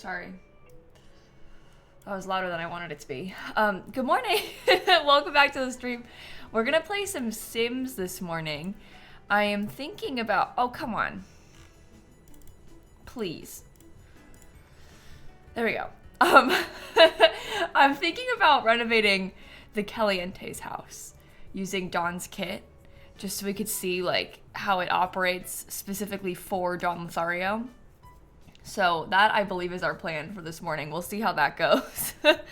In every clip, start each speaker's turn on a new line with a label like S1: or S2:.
S1: Sorry. That was louder than I wanted it to be. Good morning. Welcome back to the stream. We're gonna play some Sims this morning. I am thinking about, oh, come on. Please. There we go. I'm thinking about renovating the Caliente's house using Dawn's kit, just so we could see like how it operates specifically for Dawn Lothario. So that, I believe, is our plan for this morning. We'll see how that goes. But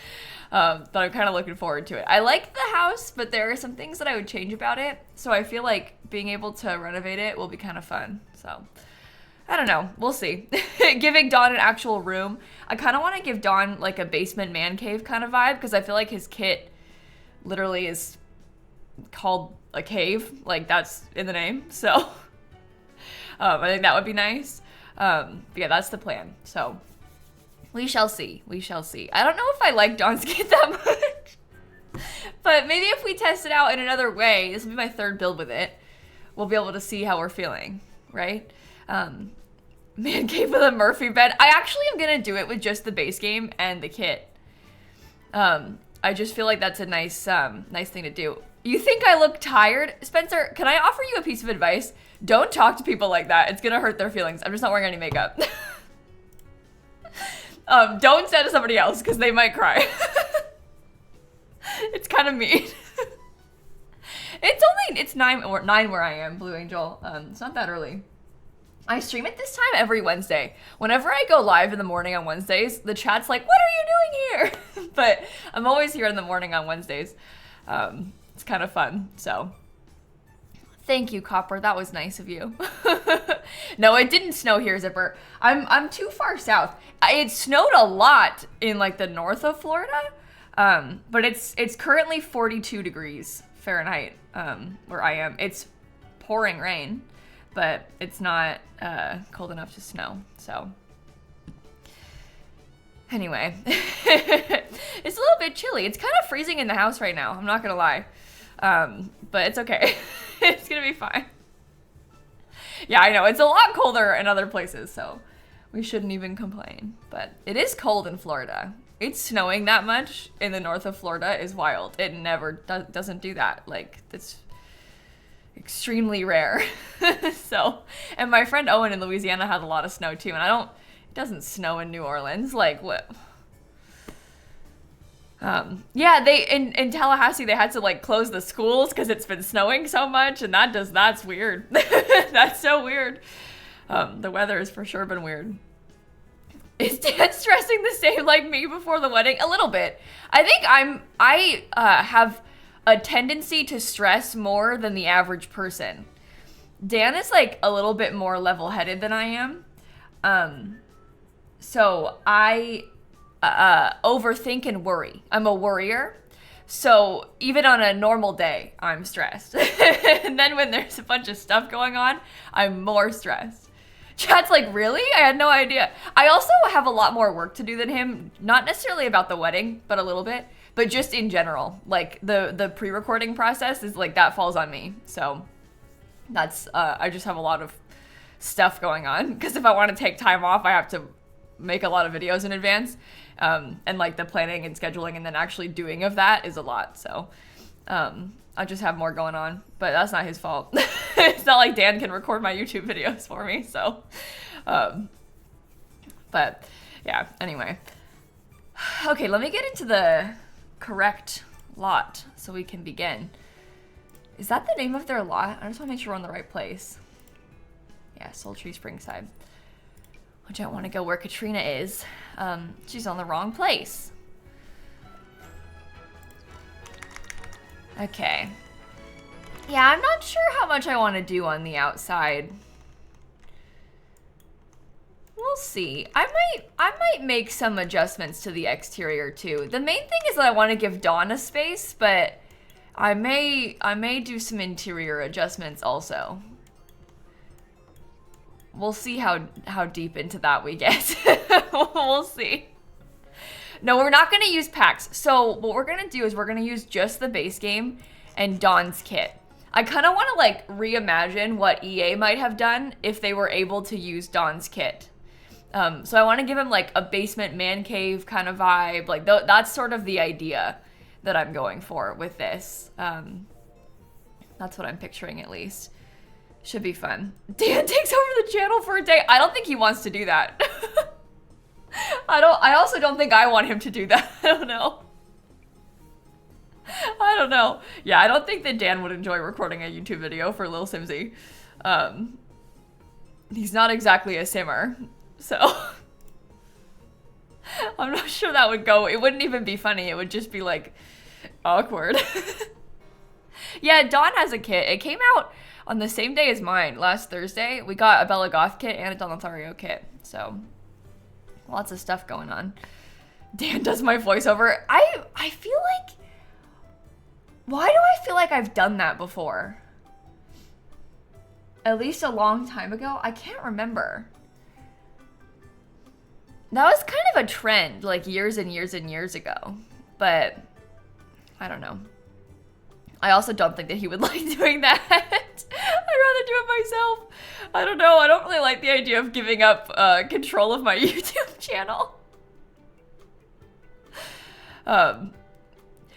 S1: I'm kind of looking forward to it. I like the house, but there are some things that I would change about it. So I feel like being able to renovate it will be kind of fun. So I don't know. We'll see. Giving Dawn an actual room. I kind of want to give Dawn like a basement man cave kind of vibe, because I feel like his kit literally is called a cave. Like, that's in the name. So I think that would be nice. But yeah, that's the plan. So we shall see. We shall see. I don't know if I like Dawn's kit that much. But maybe if we test it out in another way, this will be my third build with it, we'll be able to see how we're feeling, right? Man cave with a Murphy bed. I actually am gonna do it with just the base game and the kit. I just feel like that's a nice thing to do. You think I look tired? Spencer, can I offer you a piece of advice? Don't talk to people like that. It's gonna hurt their feelings. I'm just not wearing any makeup. Don't say to somebody else, because they might cry. It's kind of mean. It's 9 where I am, Blue Angel. It's not that early. I stream at this time every Wednesday. Whenever I go live in the morning on Wednesdays, the chat's like, what are you doing here? But I'm always here in the morning on Wednesdays. It's kind of fun, so. Thank you, Copper. That was nice of you. No, it didn't snow here, Zipper. I'm too far south. It snowed a lot in like the north of Florida, but it's currently 42 degrees Fahrenheit where I am. It's pouring rain, but it's not cold enough to snow. So anyway, it's a little bit chilly. It's kind of freezing in the house right now. I'm not gonna lie, but it's okay. It's gonna be fine. Yeah, I know. It's a lot colder in other places, so we shouldn't even complain. But it is cold in Florida. It's snowing that much in the north of Florida is wild. It never doesn't do that. Like, it's extremely rare. So, and my friend Owen in Louisiana had a lot of snow too, and it doesn't snow in New Orleans. Like, what? Yeah, in Tallahassee, they had to like close the schools because it's been snowing so much, and that's weird. That's so weird. The weather has for sure been weird. Is Dan stressing the same like me before the wedding? A little bit. I think I have a tendency to stress more than the average person. Dan is like a little bit more level-headed than I am. So I overthink and worry. I'm a worrier. So even on a normal day, I'm stressed. And then when there's a bunch of stuff going on, I'm more stressed. Chat's like, really? I had no idea. I also have a lot more work to do than him. Not necessarily about the wedding, but a little bit. But just in general. Like, the pre-recording process is like, that falls on me. So that's, I just have a lot of stuff going on. Because if I want to take time off, I have to make a lot of videos in advance. And like the planning and scheduling and then actually doing of that is a lot. So I just have more going on, but that's not his fault. It's not like Dan can record my YouTube videos for me. So, but yeah, anyway. Okay, let me get into the correct lot so we can begin. Is that the name of their lot? I just want to make sure we're on the right place. Yeah, Sultry Springside. I don't want to go where Katrina is. She's on the wrong place. Okay. Yeah, I'm not sure how much I want to do on the outside. We'll see. I might make some adjustments to the exterior too. The main thing is that I want to give Dawn a space, but I may do some interior adjustments also. We'll see how deep into that we get. We'll see. No, we're not going to use packs. So what we're going to do is we're going to use just the base game and Dawn's kit. I kind of want to like reimagine what EA might have done if they were able to use Dawn's kit. So I want to give him like a basement man cave kind of vibe. Like that's sort of the idea that I'm going for with this. That's what I'm picturing at least. Should be fun. Dan takes over the channel for a day. I don't think he wants to do that. I also don't think I want him to do that. I don't know. Yeah, I don't think that Dan would enjoy recording a YouTube video for lilsimsie. He's not exactly a simmer, so I'm not sure that would go. It wouldn't even be funny. It would just be like awkward. Yeah, Dawn has a kit. It came out on the same day as mine, last Thursday. We got a Bella Goth kit and a Don Lothario kit, so lots of stuff going on. Dan does my voiceover. I feel like, why do I feel like I've done that before? At least a long time ago. I can't remember. That was kind of a trend like years and years and years ago, but I don't know. I also don't think that he would like doing that. I'd rather do it myself. I don't know. I don't really like the idea of giving up control of my YouTube channel.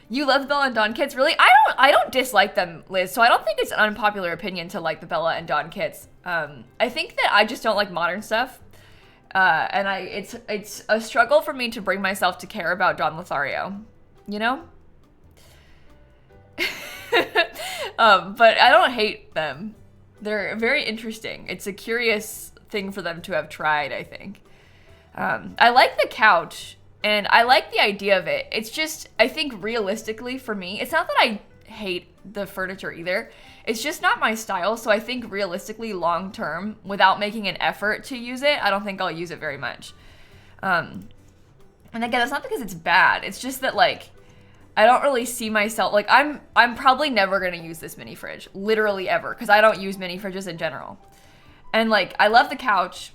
S1: You love the Bella and Dawn kits? Really? I don't dislike them, Liz, so I don't think it's an unpopular opinion to like the Bella and Dawn kits. I think that I just don't like modern stuff. And it's a struggle for me to bring myself to care about Don Lothario, you know? But I don't hate them. They're very interesting. It's a curious thing for them to have tried, I think. I like the couch, and I like the idea of it. It's just, I think realistically for me, it's not that I hate the furniture either. It's just not my style, so I think realistically long term, without making an effort to use it, I don't think I'll use it very much. And again, that's not because it's bad. It's just that, like, I don't really see myself, like, I'm probably never gonna use this mini fridge, literally ever, because I don't use mini fridges in general. And, like, I love the couch,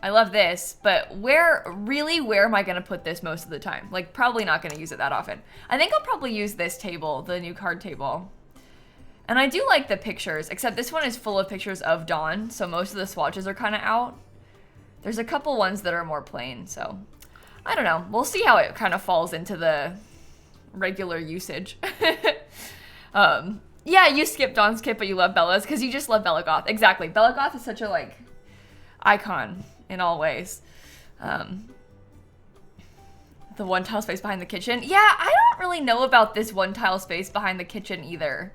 S1: I love this, but where am I gonna put this most of the time? Like, probably not gonna use it that often. I think I'll probably use this table, the new card table. And I do like the pictures, except this one is full of pictures of Dawn, so most of the swatches are kind of out. There's a couple ones that are more plain, so I don't know. We'll see how it kind of falls into the regular usage. Yeah, you skip Dawn's kit, but you love Bella's because you just love Bella Goth. Exactly. Bella Goth is such a, like, icon in all ways. The one tile space behind the kitchen. Yeah, I don't really know about this one tile space behind the kitchen either.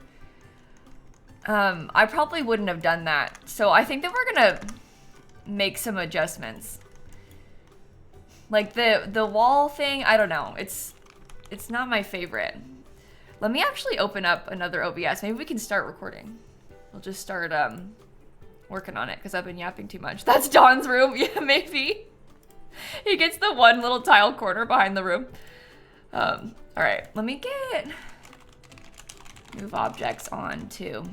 S1: I probably wouldn't have done that. So I think that we're gonna make some adjustments. Like the wall thing, I don't know. It's not my favorite. Let me actually open up another OBS. Maybe we can start recording. We'll just start working on it because I've been yapping too much. That's Dawn's room. Yeah, maybe. He gets the one little tile corner behind the room. All right, let me move objects on too.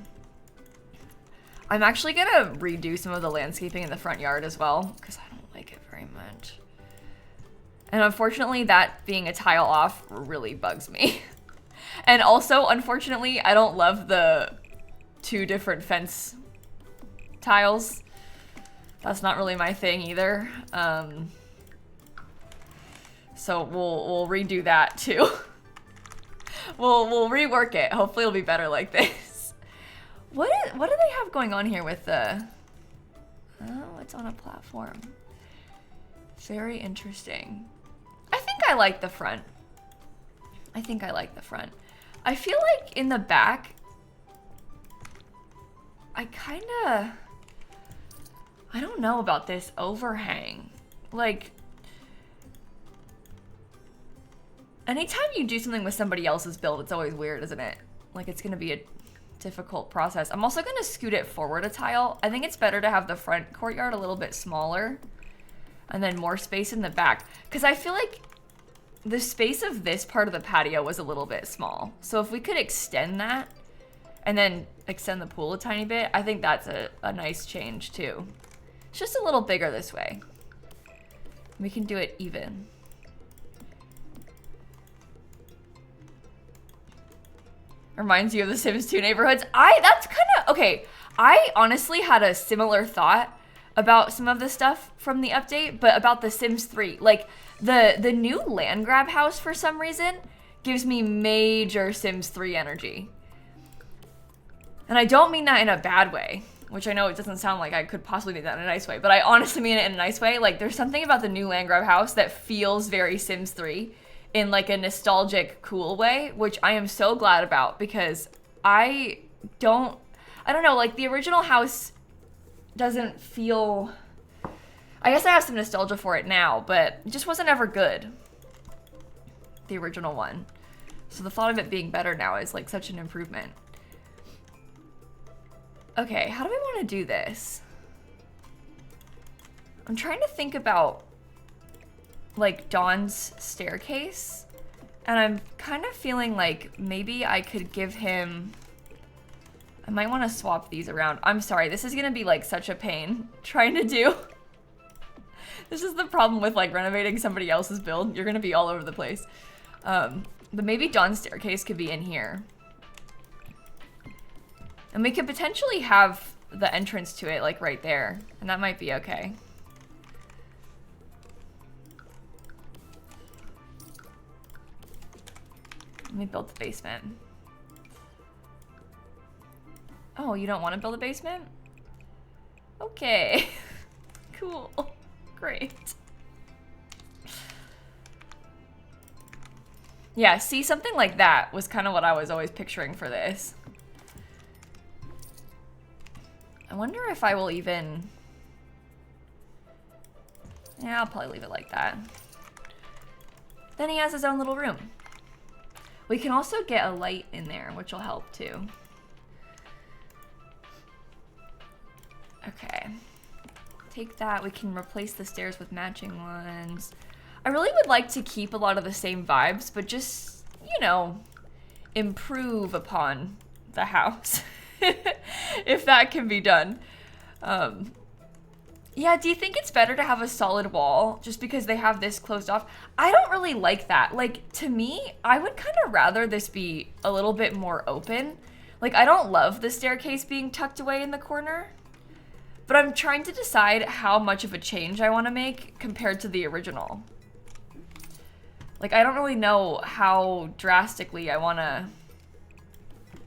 S1: I'm actually gonna redo some of the landscaping in the front yard as well because I don't like it very much. And unfortunately, that being a tile off really bugs me. And also, unfortunately, I don't love the 2 different fence tiles. That's not really my thing either. So we'll redo that too. We'll rework it. Hopefully it'll be better like this. What do they have going on here with the... Oh, it's on a platform. Very interesting. I think I like the front. I think I like the front. I feel like in the back, I don't know about this overhang. Like, anytime you do something with somebody else's build, it's always weird, isn't it? Like, it's gonna be a difficult process. I'm also gonna scoot it forward a tile. I think it's better to have the front courtyard a little bit smaller and then more space in the back. Because I feel like the space of this part of the patio was a little bit small. So if we could extend that and then extend the pool a tiny bit, I think that's a nice change too. It's just a little bigger this way. We can do it even. Reminds you of the Sims 2 neighborhoods. That's kind of, okay. I honestly had a similar thought about some of the stuff from the update, but about The Sims 3. Like, the new land grab house, for some reason, gives me major Sims 3 energy. And I don't mean that in a bad way, which I know it doesn't sound like I could possibly mean that in a nice way, but I honestly mean it in a nice way. Like, there's something about the new land grab house that feels very Sims 3 in like a nostalgic, cool way, which I am so glad about, because I don't know, like the original house doesn't feel, I guess I have some nostalgia for it now, but it just wasn't ever good, the original one. So the thought of it being better now is like such an improvement. Okay, how do we want to do this? I'm trying to think about like Dawn's staircase, and I'm kind of feeling like maybe I could give him, I might want to swap these around. I'm sorry, this is gonna be like such a pain trying to do. This is the problem with like renovating somebody else's build. You're gonna be all over the place. But maybe Dawn's staircase could be in here. And we could potentially have the entrance to it like right there, and that might be okay. Let me build the basement. Oh, you don't want to build a basement? Okay. Cool. Great. Yeah, see, something like that was kind of what I was always picturing for this. I wonder if I will even... Yeah, I'll probably leave it like that. Then he has his own little room. We can also get a light in there, which will help too. Okay. Take that. We can replace the stairs with matching ones. I really would like to keep a lot of the same vibes, but just, you know, improve upon the house. If that can be done. Yeah, do you think it's better to have a solid wall just because they have this closed off? I don't really like that. Like, to me, I would kind of rather this be a little bit more open. Like, I don't love the staircase being tucked away in the corner, but I'm trying to decide how much of a change I want to make compared to the original. Like, I don't really know how drastically I want to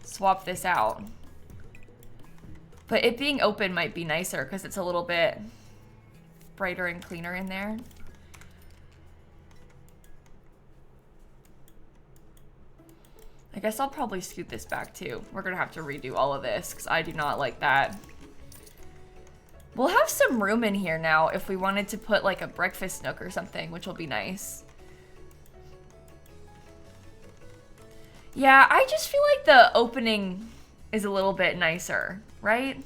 S1: swap this out. But it being open might be nicer because it's a little bit brighter and cleaner in there. I guess I'll probably scoot this back too. We're gonna have to redo all of this because I do not like that. We'll have some room in here now if we wanted to put like a breakfast nook or something, which will be nice. Yeah, I just feel like the opening is a little bit nicer, right?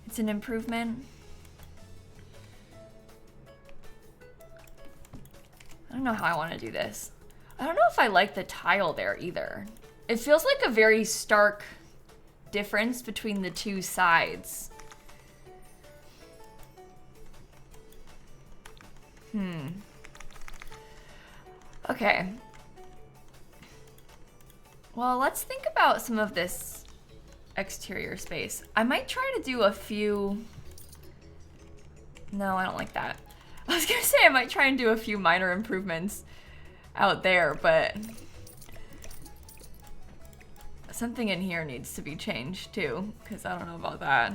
S1: It's an improvement. I don't know how I want to do this. I don't know if I like the tile there either. It feels like a very stark difference between the two sides. Okay. Well, let's think about some of this exterior space. I might try to do a few... No, I don't like that. I was gonna say I might try and do a few minor improvements out there, but something in here needs to be changed too, because I don't know about that.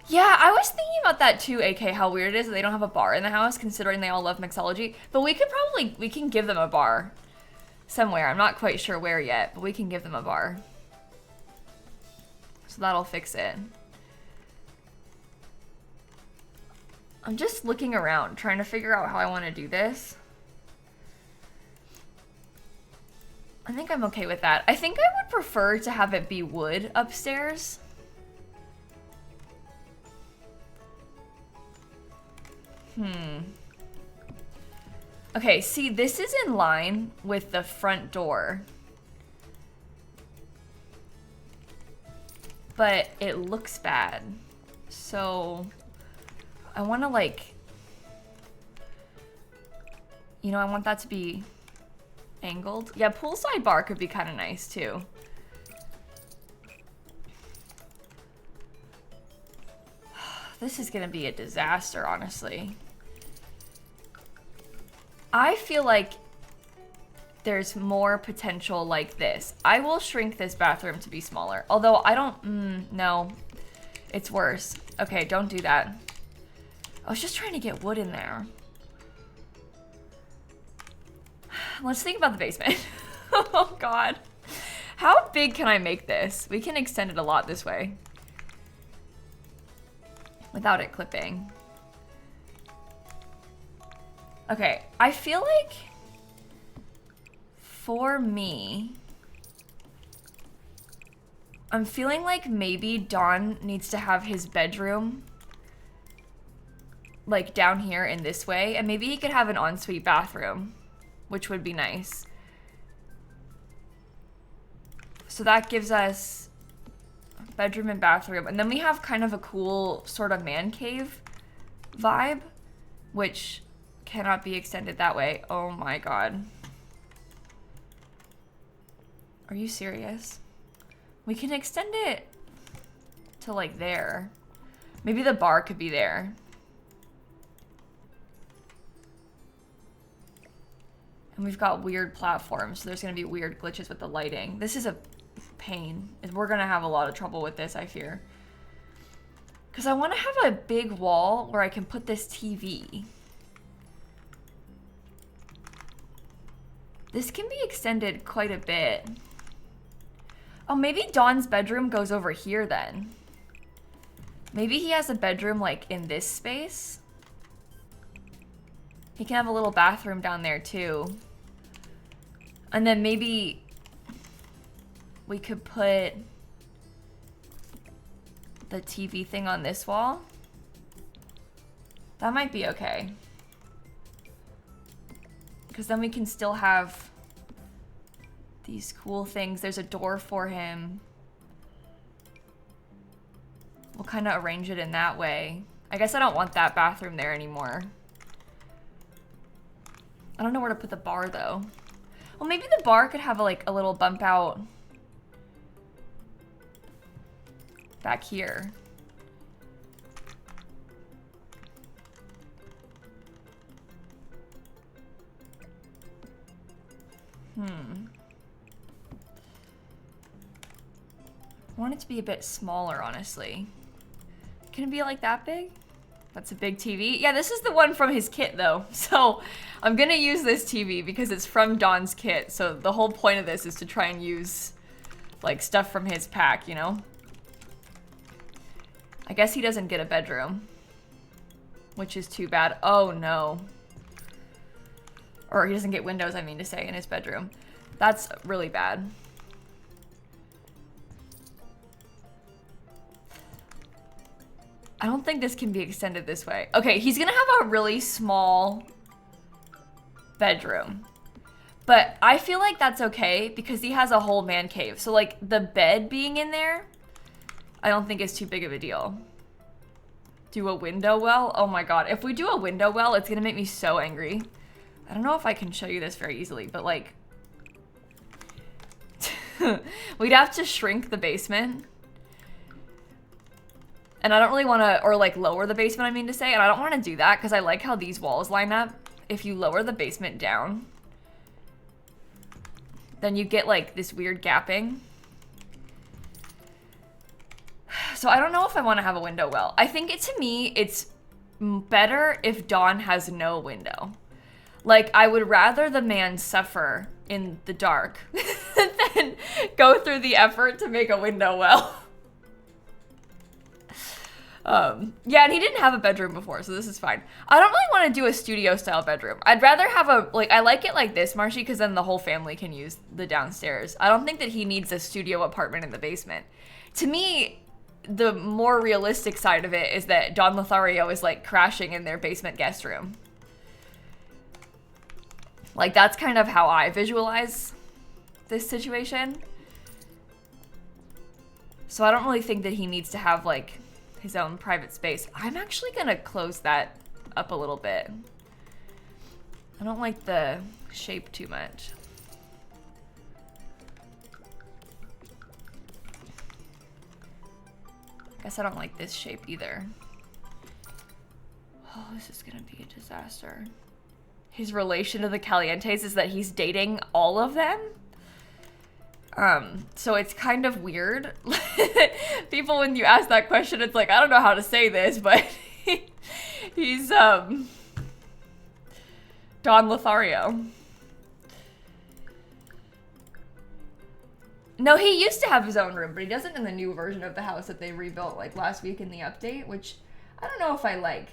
S1: Yeah, I was thinking about that too, AK, how weird it is that they don't have a bar in the house, considering they all love mixology. But we can give them a bar somewhere. I'm not quite sure where yet, but we can give them a bar. So that'll fix it. I'm just looking around, trying to figure out how I want to do this. I think I'm okay with that. I think I would prefer to have it be wood upstairs. Okay, see, this is in line with the front door. But it looks bad. So I want to like, you know, I want that to be angled. Yeah, poolside bar could be kind of nice too. This is gonna be a disaster, honestly. I feel like there's more potential like this. I will shrink this bathroom to be smaller. Although I don't, no, it's worse. Okay, don't do that. I was just trying to get wood in there. Let's think about the basement. Oh God. How big can I make this? We can extend it a lot this way without it clipping. Okay, I feel like for me, I'm feeling like maybe Don needs to have his bedroom like down here in this way, and maybe he could have an ensuite bathroom, which would be nice. So that gives us bedroom and bathroom, and then we have kind of a cool sort of man cave vibe, which cannot be extended that way. Oh my God. Are you serious? We can extend it to like there. Maybe the bar could be there. And we've got weird platforms, so there's gonna be weird glitches with the lighting. This is a pain. We're gonna have a lot of trouble with this, I fear. Because I wanna have a big wall where I can put this TV. This can be extended quite a bit. Oh, maybe Don's bedroom goes over here then. Maybe he has a bedroom like in this space. He can have a little bathroom down there too. And then maybe we could put the TV thing on this wall. That might be okay. Because then we can still have these cool things. There's a door for him. We'll kind of arrange it in that way. I guess I don't want that bathroom there anymore. I don't know where to put the bar though. Well, maybe the bar could have like a little bump out back here. I want it to be a bit smaller, honestly. Can it be like that big? That's a big TV. Yeah, this is the one from his kit though. So I'm gonna use this TV because it's from Don's kit. So the whole point of this is to try and use like stuff from his pack, you know? I guess he doesn't get a bedroom, which is too bad. Oh no. Or he doesn't get windows, I mean to say, in his bedroom. That's really bad. I don't think this can be extended this way. Okay, he's gonna have a really small bedroom. But I feel like that's okay because he has a whole man cave. So like the bed being in there, I don't think is too big of a deal. Do a window well? Oh my God, if we do a window well, it's gonna make me so angry. I don't know if I can show you this very easily, but like, we'd have to shrink the basement. And I don't really want to, or like lower the basement, I mean to say, and I don't want to do that because I like how these walls line up. If you lower the basement down, then you get like this weird gapping. So I don't know if I want to have a window well. I think to me, it's better if Don has no window. Like, I would rather the man suffer in the dark than go through the effort to make a window well. Yeah, and he didn't have a bedroom before, so this is fine. I don't really want to do a studio style bedroom. I'd rather have a, like, I like it like this, Marshy, because then the whole family can use the downstairs. I don't think that he needs a studio apartment in the basement. To me, the more realistic side of it is that Don Lothario is like crashing in their basement guest room. Like, that's kind of how I visualize this situation. So I don't really think that he needs to have like his own private space. I'm actually gonna close that up a little bit. I don't like the shape too much. Guess I don't like this shape either. Oh, this is gonna be a disaster. His relation to the Calientes is that he's dating all of them. So it's kind of weird. People, when you ask that question, it's like, I don't know how to say this, but he's, Don Lothario. No, he used to have his own room, but he doesn't in the new version of the house that they rebuilt like last week in the update, which I don't know if I like.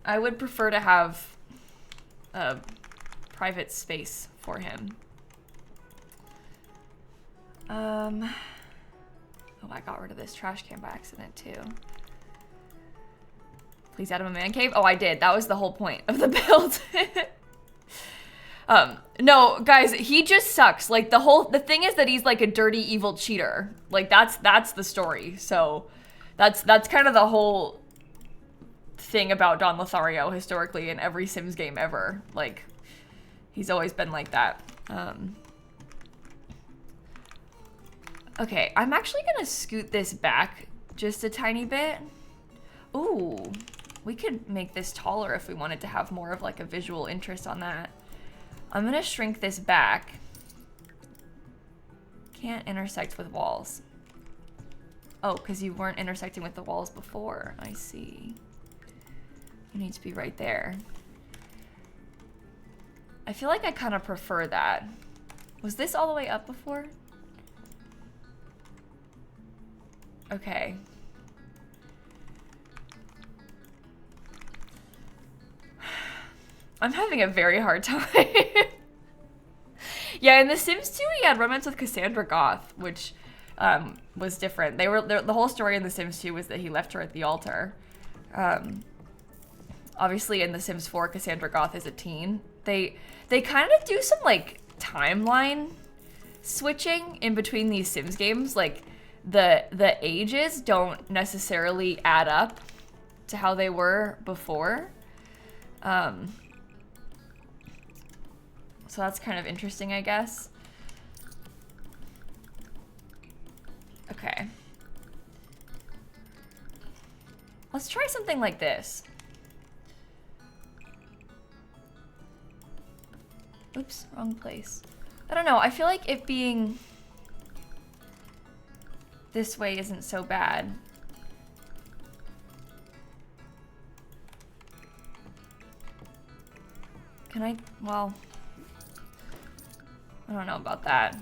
S1: I would prefer to have a private space for him. Oh, I got rid of this trash can by accident too. Please add him a man cave. Oh, I did. That was the whole point of the build. No, guys, he just sucks. Like the thing is that he's like a dirty, evil cheater. Like that's the story. So that's kind of the whole thing about Don Lothario historically in every Sims game ever. Like he's always been like that. Okay, I'm actually gonna scoot this back just a tiny bit. Ooh, we could make this taller if we wanted to have more of like a visual interest on that. I'm gonna shrink this back. Can't intersect with walls. Oh, because you weren't intersecting with the walls before. I see. You need to be right there. I feel like I kind of prefer that. Was this all the way up before? Okay. I'm having a very hard time. Yeah, in The Sims 2, he had romance with Cassandra Goth, which was different. The whole story in The Sims 2 was that he left her at the altar. Obviously, in The Sims 4, Cassandra Goth is a teen. They kind of do some like timeline switching in between these Sims games. Like the ages don't necessarily add up to how they were before. So that's kind of interesting, I guess. Okay. Let's try something like this. Oops, wrong place. I don't know, I feel like it being this way isn't so bad. Can I, well, I don't know about that.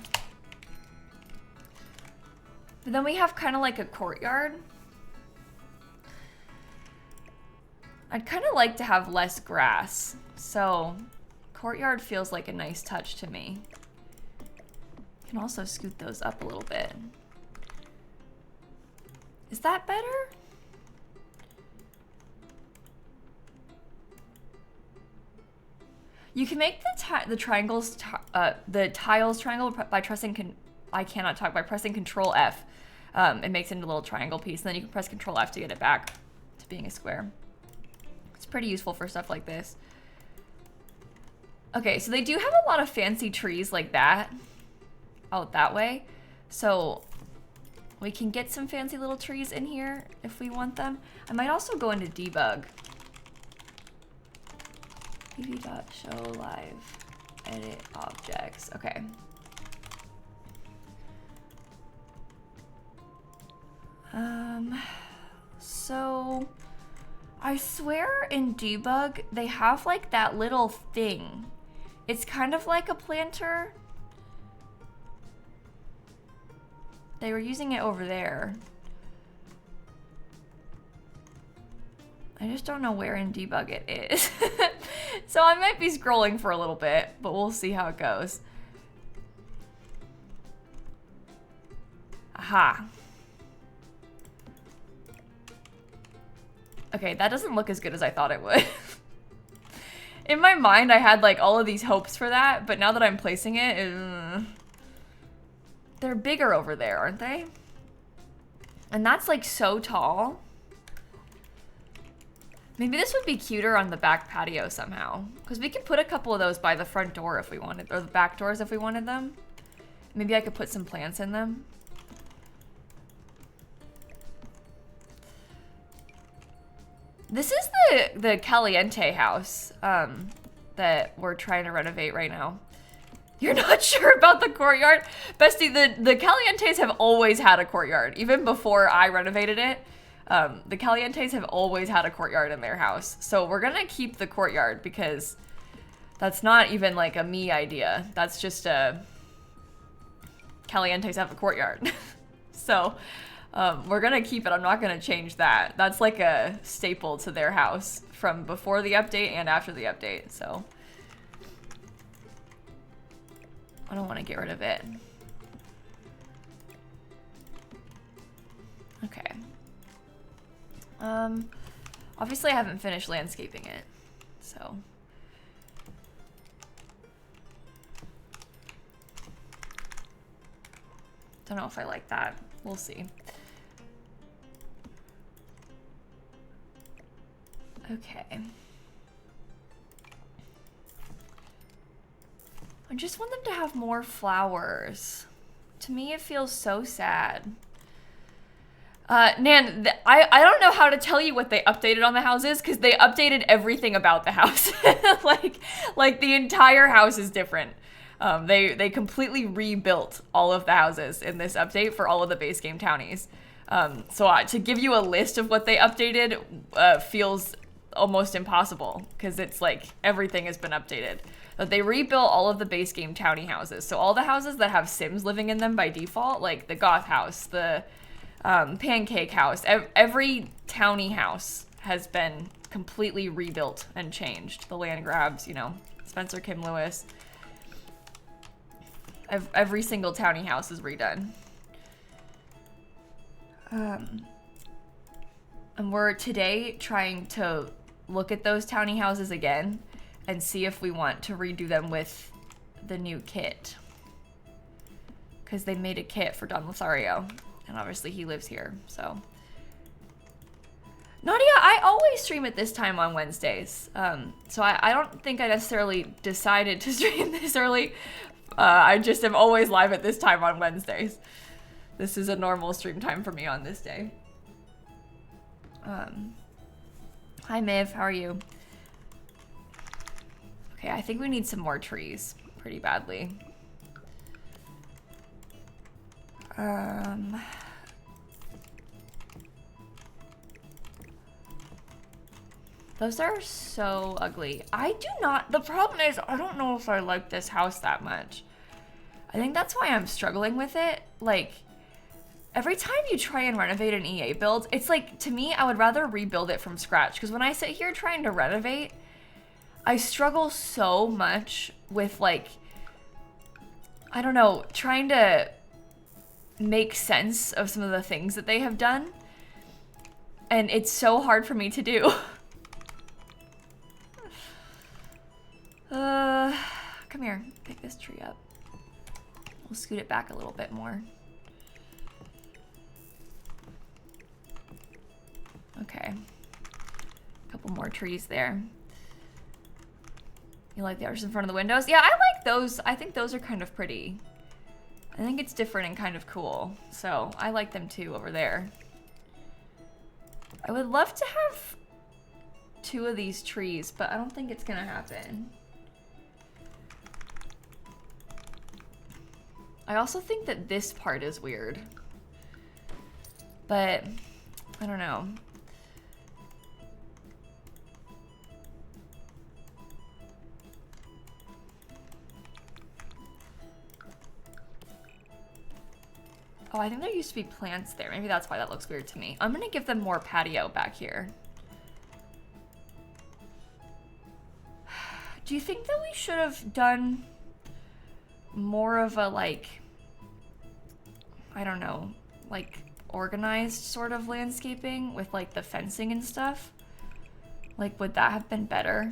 S1: But then we have kind of like a courtyard. I'd kind of like to have less grass, so courtyard feels like a nice touch to me. Can also scoot those up a little bit. Is that better? You can make the triangles, the tiles triangle by pressing I cannot talk, by pressing Control F. It makes it into a little triangle piece, and then you can press Control F to get it back to being a square. It's pretty useful for stuff like this. Okay, so they do have a lot of fancy trees like that out that way. So we can get some fancy little trees in here if we want them. I might also go into debug. pv.show live edit objects. Okay. So I swear in debug they have like that little thing. It's kind of like a planter. They were using it over there. I just don't know where in debug it is. So I might be scrolling for a little bit, but we'll see how it goes. Aha. Okay, that doesn't look as good as I thought it would. In my mind, I had like all of these hopes for that, but now that I'm placing it, they're bigger over there, aren't they? And that's like so tall. Maybe this would be cuter on the back patio somehow, because we could put a couple of those by the front door if we wanted, or the back doors if we wanted them. Maybe I could put some plants in them. This is the Caliente house that we're trying to renovate right now. You're not sure about the courtyard? Bestie, the Calientes have always had a courtyard. Even before I renovated it, the Calientes have always had a courtyard in their house. So we're gonna keep the courtyard because that's not even like a me idea. That's just a Calientes have a courtyard. So we're gonna keep it. I'm not gonna change that. That's like a staple to their house from before the update and after the update. So I don't want to get rid of it. Okay. Obviously I haven't finished landscaping it, so. Don't know if I like that. We'll see. Okay. I just want them to have more flowers. To me, it feels so sad. Nan, I don't know how to tell you what they updated on the houses because they updated everything about the house. like the entire house is different. They completely rebuilt all of the houses in this update for all of the base game townies. So to give you a list of what they updated feels almost impossible because it's like everything has been updated. But they rebuilt all of the base game townie houses. So all the houses that have Sims living in them by default, like the goth house, the pancake house, every townie house has been completely rebuilt and changed. The land grabs, you know, Spencer Kim Lewis. Every single townie house is redone. And we're today trying to look at those townie houses again and see if we want to redo them with the new kit. Because they made a kit for Don Lothario. And obviously he lives here, so. Nadia, I always stream at this time on Wednesdays. So I don't think I necessarily decided to stream this early. I just am always live at this time on Wednesdays. This is a normal stream time for me on this day. Hi Miv, how are you? Okay, I think we need some more trees pretty badly. Those are so ugly. I do not, the problem is I don't know if I like this house that much. I think that's why I'm struggling with it. Like, every time you try and renovate an EA build, it's like, to me, I would rather rebuild it from scratch. Because when I sit here trying to renovate, I struggle so much with like, I don't know, trying to make sense of some of the things that they have done. And it's so hard for me to do. Come here, pick this tree up. We'll scoot it back a little bit more. Okay. A couple more trees there. You like the arches in front of the windows? Yeah, I like those. I think those are kind of pretty. I think it's different and kind of cool. So I like them too over there. I would love to have 2 of these trees, but I don't think it's gonna happen. I also think that this part is weird. But I don't know. Oh, I think there used to be plants there. Maybe that's why that looks weird to me. I'm gonna give them more patio back here. Do you think that we should have done more of a, like, I don't know, like organized sort of landscaping with like the fencing and stuff? Like, would that have been better?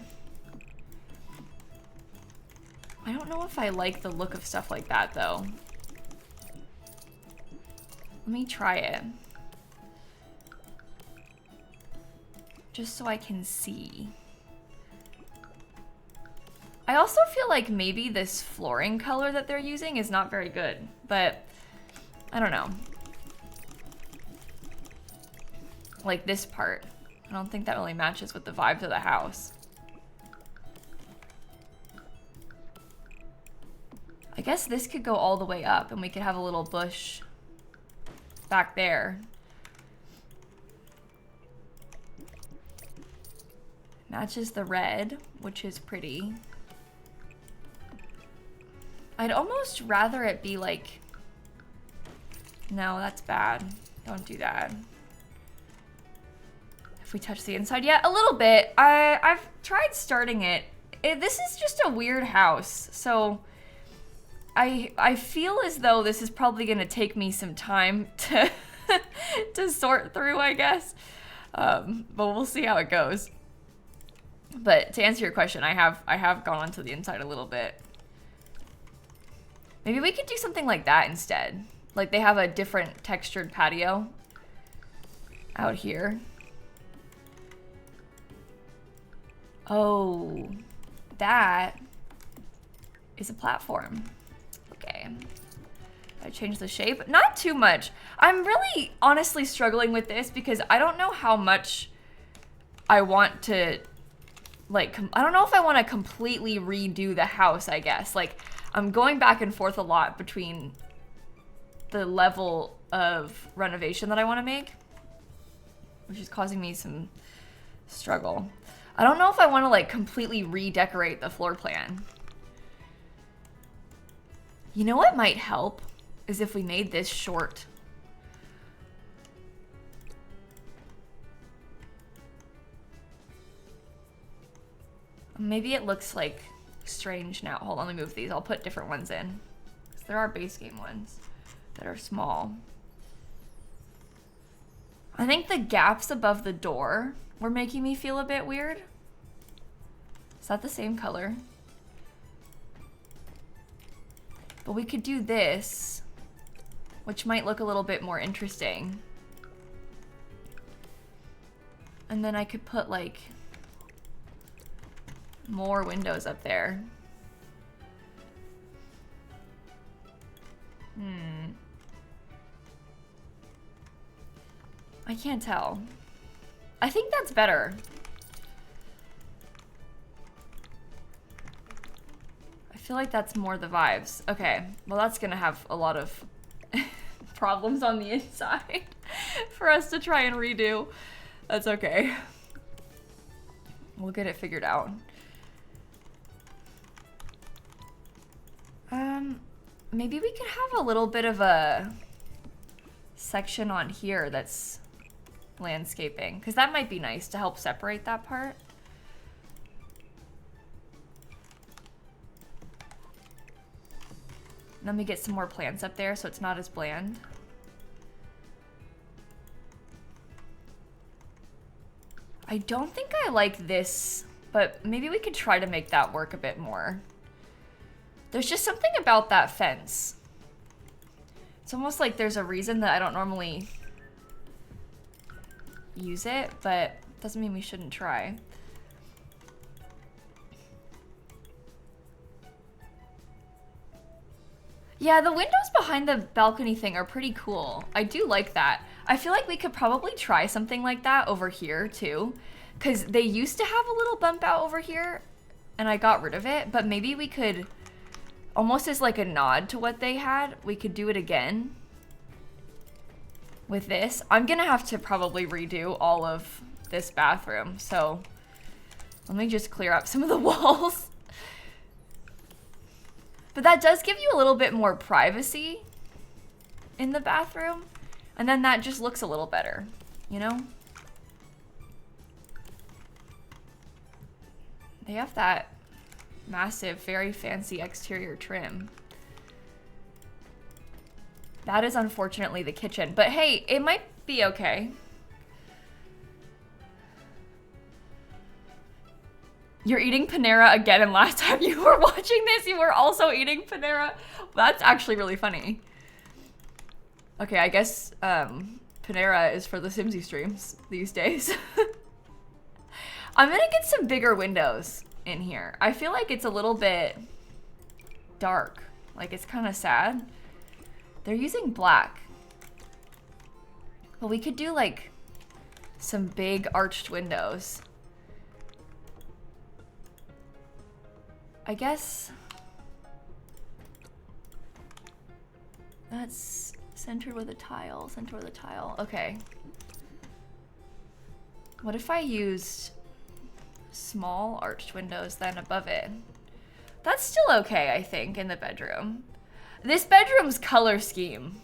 S1: I don't know if I like the look of stuff like that though. Let me try it. Just so I can see. I also feel like maybe this flooring color that they're using is not very good, but I don't know. Like this part. I don't think that really matches with the vibes of the house. I guess this could go all the way up and we could have a little bush back there. Matches the red, which is pretty. I'd almost rather it be like... No, that's bad. Don't do that. If we touch the inside, yeah, a little bit. I've tried starting it. This is just a weird house, so I feel as though this is probably gonna take me some time to to sort through, I guess. But we'll see how it goes. But to answer your question, I have gone onto the inside a little bit. Maybe we could do something like that instead. Like they have a different textured patio out here. Oh, that is a platform. Okay. I changed the shape. Not too much. I'm really honestly struggling with this because I don't know how much I want to, like, I don't know if I want to completely redo the house, I guess. Like, I'm going back and forth a lot between the level of renovation that I want to make, which is causing me some struggle. I don't know if I want to like completely redecorate the floor plan. You know what might help is if we made this short. Maybe it looks like strange now. Hold on, let me move these. I'll put different ones in. There are base game ones that are small. I think the gaps above the door were making me feel a bit weird. Is that the same color? But we could do this, which might look a little bit more interesting. And then I could put like more windows up there. I can't tell. I think that's better. I feel like that's more the vibes. Okay, well that's gonna have a lot of problems on the inside for us to try and redo. That's okay. We'll get it figured out. Maybe we could have a little bit of a section on here that's landscaping, because that might be nice to help separate that part. And then we get some more plants up there so it's not as bland. I don't think I like this, but maybe we could try to make that work a bit more. There's just something about that fence. It's almost like there's a reason that I don't normally use it, but doesn't mean we shouldn't try. Yeah, the windows behind the balcony thing are pretty cool. I do like that. I feel like we could probably try something like that over here too, because they used to have a little bump out over here and I got rid of it, but maybe we could, almost as like a nod to what they had, we could do it again with this. I'm gonna have to probably redo all of this bathroom, so let me just clear up some of the walls. But that does give you a little bit more privacy in the bathroom, and then that just looks a little better, you know? They have that massive, very fancy exterior trim. That is unfortunately the kitchen, but hey, it might be okay. You're eating Panera again, and last time you were watching this, you were also eating Panera. That's actually really funny. Okay, I guess Panera is for the Simsie streams these days. I'm gonna get some bigger windows in here. I feel like it's a little bit dark. Like, it's kind of sad. They're using black. But we could do like some big arched windows. I guess that's centered with a tile, centered with a tile. Okay. What if I used small arched windows then above it? That's still okay, I think, in the bedroom. This bedroom's color scheme,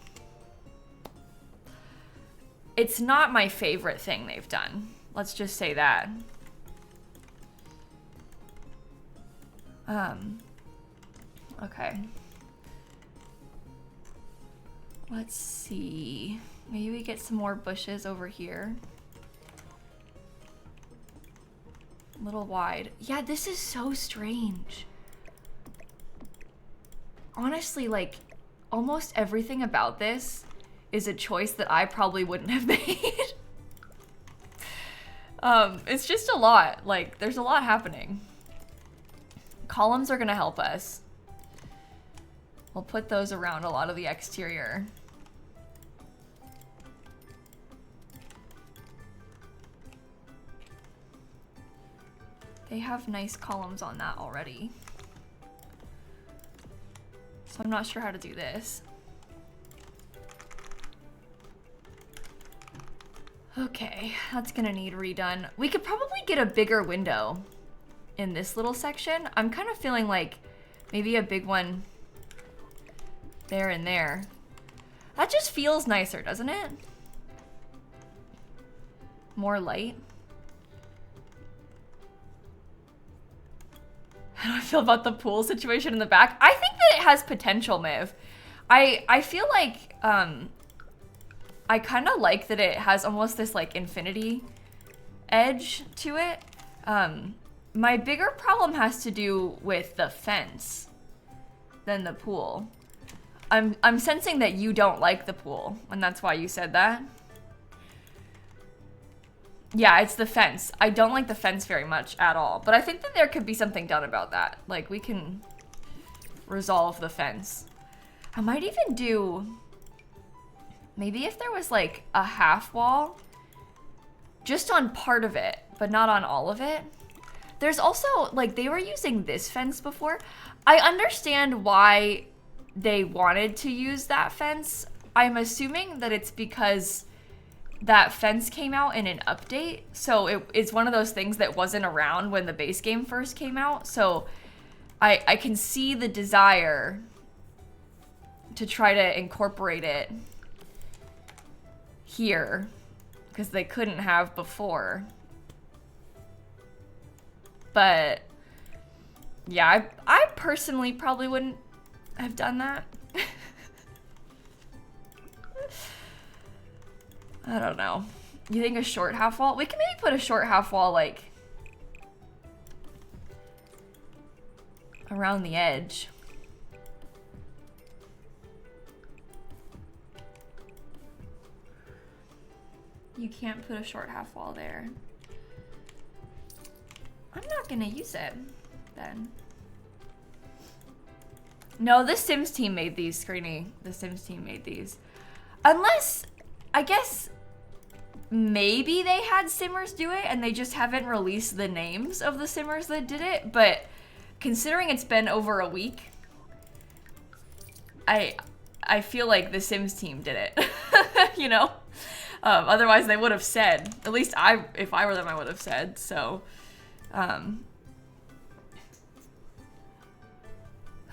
S1: it's not my favorite thing they've done. Let's just say that. Okay. Let's see. Maybe we get some more bushes over here. A little wide. Yeah, this is so strange. Honestly, like, almost everything about this is a choice that I probably wouldn't have made. It's just a lot. Like, there's a lot happening. Columns are gonna help us. We'll put those around a lot of the exterior. They have nice columns on that already. So I'm not sure how to do this. Okay, that's gonna need redone. We could probably get a bigger window in this little section. I'm kind of feeling like maybe a big one there and there. That just feels nicer, doesn't it? More light. How do I feel about the pool situation in the back? I think that it has potential, Miv. I feel like I kind of like that it has almost this like infinity edge to it. My bigger problem has to do with the fence than the pool. I'm sensing that you don't like the pool, and that's why you said that. Yeah, it's the fence. I don't like the fence very much at all, but I think that there could be something done about that. Like, we can resolve the fence. I might even do, maybe if there was like a half wall, just on part of it, but not on all of it. There's also, like, they were using this fence before. I understand why they wanted to use that fence. I'm assuming that it's because that fence came out in an update. So it's one of those things that wasn't around when the base game first came out. So I can see the desire to try to incorporate it here because they couldn't have before. But yeah, I personally probably wouldn't have done that. I don't know. You think a short half wall? We can maybe put a short half wall like around the edge. You can't put a short half wall there. I'm not gonna use it then. No, the Sims team made these, Screeny. The Sims team made these. Unless, I guess, maybe they had Simmers do it and they just haven't released the names of the Simmers that did it. But considering it's been over a week, I feel like the Sims team did it, you know? Otherwise they would have said, at least if I were them, I would have said, so.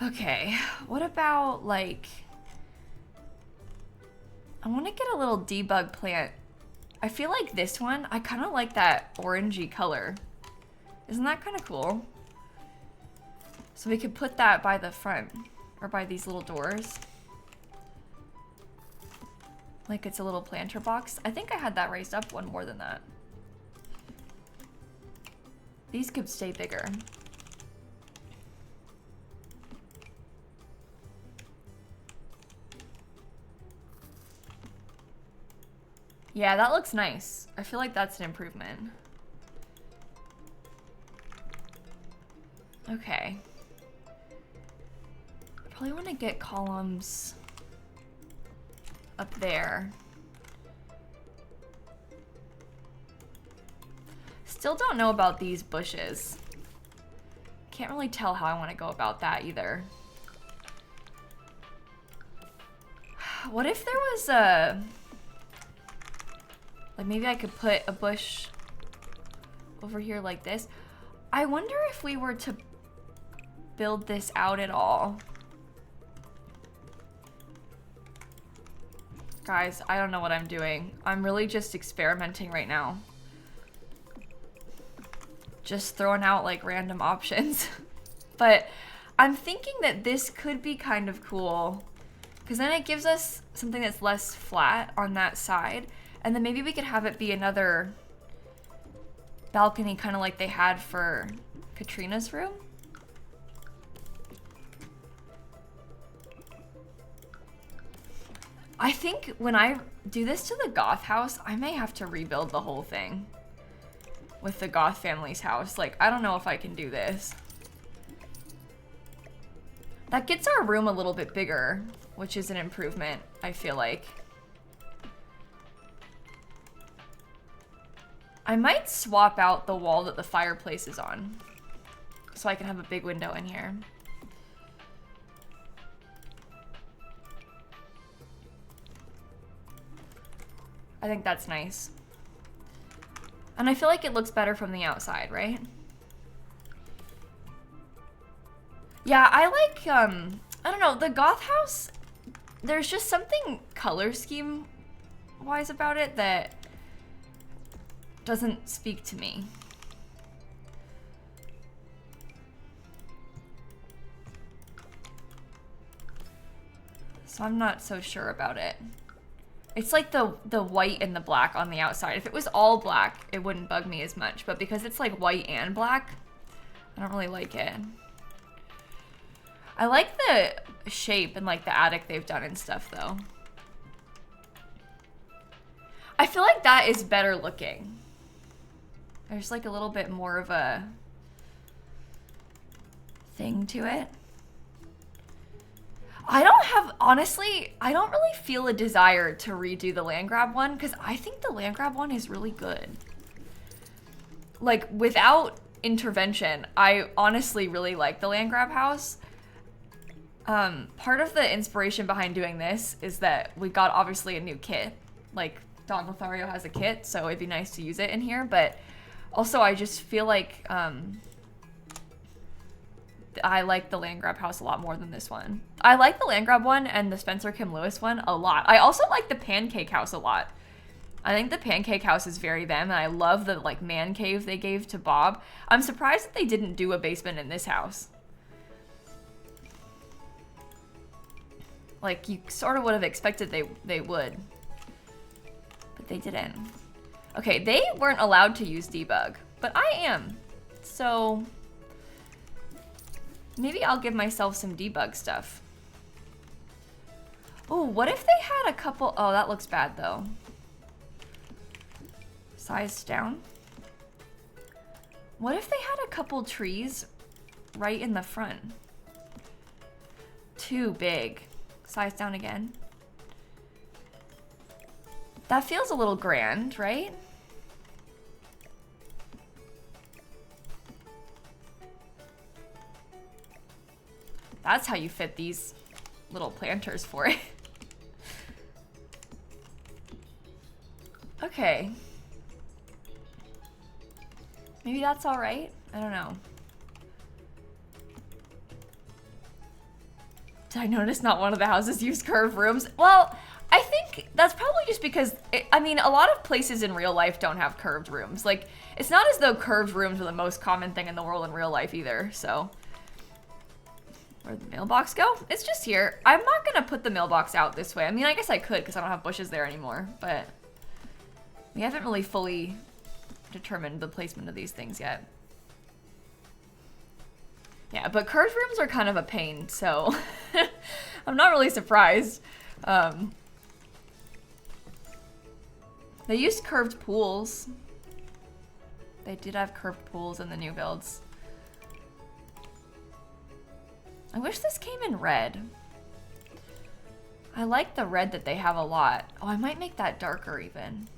S1: Okay, what about like, I want to get a little debug plant. I feel like this one, I kind of like that orangey color. Isn't that kind of cool? So we could put that by the front or by these little doors. Like it's a little planter box. I think I had that raised up one more than that. These could stay bigger. Yeah, that looks nice. I feel like that's an improvement. Okay. I probably want to get columns up there. Still don't know about these bushes. Can't really tell how I want to go about that either. What if there was a... Like maybe I could put a bush over here like this. I wonder if we were to build this out at all. Guys, I don't know what I'm doing. I'm really just experimenting right now. Just throwing out like random options. But I'm thinking that this could be kind of cool because then it gives us something that's less flat on that side. And then maybe we could have it be another balcony, kind of like they had for Katrina's room. I think when I do this to the Goth house, I may have to rebuild the whole thing with the Goth family's house. Like, I don't know if I can do this. That gets our room a little bit bigger, which is an improvement, I feel like. I might swap out the wall that the fireplace is on so I can have a big window in here. I think that's nice. And I feel like it looks better from the outside, right? Yeah, I like, I don't know, the Goth house, there's just something color scheme wise about it that doesn't speak to me. So I'm not so sure about it. It's like the white and the black on the outside. If it was all black, it wouldn't bug me as much. But because it's like white and black, I don't really like it. I like the shape and like the attic they've done and stuff though. I feel like that is better looking. There's like a little bit more of a thing to it. I don't have, honestly, I don't really feel a desire to redo the land grab one because I think the land grab one is really good. Like without intervention, I honestly really like the land grab house. Part of the inspiration behind doing this is that we got obviously a new kit. Like Don Lothario has a kit, so it'd be nice to use it in here. But also I just feel like I like the land grab house a lot more than this one. I like the land grab one and the Spencer Kim Lewis one a lot. I also like the pancake house a lot. I think the pancake house is very them, and I love the like man cave they gave to Bob. I'm surprised that they didn't do a basement in this house. Like you sort of would have expected they would, but they didn't. Okay, they weren't allowed to use debug, but I am, so maybe I'll give myself some debug stuff. Oh, what if they had a couple... Oh, that looks bad, though. Size down. What if they had a couple trees right in the front? Too big. Size down again. That feels a little grand, right? That's how you fit these little planters for it. Okay. Maybe that's all right. I don't know. Did I notice not one of the houses used curved rooms? Well, I think that's probably just because, I mean, a lot of places in real life don't have curved rooms. Like, it's not as though curved rooms are the most common thing in the world in real life either, so. Where'd the mailbox go? It's just here. I'm not gonna put the mailbox out this way. I mean, I guess I could because I don't have bushes there anymore, but we haven't really fully determined the placement of these things yet. Yeah, but curved rooms are kind of a pain, so I'm not really surprised. They used curved pools. They did have curved pools in the new builds. I wish this came in red. I like the red that they have a lot. Oh, I might make that darker even.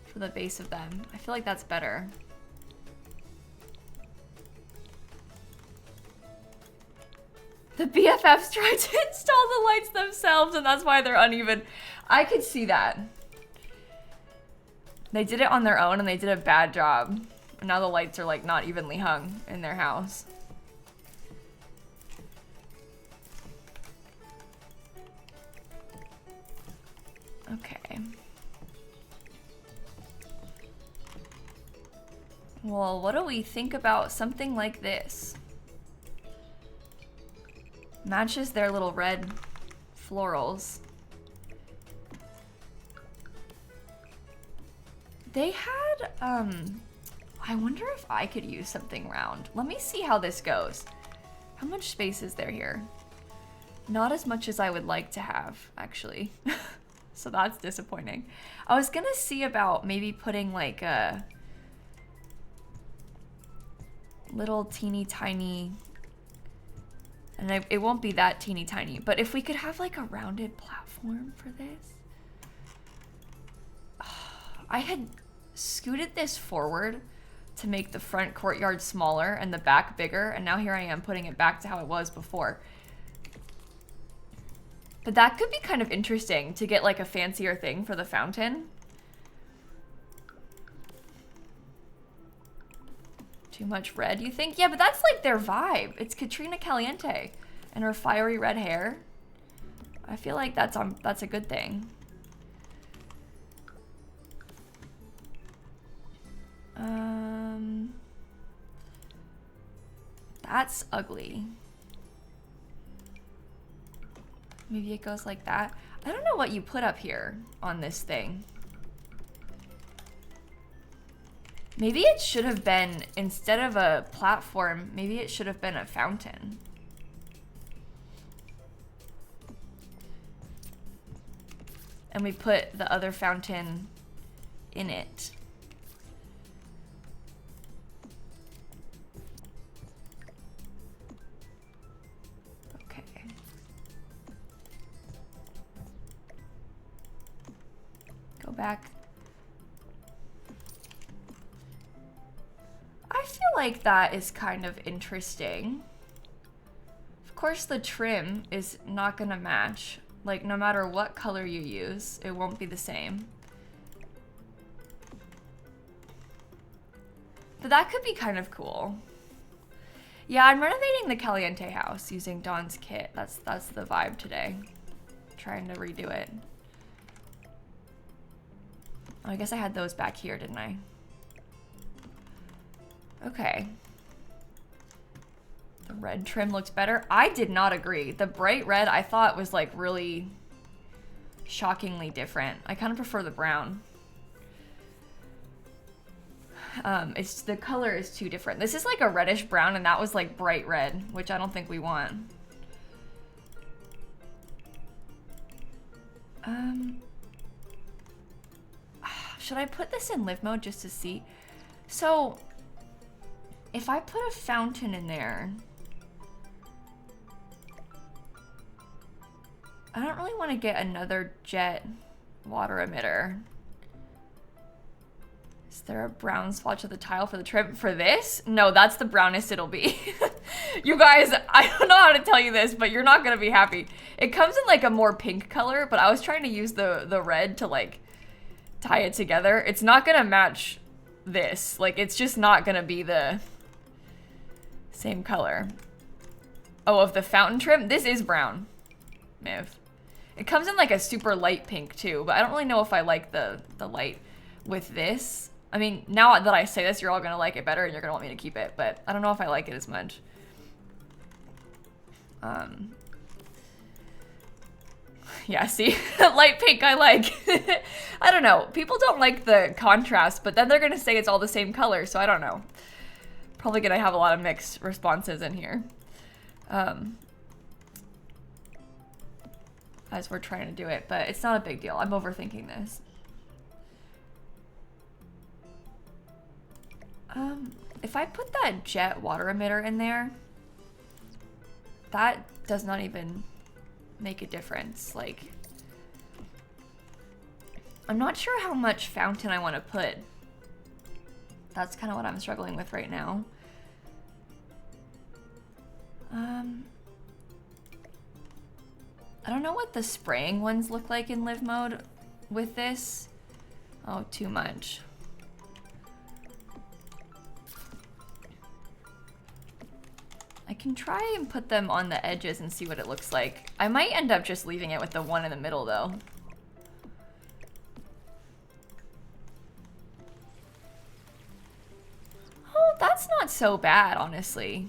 S1: For for the base of them. I feel like that's better. The BFFs tried to install the lights themselves and that's why they're uneven. I could see that. They did it on their own and they did a bad job. And now the lights are like not evenly hung in their house. Okay. Well, what do we think about something like this? Matches their little red florals. They had, I wonder if I could use something round. Let me see how this goes. How much space is there here? Not as much as I would like to have, actually. So that's disappointing. I was gonna see about maybe putting like a little teeny tiny, and it won't be that teeny tiny, but if we could have like a rounded platform for this. I had scooted this forward to make the front courtyard smaller and the back bigger, and now here I am putting it back to how it was before. But that could be kind of interesting to get like a fancier thing for the fountain. Too much red, you think? Yeah, but that's like their vibe. It's Katrina Caliente and her fiery red hair. I feel like that's a good thing. That's ugly. Maybe it goes like that. I don't know what you put up here on this thing. Maybe it should have been, instead of a platform, maybe it should have been a fountain. And we put the other fountain in it. Okay. Go back. I feel like that is kind of interesting. Of course, the trim is not gonna match. Like, no matter what color you use, it won't be the same. But that could be kind of cool. Yeah, I'm renovating the Caliente house using Dawn's kit. That's the vibe today. Trying to redo it. Oh, I guess I had those back here, didn't I? Okay. The red trim looks better. I did not agree. The bright red I thought was like really shockingly different. I kind of prefer the brown. It's the color is too different. This is like a reddish brown and that was like bright red, which I don't think we want. Should I put this in live mode just to see? So if I put a fountain in there, I don't really want to get another jet water emitter. Is there a brown swatch of the tile for the trim for this? No, that's the brownest it'll be. You guys, I don't know how to tell you this, but you're not gonna be happy. It comes in like a more pink color, but I was trying to use the red to like tie it together. It's not gonna match this. Like, it's just not gonna be the same color. Oh, of the fountain trim? This is brown, Miv. It comes in like a super light pink too, but I don't really know if I like the light with this. I mean, now that I say this, you're all gonna like it better and you're gonna want me to keep it, but I don't know if I like it as much. Yeah, see? Light pink I like. I don't know. People don't like the contrast, but then they're gonna say it's all the same color, so I don't know. Probably gonna have a lot of mixed responses in here. As we're trying to do it, but it's not a big deal. I'm overthinking this. If I put that jet water emitter in there, that does not even make a difference. Like, I'm not sure how much fountain I want to put. That's kind of what I'm struggling with right now. I don't know what the spraying ones look like in live mode with this. Oh, too much. I can try and put them on the edges and see what it looks like. I might end up just leaving it with the one in the middle though. Oh, that's not so bad, honestly.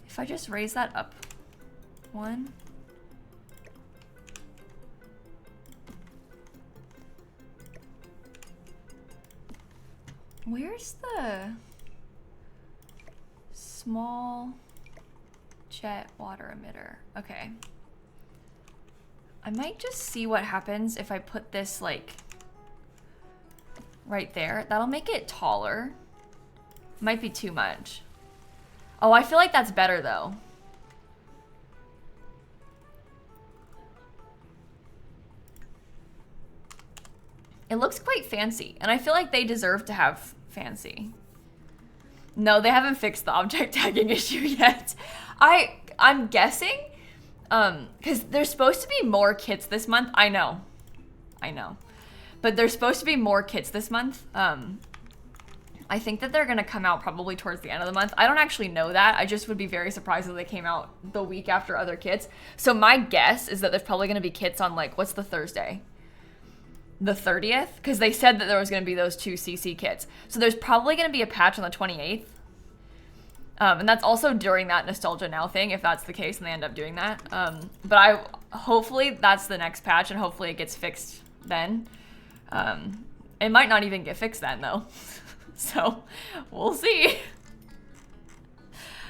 S1: If I just raise that up one. Where's the small jet water emitter? Okay. I might just see what happens if I put this like right there. That'll make it taller. Might be too much. Oh, I feel like that's better though. It looks quite fancy, and I feel like they deserve to have fancy. No, they haven't fixed the object tagging issue yet. I'm guessing, because there's supposed to be more kits this month. I know. But there's supposed to be more kits this month. I think that they're gonna come out probably towards the end of the month. I don't actually know that. I just would be very surprised if they came out the week after other kits. So my guess is that there's probably gonna be kits on like, what's the Thursday? The 30th? Because they said that there was gonna be those 2 CC kits. So there's probably gonna be a patch on the 28th. And that's also during that Nostalgia Now thing, if that's the case and they end up doing that. But hopefully that's the next patch and hopefully it gets fixed then. It might not even get fixed then though. So we'll see.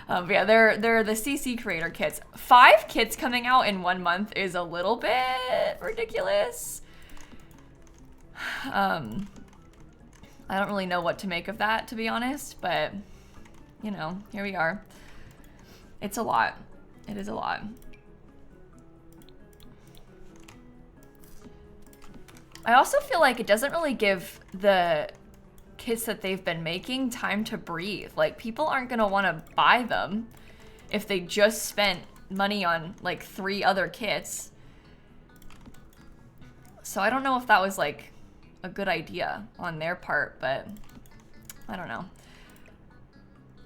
S1: But yeah, they're the CC creator kits. 5 kits coming out in 1 month is a little bit ridiculous. I don't really know what to make of that, to be honest, but you know, here we are. It's a lot. It is a lot. I also feel like it doesn't really give the kits that they've been making time to breathe. Like, people aren't gonna want to buy them if they just spent money on like 3 other kits. So I don't know if that was like a good idea on their part, but I don't know.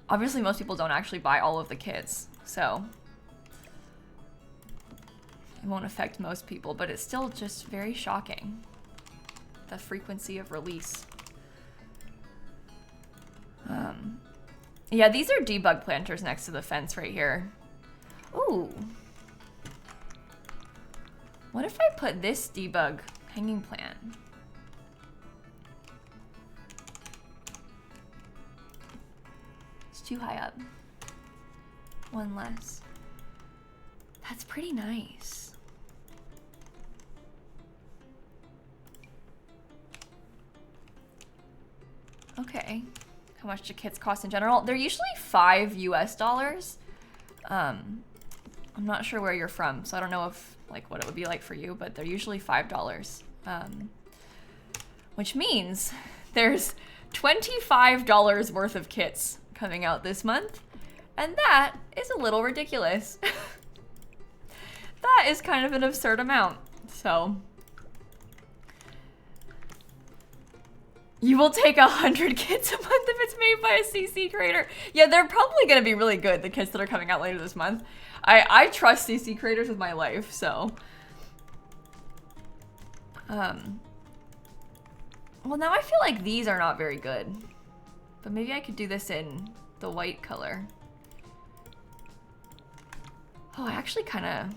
S1: Obviously most people don't actually buy all of the kits, so it won't affect most people, but it's still just very shocking, the frequency of release. Yeah, these are debug planters next to the fence right here. Ooh. What if I put this debug hanging plant? It's too high up. One less. That's pretty nice. Okay. How much do kits cost in general? They're usually $5 US. I'm not sure where you're from, so I don't know if like what it would be like for you, but they're usually $5. Which means there's $25 worth of kits coming out this month, and that is a little ridiculous. That is kind of an absurd amount. So you will take 100 kits a month if it's made by a CC creator. Yeah, they're probably gonna be really good, the kits that are coming out later this month. I trust CC creators with my life, so. Well, now I feel like these are not very good. But maybe I could do this in the white color. Oh, I actually kind of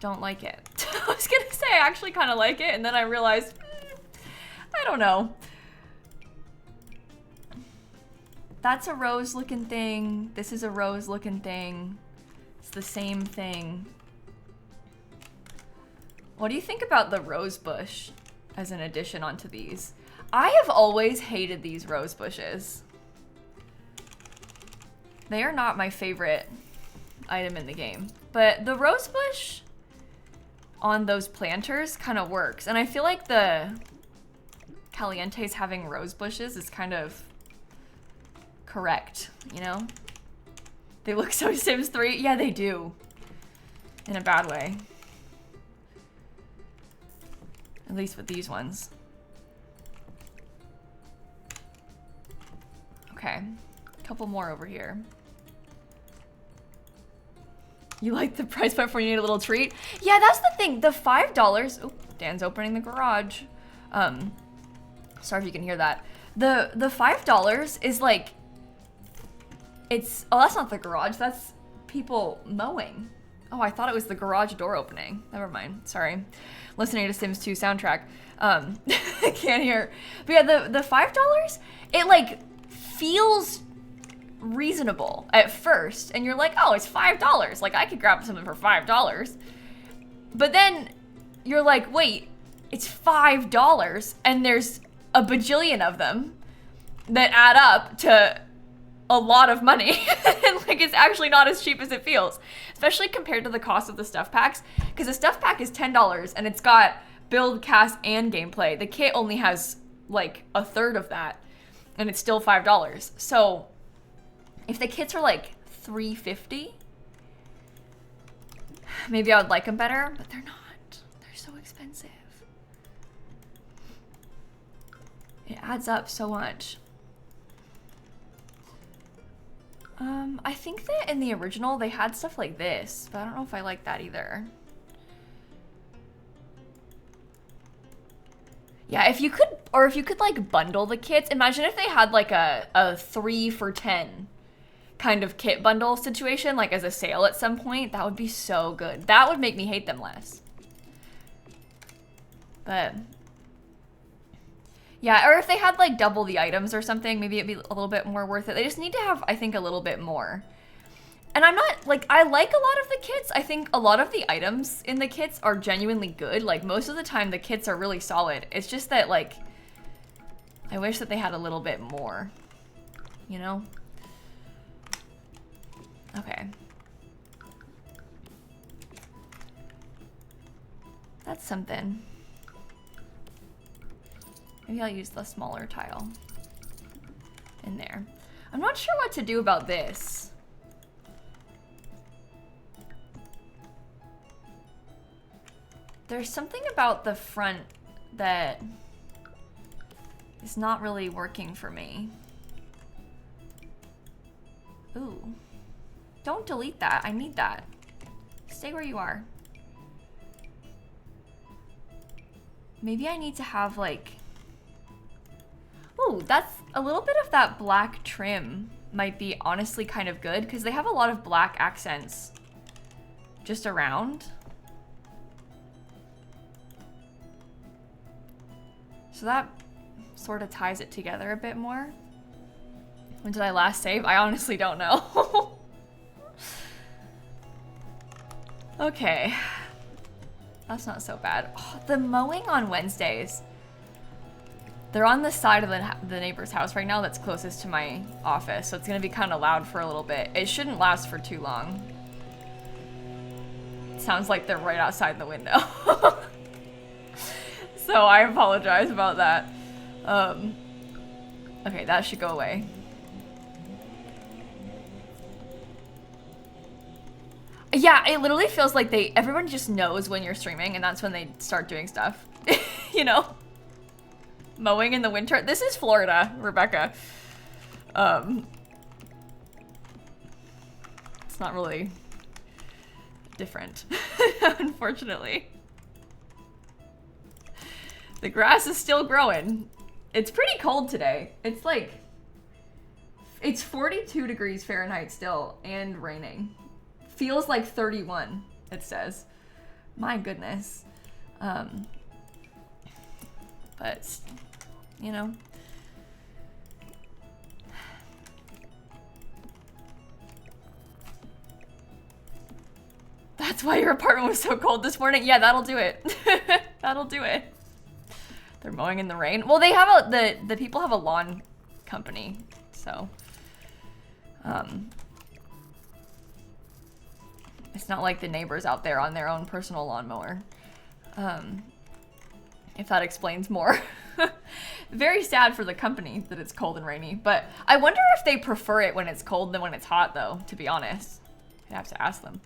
S1: don't like it. I was gonna say I actually kind of like it, and then I realized, I don't know. That's a rose looking thing. This is a rose looking thing. It's the same thing. What do you think about the rose bush as an addition onto these? I have always hated these rose bushes. They are not my favorite item in the game, but the rose bush on those planters kind of works. And I feel like the Calientes having rose bushes is kind of correct, you know? They look so Sims 3. Yeah, they do. In a bad way. At least with these ones. Okay. A couple more over here. You like the price point for you need a little treat? Yeah, that's the thing. The $5. Oh, Dan's opening the garage. Sorry if you can hear that. The $5 is like, it's, oh, that's not the garage. That's people mowing. Oh, I thought it was the garage door opening. Never mind. Sorry. Listening to Sims 2 soundtrack. I can't hear. But yeah, the $5, it like feels reasonable at first. And you're like, oh, it's $5. Like I could grab something for $5. But then you're like, wait, it's $5 and there's a bajillion of them that add up to a lot of money. And like it's actually not as cheap as it feels, especially compared to the cost of the stuff packs, because the stuff pack is $10 and it's got build, cast, and gameplay. The kit only has like a third of that and it's still $5. So if the kits are like $3.50, maybe I would like them better, but they're not. They're so expensive. It adds up so much. I think that in the original they had stuff like this, but I don't know if I like that either. Yeah, if you could like bundle the kits, imagine if they had like a 3 for $10 kind of kit bundle situation, like as a sale at some point. That would be so good. That would make me hate them less. But yeah, or if they had like double the items or something, maybe it'd be a little bit more worth it. They just need to have, I think, a little bit more. And I'm not, like, I like a lot of the kits. I think a lot of the items in the kits are genuinely good. Like, most of the time, the kits are really solid. It's just that, like, I wish that they had a little bit more, you know? Okay. That's something. Maybe I'll use the smaller tile in there. I'm not sure what to do about this. There's something about the front that is not really working for me. Ooh. Don't delete that. I need that. Stay where you are. Maybe I need to have like... Ooh, that's a little bit of that black trim might be honestly kind of good because they have a lot of black accents just around. So that sort of ties it together a bit more. When did I last save? I honestly don't know. Okay. That's not so bad. Oh, the mowing on Wednesdays. They're on the side of the neighbor's house right now that's closest to my office, so it's gonna be kind of loud for a little bit. It shouldn't last for too long. It sounds like they're right outside the window. So I apologize about that. Okay, that should go away. Yeah, it literally feels like everyone just knows when you're streaming and that's when they start doing stuff. You know? Mowing in the winter. This is Florida, Rebecca. It's not really different, unfortunately. The grass is still growing. It's pretty cold today. It's like, it's 42 degrees Fahrenheit still and raining. Feels like 31, it says. My goodness. But, you know. That's why your apartment was so cold this morning? Yeah, that'll do it. That'll do it. They're mowing in the rain. Well, they have the people have a lawn company, so it's not like the neighbors out there on their own personal lawnmower. If that explains more. Very sad for the company that it's cold and rainy, but I wonder if they prefer it when it's cold than when it's hot though, to be honest. I'd have to ask them.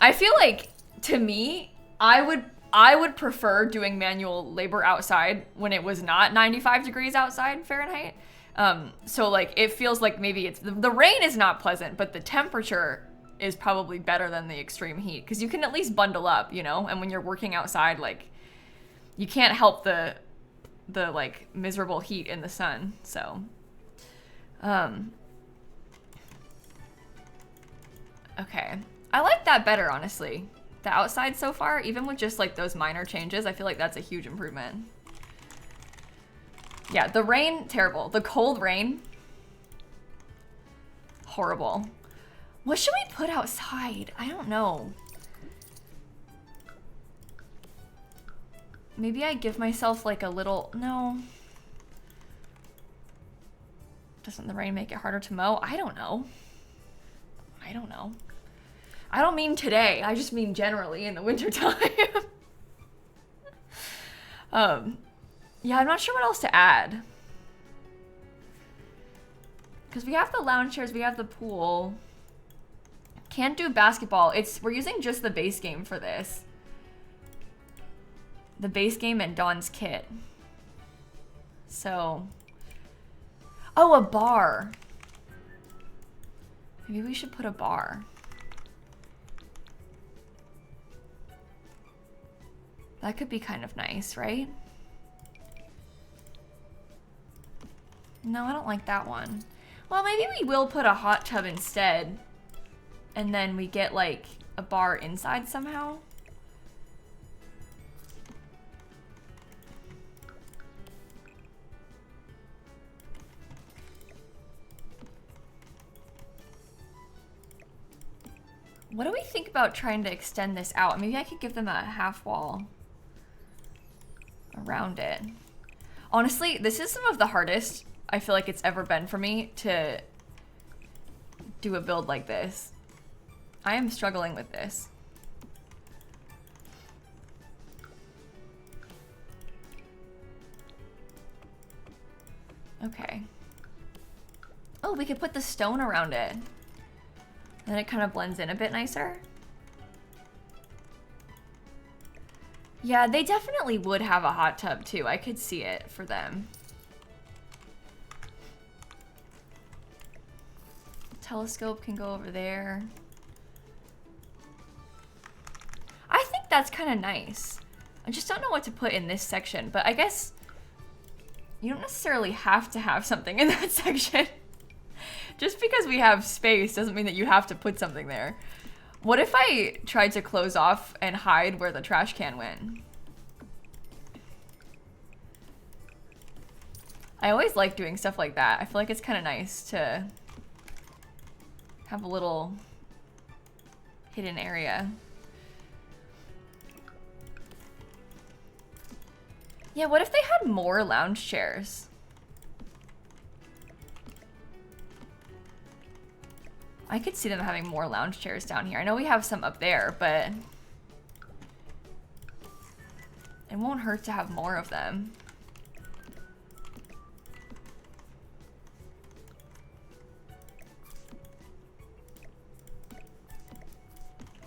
S1: I feel like, to me, I would prefer doing manual labor outside when it was not 95 degrees outside Fahrenheit. So like it feels like maybe it's the rain is not pleasant, but the temperature is probably better than the extreme heat because you can at least bundle up, you know? And when you're working outside, like you can't help the like miserable heat in the sun. So okay. I like that better, honestly. The outside so far, even with just like those minor changes, I feel like that's a huge improvement. Yeah, the rain, terrible. The cold rain, horrible. What should we put outside? I don't know. Maybe I give myself like a little, no. Doesn't the rain make it harder to mow? I don't know. I don't know. I don't mean today. I just mean generally in the wintertime. Yeah, I'm not sure what else to add. Because we have the lounge chairs, we have the pool. Can't do basketball. We're using just the base game for this. The base game and Dawn's kit. So. Oh, a bar. Maybe we should put a bar. That could be kind of nice, right? No, I don't like that one. Well, maybe we will put a hot tub instead. And then we get like a bar inside somehow. What do we think about trying to extend this out? Maybe I could give them a half wall around it. Honestly, this is some of the hardest I feel like it's ever been for me to do a build like this. I am struggling with this. Okay. Oh, we could put the stone around it. Then it kind of blends in a bit nicer. Yeah, they definitely would have a hot tub too. I could see it for them. Telescope can go over there. I think that's kind of nice. I just don't know what to put in this section, but I guess you don't necessarily have to have something in that section. Just because we have space doesn't mean that you have to put something there. What if I tried to close off and hide where the trash can went? I always like doing stuff like that. I feel like it's kind of nice to have a little hidden area. Yeah, what if they had more lounge chairs? I could see them having more lounge chairs down here. I know we have some up there, but it won't hurt to have more of them.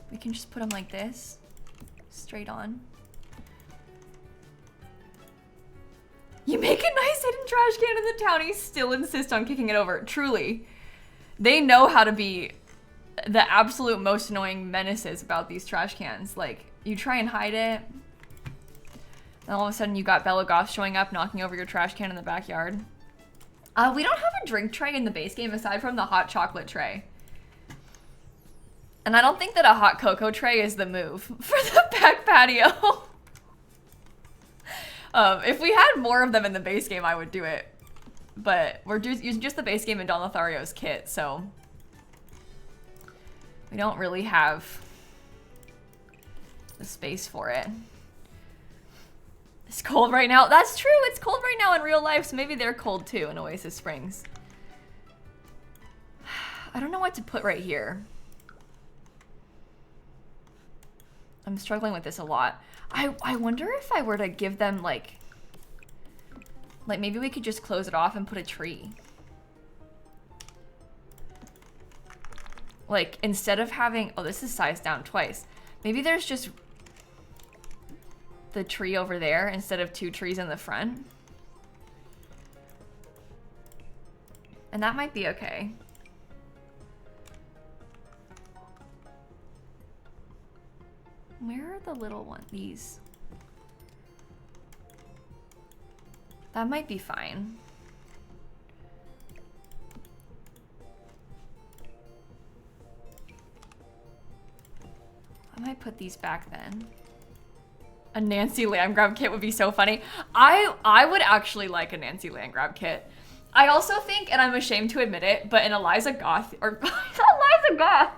S1: We can just put them like this, straight on. You make a nice hidden trash can in the townies, still insist on kicking it over. Truly. They know how to be the absolute most annoying menaces about these trash cans. Like, you try and hide it, and all of a sudden you got Bella Goth showing up, knocking over your trash can in the backyard. We don't have a drink tray in the base game aside from the hot chocolate tray. And I don't think that a hot cocoa tray is the move for the back patio. If we had more of them in the base game, I would do it. But we're using just the base game and Don Lothario's kit, so we don't really have the space for it. It's cold right now. That's true. It's cold right now in real life, so maybe they're cold too in Oasis Springs. I don't know what to put right here. I'm struggling with this a lot. I wonder if I were to give them like maybe we could just close it off and put a tree. Like instead of having, oh, this is sized down twice. Maybe there's just the tree over there instead of 2 trees in the front. And that might be okay. Where are the little ones? These. That might be fine. I might put these back then. A Nancy land grab kit would be so funny. I would actually like a Nancy land grab kit. I also think, and I'm ashamed to admit it, but an Eliza Goth, or Eliza Goth,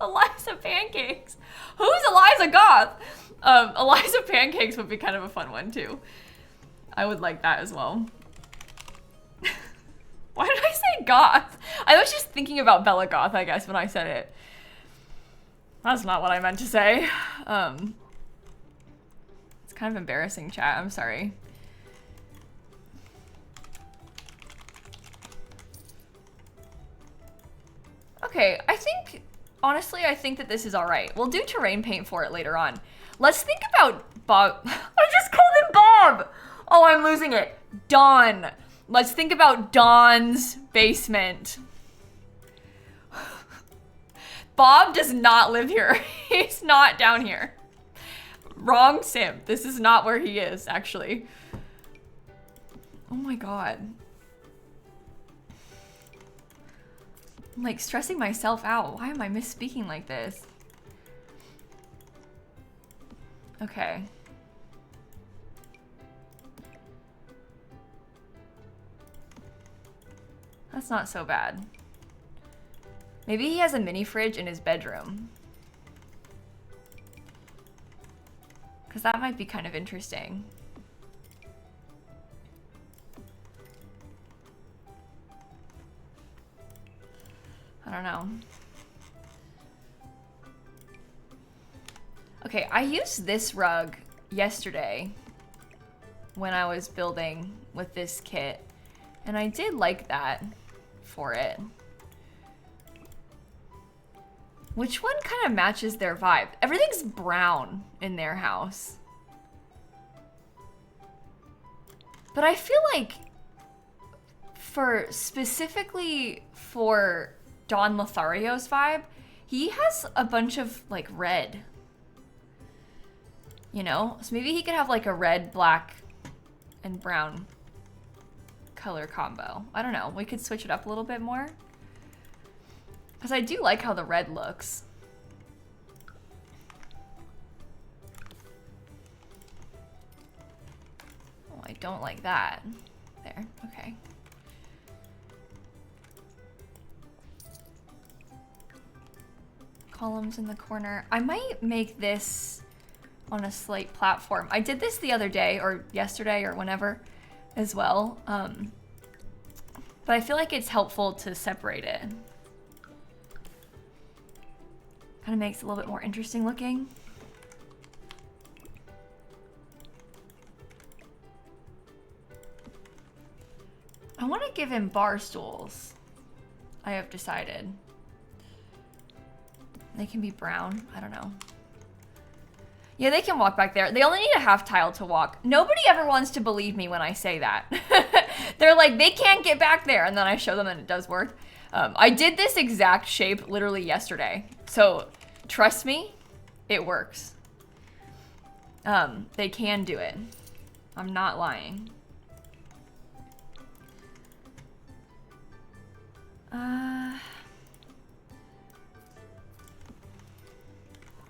S1: Eliza Pancakes. Who's Eliza Goth? Eliza Pancakes would be kind of a fun one too. I would like that as well. Why did I say goth? I was just thinking about Bella Goth, I guess, when I said it. That's not what I meant to say. It's kind of embarrassing, chat. I'm sorry. Okay, honestly, I think that this is all right. We'll do terrain paint for it later on. Let's think about Bob. I just called him Bob. Oh, I'm losing it. Don. Let's think about Don's basement. Bob does not live here. He's not down here. Wrong sim. This is not where he is, actually. Oh my god. I'm like stressing myself out. Why am I misspeaking like this? Okay. That's not so bad. Maybe he has a mini fridge in his bedroom. Because that might be kind of interesting. I don't know. Okay, I used this rug yesterday when I was building with this kit, and I did like that for it. Which one kind of matches their vibe? Everything's brown in their house. But I feel like specifically for Don Lothario's vibe, he has a bunch of like red. You know? So maybe he could have like a red, black, and brown color combo. I don't know. We could switch it up a little bit more. Because I do like how the red looks. Oh, I don't like that. There, okay. Columns in the corner. I might make this on a slate platform. I did this the other day, or yesterday, or whenever, as well. But I feel like it's helpful to separate it. Kind of makes it a little bit more interesting looking. I want to give him bar stools. I have decided. They can be brown. I don't know. Yeah, they can walk back there. They only need a half tile to walk. Nobody ever wants to believe me when I say that. They're like, they can't get back there. And then I show them and it does work. I did this exact shape literally yesterday. So trust me, it works. They can do it. I'm not lying.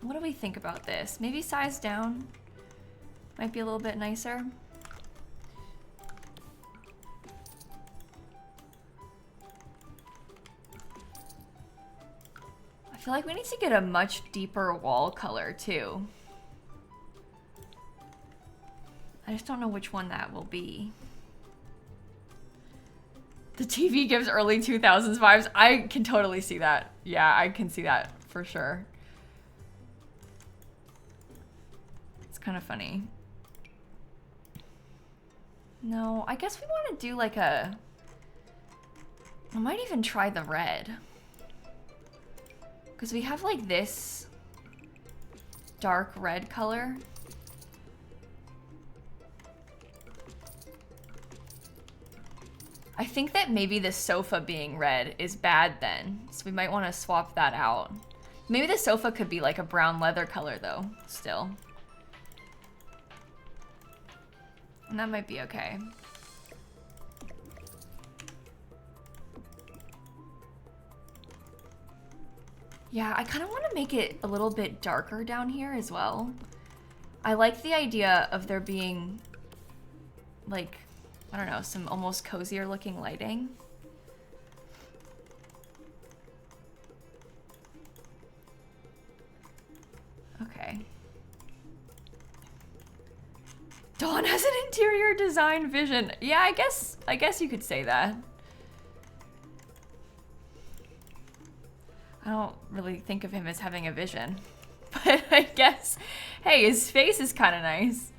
S1: What do we think about this? Maybe size down might be a little bit nicer. I feel like we need to get a much deeper wall color too. I just don't know which one that will be. The TV gives early 2000s vibes. I can totally see that. Yeah, I can see that for sure. kind of funny. No, I guess we want to do like a... I might even try the red. Because we have like this dark red color. I think that maybe the sofa being red is bad then. So we might want to swap that out. Maybe the sofa could be like a brown leather color though, still. And that might be okay. Yeah, I kind of want to make it a little bit darker down here as well. I like the idea of there being like, I don't know, some almost cozier looking lighting. Okay. Dawn has an interior design vision. Yeah, I guess you could say that. I don't really think of him as having a vision. But I guess, hey, his face is kind of nice.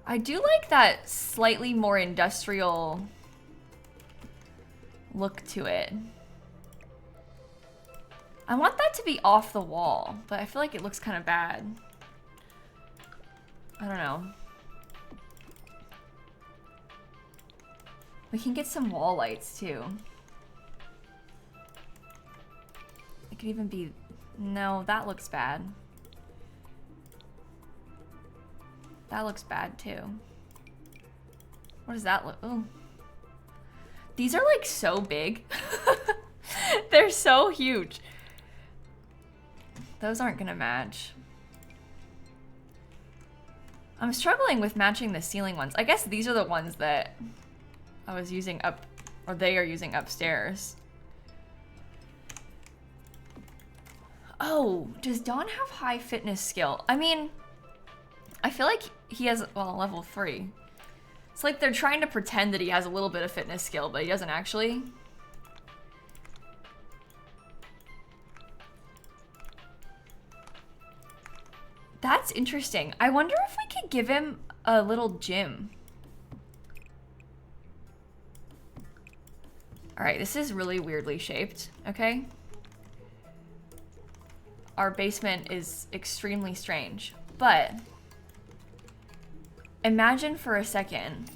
S1: I do like that slightly more industrial look to it. I want that to be off the wall, but I feel like it looks kind of bad. I don't know. We can get some wall lights too. It could even be, no, that looks bad. That looks bad too. What does that look? Oh, these are like so big. They're so huge. Those aren't gonna match. I'm struggling with matching the ceiling ones. I guess these are the ones that I was using up, or they are using upstairs. Oh, does Dawn have high fitness skill? I mean, I feel like he has, well, level 3. It's like they're trying to pretend that he has a little bit of fitness skill, but he doesn't actually. That's interesting. I wonder if we could give him a little gym. All right, this is really weirdly shaped, okay? Our basement is extremely strange, but imagine for a second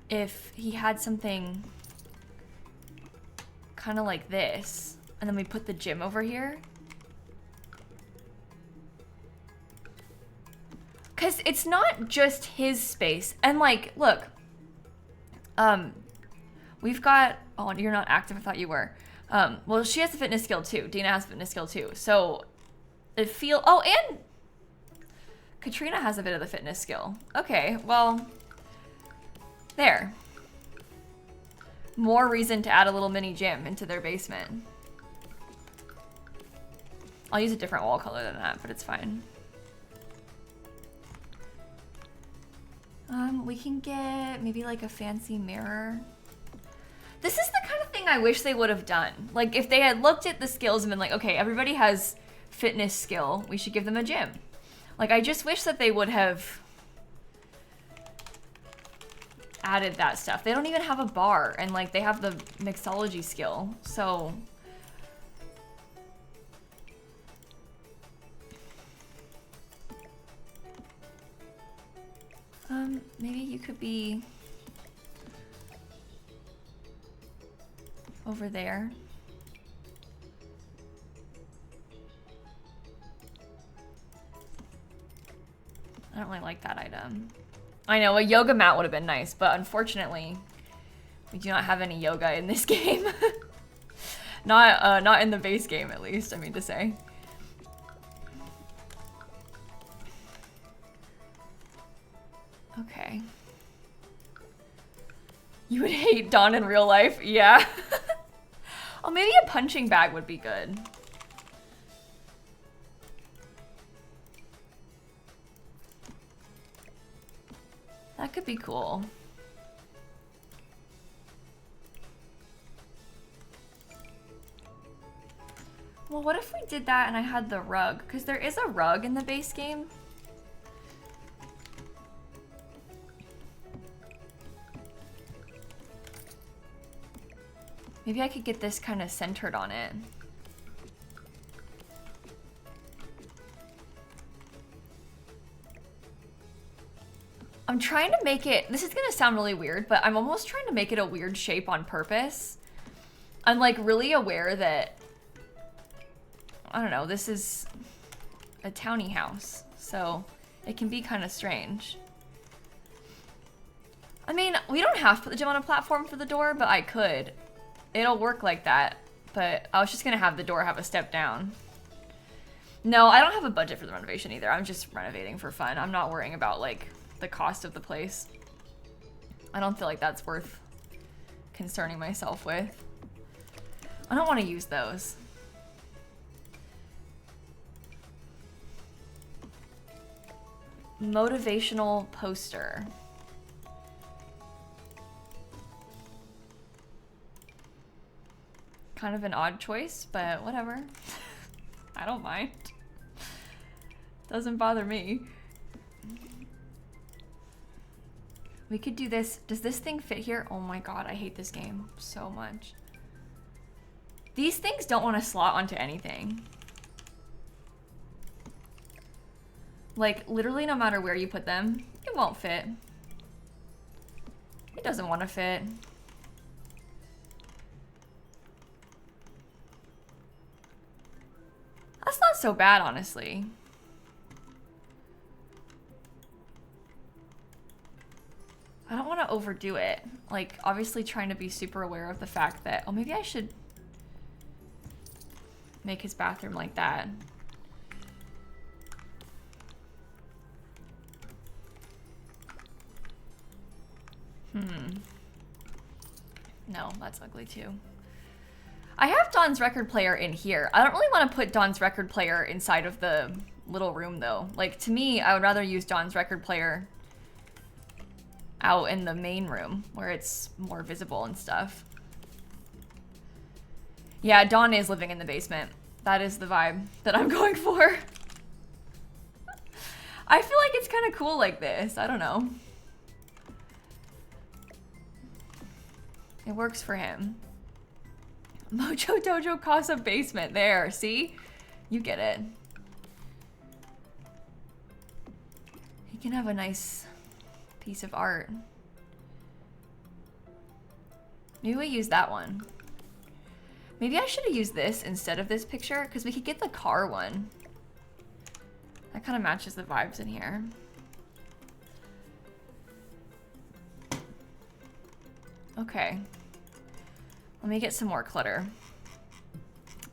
S1: if he had something kind of like this, and then we put the gym over here. Because it's not just his space. And like, look, we've got, oh, you're not active, I thought you were. Well, she has the fitness skill too. Dina has fitness skill too. So it oh, and Katrina has a bit of the fitness skill. Okay, well, there. More reason to add a little mini gym into their basement. I'll use a different wall color than that, but it's fine. We can get maybe like a fancy mirror. This is the kind of thing I wish they would have done. Like if they had looked at the skills and been like, okay, everybody has fitness skill, we should give them a gym. Like I just wish that they would have added that stuff. They don't even have a bar, and like they have the mixology skill, so. Maybe you could be over there. I don't really like that item. I know, a yoga mat would have been nice, but unfortunately, we do not have any yoga in this game. Not in the base game, at least, I mean to say. Okay. You would hate Dawn in real life? Yeah. Oh, maybe a punching bag would be good. That could be cool. Well, what if we did that and I had the rug? Because there is a rug in the base game. Maybe I could get this kind of centered on it. I'm trying to make it, this is gonna sound really weird, but I'm almost trying to make it a weird shape on purpose. I'm like really aware that, I don't know, this is a townie house, so it can be kind of strange. I mean, we don't have to put the gym on a platform for the door, but I could. It'll work like that, but I was just gonna have the door have a step down. No, I don't have a budget for the renovation either. I'm just renovating for fun. I'm not worrying about like the cost of the place. I don't feel like that's worth concerning myself with. I don't want to use those. Motivational poster. Kind of an odd choice, but whatever. I don't mind. Doesn't bother me. We could do this. Does this thing fit here? Oh my god, I hate this game so much. These things don't want to slot onto anything. Like, literally no matter where you put them, it won't fit. It doesn't want to fit. That's not so bad, honestly. I don't want to overdo it. Like, obviously trying to be super aware of the fact that, oh, maybe I should make his bathroom like that. No, that's ugly too. I have Dawn's record player in here. I don't really want to put Dawn's record player inside of the little room though. Like, to me, I would rather use Dawn's record player out in the main room where it's more visible and stuff. Yeah, Dawn is living in the basement. That is the vibe that I'm going for. I feel like it's kind of cool like this. I don't know. It works for him. Mojo Dojo Casa basement. There, see? You get it. He can have a nice piece of art. Maybe we use that one. Maybe I should have used this instead of this picture, because we could get the car one. That kind of matches the vibes in here. Okay. Let me get some more clutter.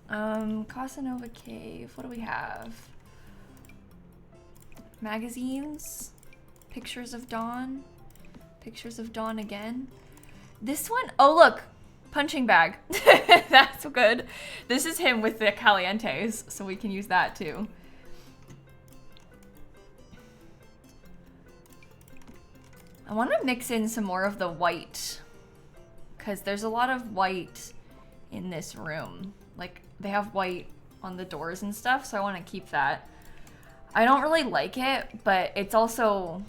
S1: Casanova Cave. What do we have? Magazines. Pictures of Dawn. Pictures of Dawn again. This one, oh look, punching bag. That's good. This is him with the Calientes, so we can use that too. I want to mix in some more of the white, because there's a lot of white in this room. Like, they have white on the doors and stuff, so I want to keep that. I don't really like it, but it's also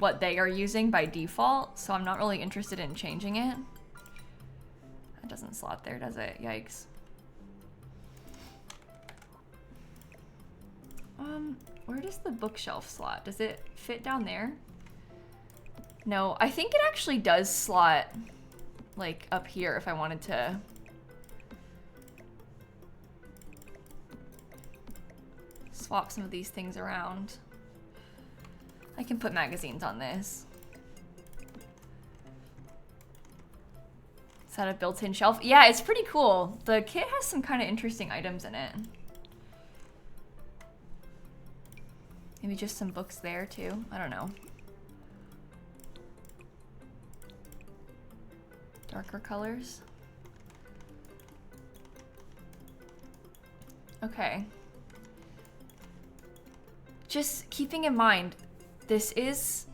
S1: what they are using by default, so I'm not really interested in changing it. That doesn't slot there, does it? Yikes. Where does the bookshelf slot? Does it fit down there? No, I think it actually does slot like up here if I wanted to. Swap some of these things around. I can put magazines on this. Is that a built-in shelf? Yeah, it's pretty cool. The kit has some kind of interesting items in it. Maybe just some books there too. I don't know. Darker colors. Okay. Just keeping in mind, this is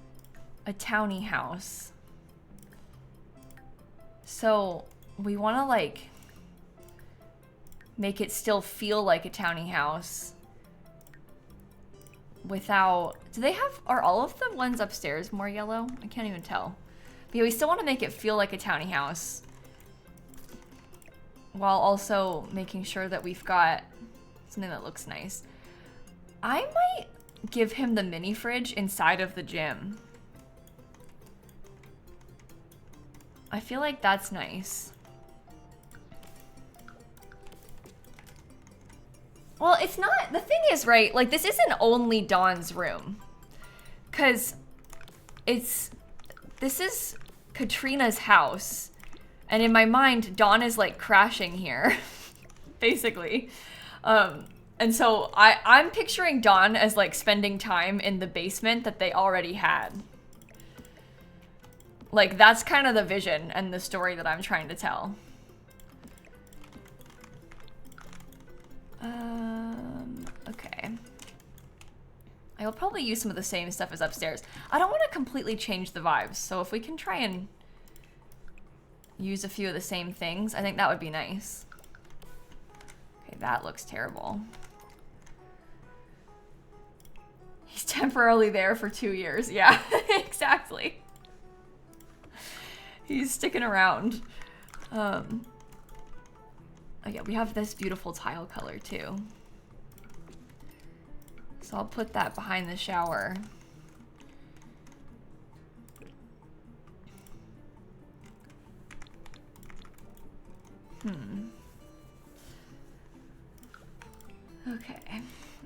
S1: a townie house. So we want to like make it still feel like a towny house without... Do they have... Are all of the ones upstairs more yellow? I can't even tell. But yeah, we still want to make it feel like a towny house while also making sure that we've got something that looks nice. I might give him the mini fridge inside of the gym. I feel like that's nice. Well, it's not, the thing is, right, like this isn't only Dawn's room. 'Cause this is Katrina's house. And in my mind, Dawn is like crashing here, basically. And so I'm picturing Dawn as like spending time in the basement that they already had. Like that's kind of the vision and the story that I'm trying to tell. Okay. I will probably use some of the same stuff as upstairs. I don't want to completely change the vibes, so if we can try and use a few of the same things, I think that would be nice. Okay, that looks terrible. He's temporarily there for 2 years. Yeah, exactly. He's sticking around. Oh yeah, we have this beautiful tile color too. So I'll put that behind the shower. Okay.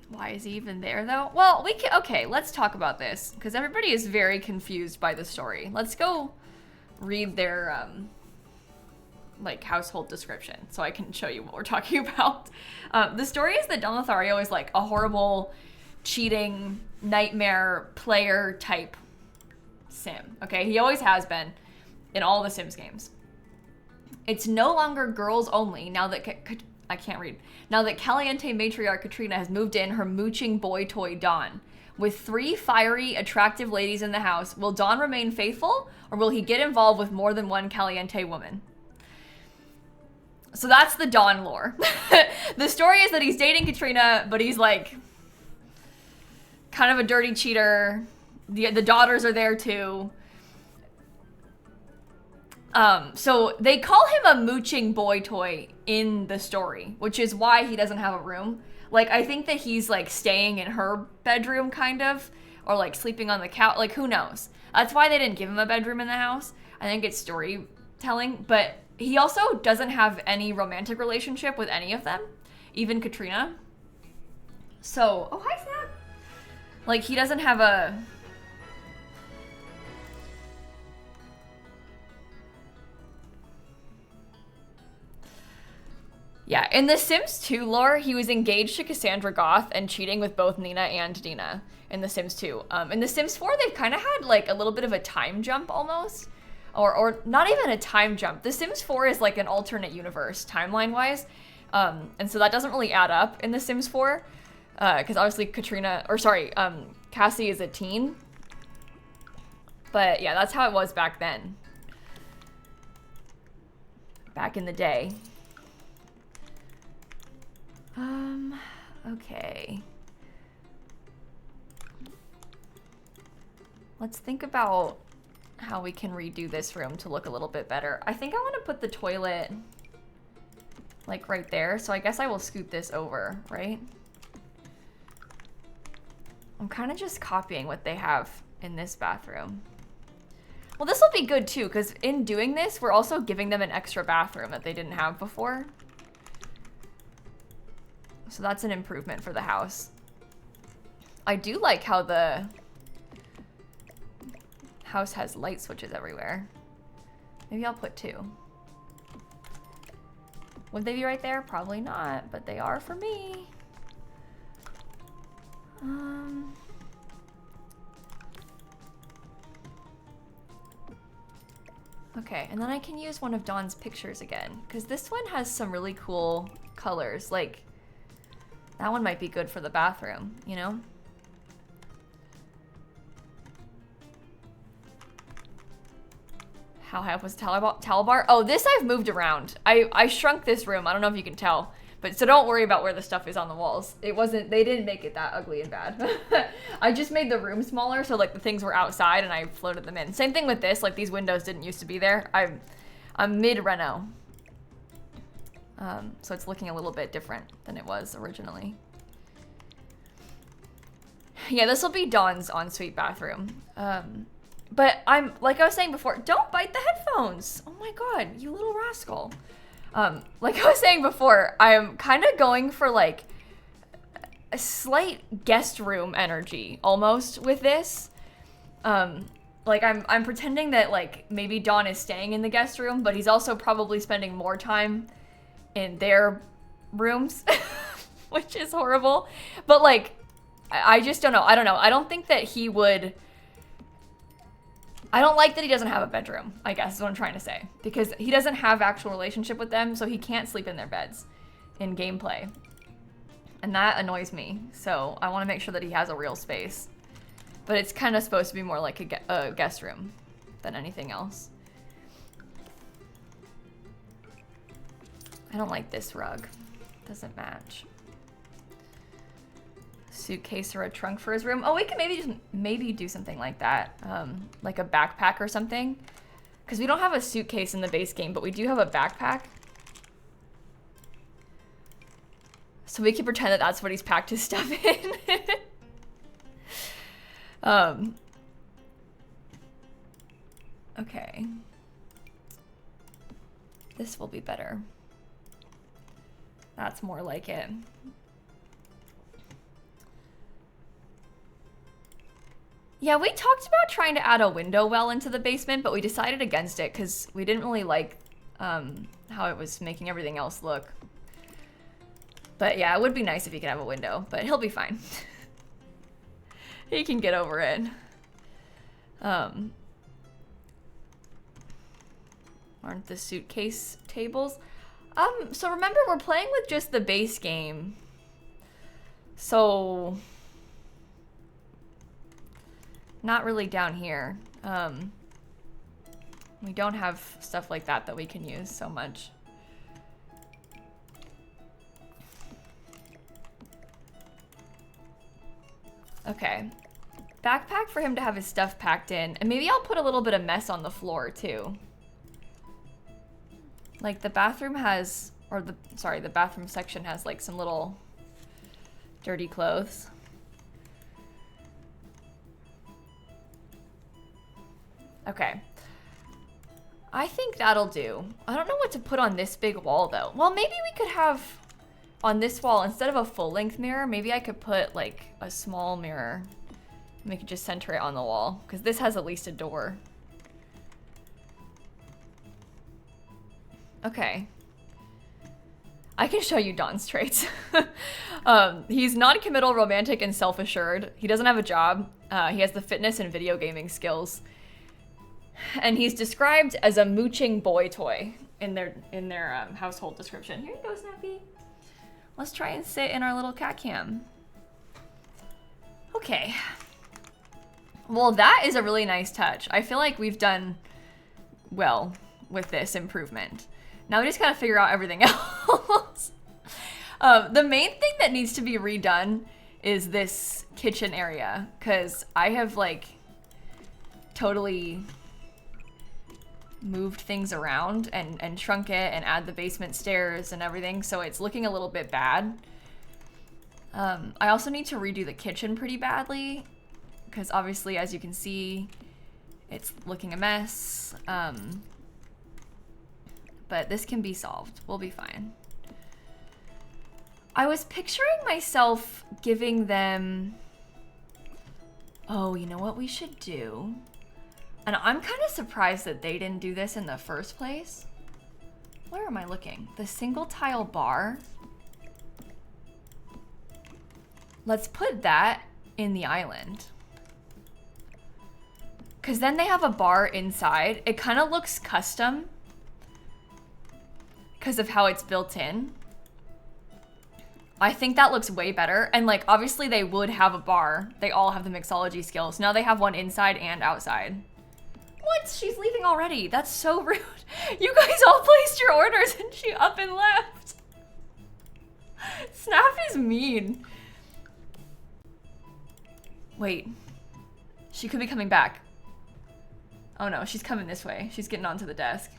S1: Why is he even there though? Well, okay, let's talk about this because everybody is very confused by the story. Let's go read their like household description so I can show you what we're talking about. The story is that Don Lothario is like a horrible, cheating, nightmare player type sim. Okay, he always has been in all the Sims games. It's no longer girls only now that I can't read. Now that Caliente matriarch Katrina has moved in her mooching boy toy Dawn. With 3 fiery, attractive ladies in the house, will Dawn remain faithful or will he get involved with more than one Caliente woman? So that's the Dawn lore. The story is that he's dating Katrina, but he's like kind of a dirty cheater. The daughters are there too. So they call him a mooching boy toy in the story, which is why he doesn't have a room. Like, I think that he's like staying in her bedroom kind of, or like sleeping on the couch, like who knows? That's why they didn't give him a bedroom in the house. I think it's storytelling, but he also doesn't have any romantic relationship with any of them, even Katrina. So, oh, hi, Snap. Like, he doesn't have a... Yeah, in The Sims 2 lore, he was engaged to Cassandra Goth and cheating with both Nina and Dina in The Sims 2. In The Sims 4, they've kind of had like a little bit of a time jump almost. Or not even a time jump. The Sims 4 is like an alternate universe, timeline-wise. And so that doesn't really add up in The Sims 4. Because obviously Cassie is a teen. But yeah, that's how it was back then. Back in the day. Okay. Let's think about how we can redo this room to look a little bit better. I think I want to put the toilet like right there. So I guess I will scoot this over, right? I'm kind of just copying what they have in this bathroom. Well, this will be good too, because in doing this, we're also giving them an extra bathroom that they didn't have before. So that's an improvement for the house. I do like how the house has light switches everywhere. Maybe I'll put 2. Would they be right there? Probably not, but they are for me. Okay, and then I can use one of Dawn's pictures again, because this one has some really cool colors. Like, that one might be good for the bathroom, you know? How high up was the towel bar? Oh, this I've moved around. I shrunk this room. I don't know if you can tell. But so don't worry about where the stuff is on the walls. They didn't make it that ugly and bad. I just made the room smaller, so like the things were outside and I floated them in. Same thing with this, like these windows didn't used to be there. I'm mid-reno. So it's looking a little bit different than it was originally. Yeah, this will be Dawn's ensuite bathroom. But like I was saying before, don't bite the headphones. Oh my God, you little rascal. Like I was saying before, I'm kind of going for like a slight guest room energy almost with this. Like I'm pretending that like maybe Dawn is staying in the guest room, but he's also probably spending more time in their rooms, which is horrible. But like, I just don't know. I don't know. I don't think that he would. I don't like that he doesn't have a bedroom, I guess is what I'm trying to say. Because he doesn't have actual relationship with them, so he can't sleep in their beds in gameplay. And that annoys me. So I want to make sure that he has a real space. But it's kind of supposed to be more like a guest room than anything else. I don't like this rug. Doesn't match. Suitcase or a trunk for his room. Oh, we can maybe do something like that. Like a backpack or something. Because we don't have a suitcase in the base game, but we do have a backpack. So we can pretend that that's what he's packed his stuff in. Okay. This will be better. That's more like it. Yeah, we talked about trying to add a window well into the basement, but we decided against it because we didn't really like how it was making everything else look. But yeah, it would be nice if he could have a window, but he'll be fine. He can get over it. Aren't the suitcase tables? So remember, we're playing with just the base game. So not really down here. We don't have stuff like that we can use so much. Okay. Backpack for him to have his stuff packed in. And maybe I'll put a little bit of mess on the floor too. Like the bathroom has, the bathroom section has like some little dirty clothes. Okay. I think that'll do. I don't know what to put on this big wall though. Well, maybe we could have on this wall, instead of a full-length mirror, maybe I could put like a small mirror. And we could just center it on the wall, because this has at least a door. Okay. I can show you Don's traits. He's non-committal, romantic, and self-assured. He doesn't have a job. He has the fitness and video gaming skills. And he's described as a mooching boy toy in their household description. Here you go, Snappy. Let's try and sit in our little cat cam. Okay. Well, that is a really nice touch. I feel like we've done well with this improvement. Now we just gotta figure out everything else. The main thing that needs to be redone is this kitchen area, because I have like totally moved things around and shrunk it and add the basement stairs and everything, so it's looking a little bit bad. I also need to redo the kitchen pretty badly, because obviously, as you can see, it's looking a mess. But this can be solved. We'll be fine. I was picturing myself giving them... Oh, you know what we should do? And I'm kind of surprised that they didn't do this in the first place. Where am I looking? The single tile bar. Let's put that in the island. Because then they have a bar inside. It kind of looks custom because of how it's built in. I think that looks way better. And like, obviously they would have a bar. They all have the mixology skills. Now they have one inside and outside. What? She's leaving already. That's so rude. You guys all placed your orders and she up and left. Snap is mean. Wait. She could be coming back. Oh no, she's coming this way. She's getting onto the desk.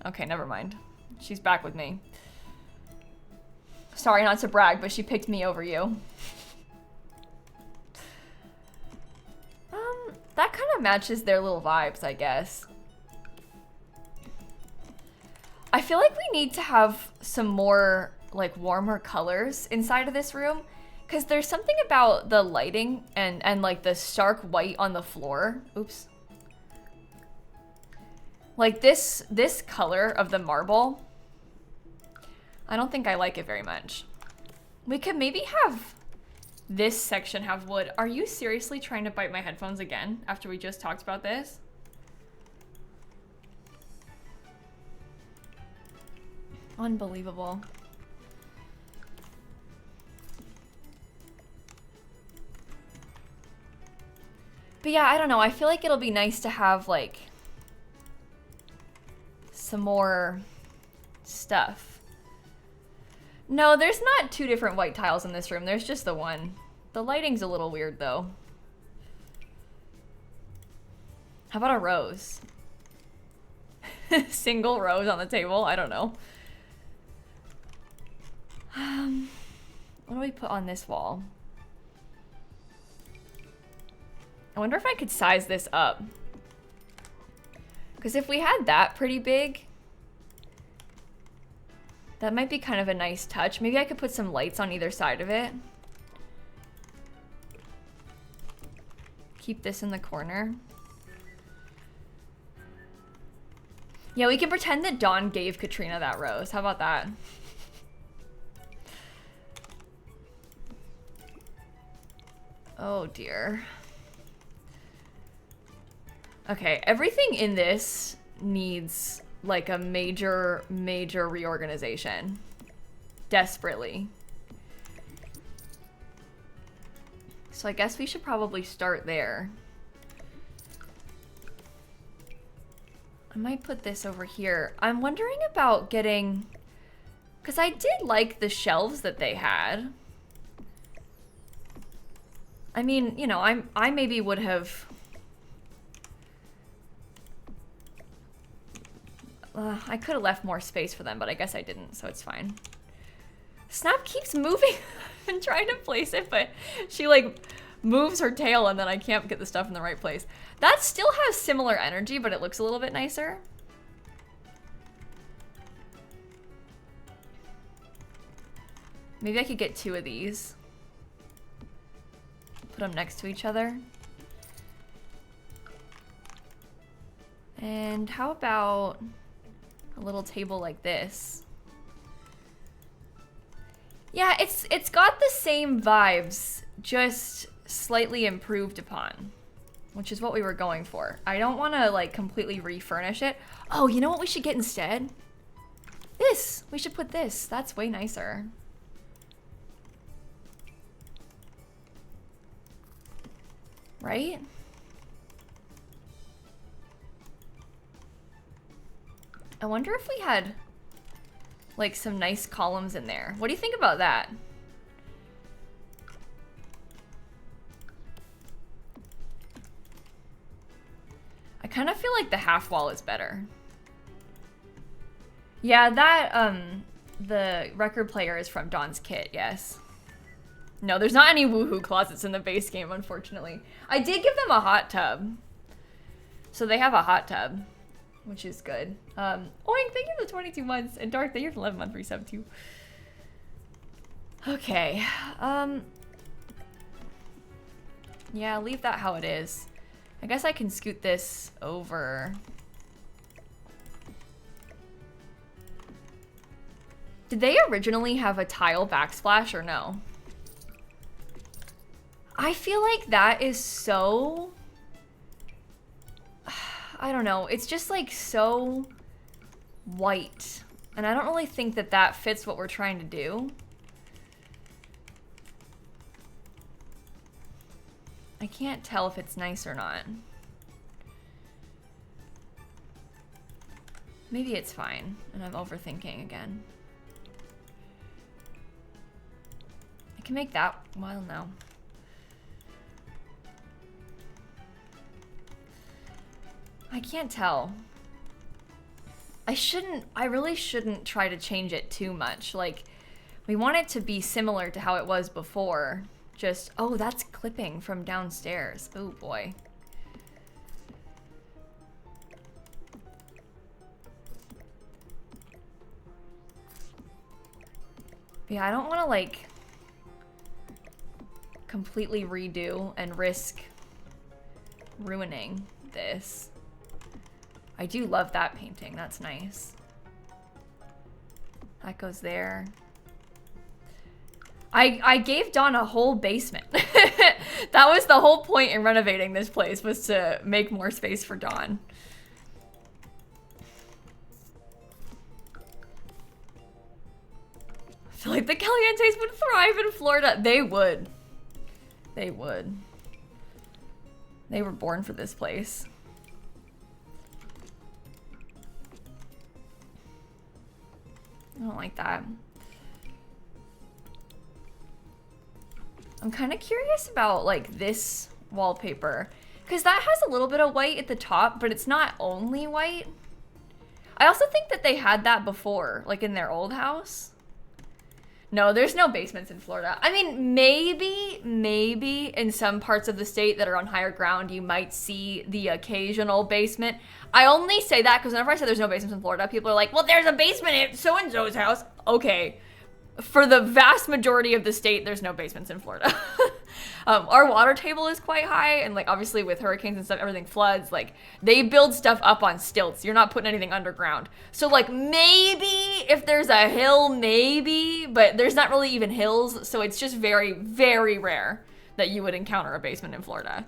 S1: Okay, never mind. She's back with me. Sorry not to brag, but she picked me over you. That kind of matches their little vibes, I guess. I feel like we need to have some more, like, warmer colors inside of this room, because there's something about the lighting and like the stark white on the floor. Oops. Like this color of the marble, I don't think I like it very much. We could maybe have this section have wood. Are you seriously trying to bite my headphones again after we just talked about this? Unbelievable. But yeah, I don't know. I feel like it'll be nice to have like some more stuff. No, there's not two different white tiles in this room. There's just the one. The lighting's a little weird though. How about a rose? Single rose on the table? I don't know. What do we put on this wall? I wonder if I could size this up. Because if we had that pretty big, that might be kind of a nice touch. Maybe I could put some lights on either side of it. Keep this in the corner. Yeah, we can pretend that Dawn gave Katrina that rose. How about that? Oh dear. Okay, everything in this needs like a major reorganization. Desperately. So I guess we should probably start there. I might put this over here. I'm wondering about getting, because I did like the shelves that they had. I mean, you know, I maybe would have I could have left more space for them, but I guess I didn't, so it's fine. Snap keeps moving and trying to place it, but she like moves her tail and then I can't get the stuff in the right place. That still has similar energy, but it looks a little bit nicer. Maybe I could get two of these. Put them next to each other. And how about a little table like this? Yeah, it's got the same vibes, just slightly improved upon, which is what we were going for. I don't want to like completely refurnish it. Oh, you know what we should get instead? This. We should put this. That's way nicer. Right? I wonder if we had like some nice columns in there. What do you think about that? I kind of feel like the half wall is better. Yeah, that the record player is from Dawn's kit, yes. No, there's not any woohoo closets in the base game, unfortunately. I did give them a hot tub. So they have a hot tub, which is good. Oink, thank you for the 22 months. And Dark, thank you for the 11 month resub too. Okay. Yeah, leave that how it is. I guess I can scoot this over. Did they originally have a tile backsplash or no? I feel like that is so... I don't know. It's just like so white. And I don't really think that that fits what we're trying to do. I can't tell if it's nice or not. Maybe it's fine and I'm overthinking again. can make that. Well, no. I can't tell. I really shouldn't try to change it too much. Like, we want it to be similar to how it was before. Just, oh, that's clipping from downstairs. Oh boy. Yeah, I don't want to like completely redo and risk ruining this. I do love that painting. That's nice. That goes there. I gave Dawn a whole basement. That was the whole point in renovating this place, was to make more space for Dawn. I feel like the Calientes would thrive in Florida. They would. They would. They were born for this place. I don't like that. I'm kind of curious about like this wallpaper, because that has a little bit of white at the top, but it's not only white. I also think that they had that before, like in their old house. No, there's no basements in Florida. I mean, maybe in some parts of the state that are on higher ground, you might see the occasional basement. I only say that because whenever I say there's no basements in Florida, people are like, well, there's a basement at so-and-so's house. Okay. For the vast majority of the state, there's no basements in Florida. Our water table is quite high, and like obviously with hurricanes and stuff, everything floods. Like they build stuff up on stilts. You're not putting anything underground. So like maybe if there's a hill, maybe, but there's not really even hills. So it's just very, very rare that you would encounter a basement in Florida.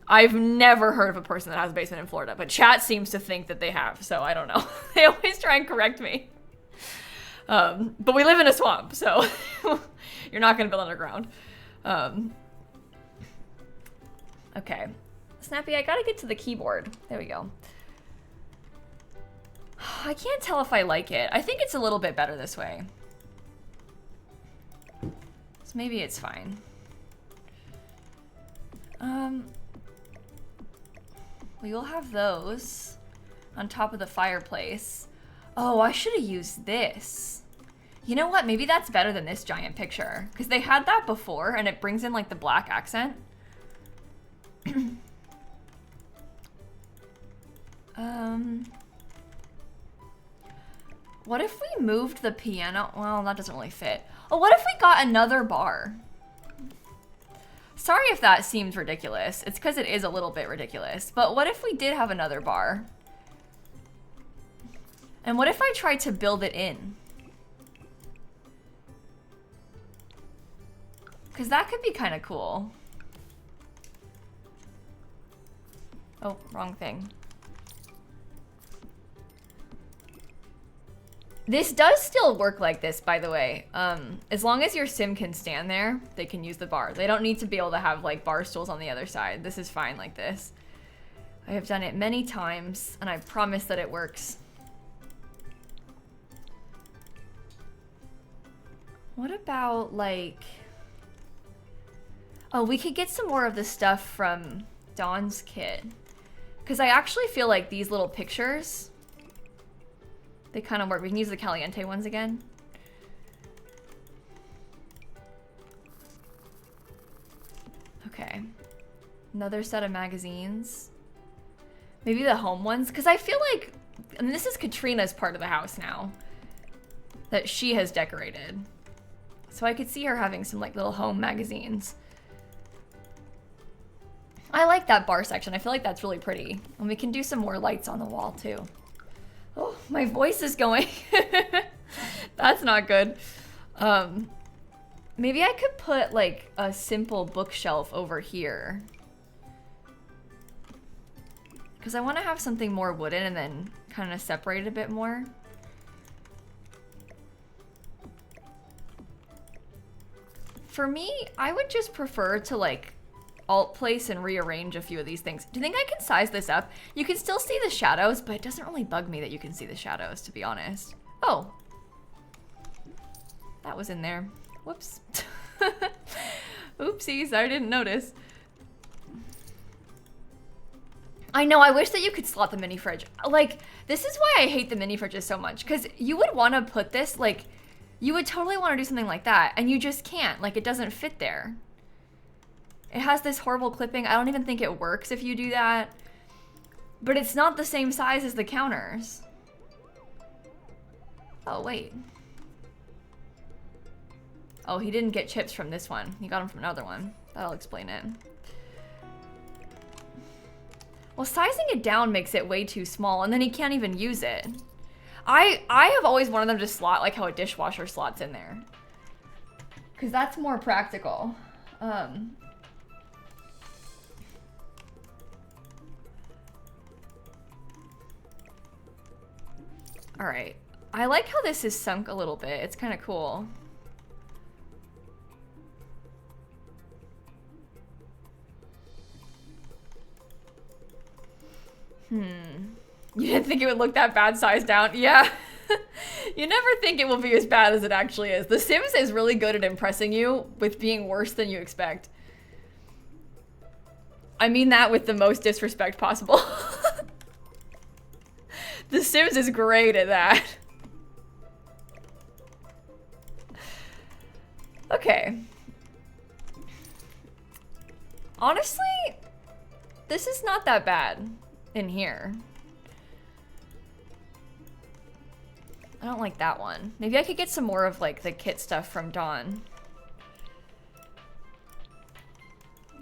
S1: I've never heard of a person that has a basement in Florida, but chat seems to think that they have. So I don't know. They always try and correct me. But we live in a swamp, so you're not going to build underground. Okay. Snappy, I gotta get to the keyboard. There we go. I can't tell if I like it. I think it's a little bit better this way. So maybe it's fine. We will have those on top of the fireplace. Oh, I should have used this. You know what? Maybe that's better than this giant picture, because they had that before and it brings in like the black accent. What if we moved the piano? Well, that doesn't really fit. Oh, what if we got another bar? Sorry if that seems ridiculous. It's because it is a little bit ridiculous. But what if we did have another bar? And what if I tried to build it in? Because that could be kind of cool. Oh, wrong thing. This does still work like this, by the way. As long as your sim can stand there, they can use the bar. They don't need to be able to have like bar stools on the other side. This is fine like this. I have done it many times, and I promise that it works. What about like... Oh, we could get some more of the stuff from Dawn's kit. Because I actually feel like these little pictures, they kind of work. We can use the Caliente ones again. Okay. Another set of magazines. Maybe the home ones. Because I feel like, and this is Katrina's part of the house now, that she has decorated. So I could see her having some like little home magazines. I like that bar section. I feel like that's really pretty. And we can do some more lights on the wall too. Oh, my voice is going. That's not good. Maybe I could put like a simple bookshelf over here. Because I want to have something more wooden and then kind of separate it a bit more. For me, I would just prefer to like alt place and rearrange a few of these things. Do you think I can size this up? You can still see the shadows, but it doesn't really bug me that you can see the shadows, to be honest. Oh. That was in there. Whoops. Oopsies, I didn't notice. I know, I wish that you could slot the mini fridge. Like, this is why I hate the mini fridges so much. Because you would want to put this, like, you would totally want to do something like that. And you just can't. Like, it doesn't fit there. It has this horrible clipping. I don't even think it works if you do that. But it's not the same size as the counters. Oh, wait. Oh, he didn't get chips from this one. He got them from another one. That'll explain it. Well, sizing it down makes it way too small, and then he can't even use it. I have always wanted them to slot like how a dishwasher slots in there. Because that's more practical. Alright. I like how this is sunk a little bit. It's kind of cool. You didn't think it would look that bad sized down? Yeah. You never think it will be as bad as it actually is. The Sims is really good at impressing you with being worse than you expect. I mean that with the most disrespect possible. The Sims is great at that. Okay. Honestly, this is not that bad in here. I don't like that one. Maybe I could get some more of like the kit stuff from Dawn.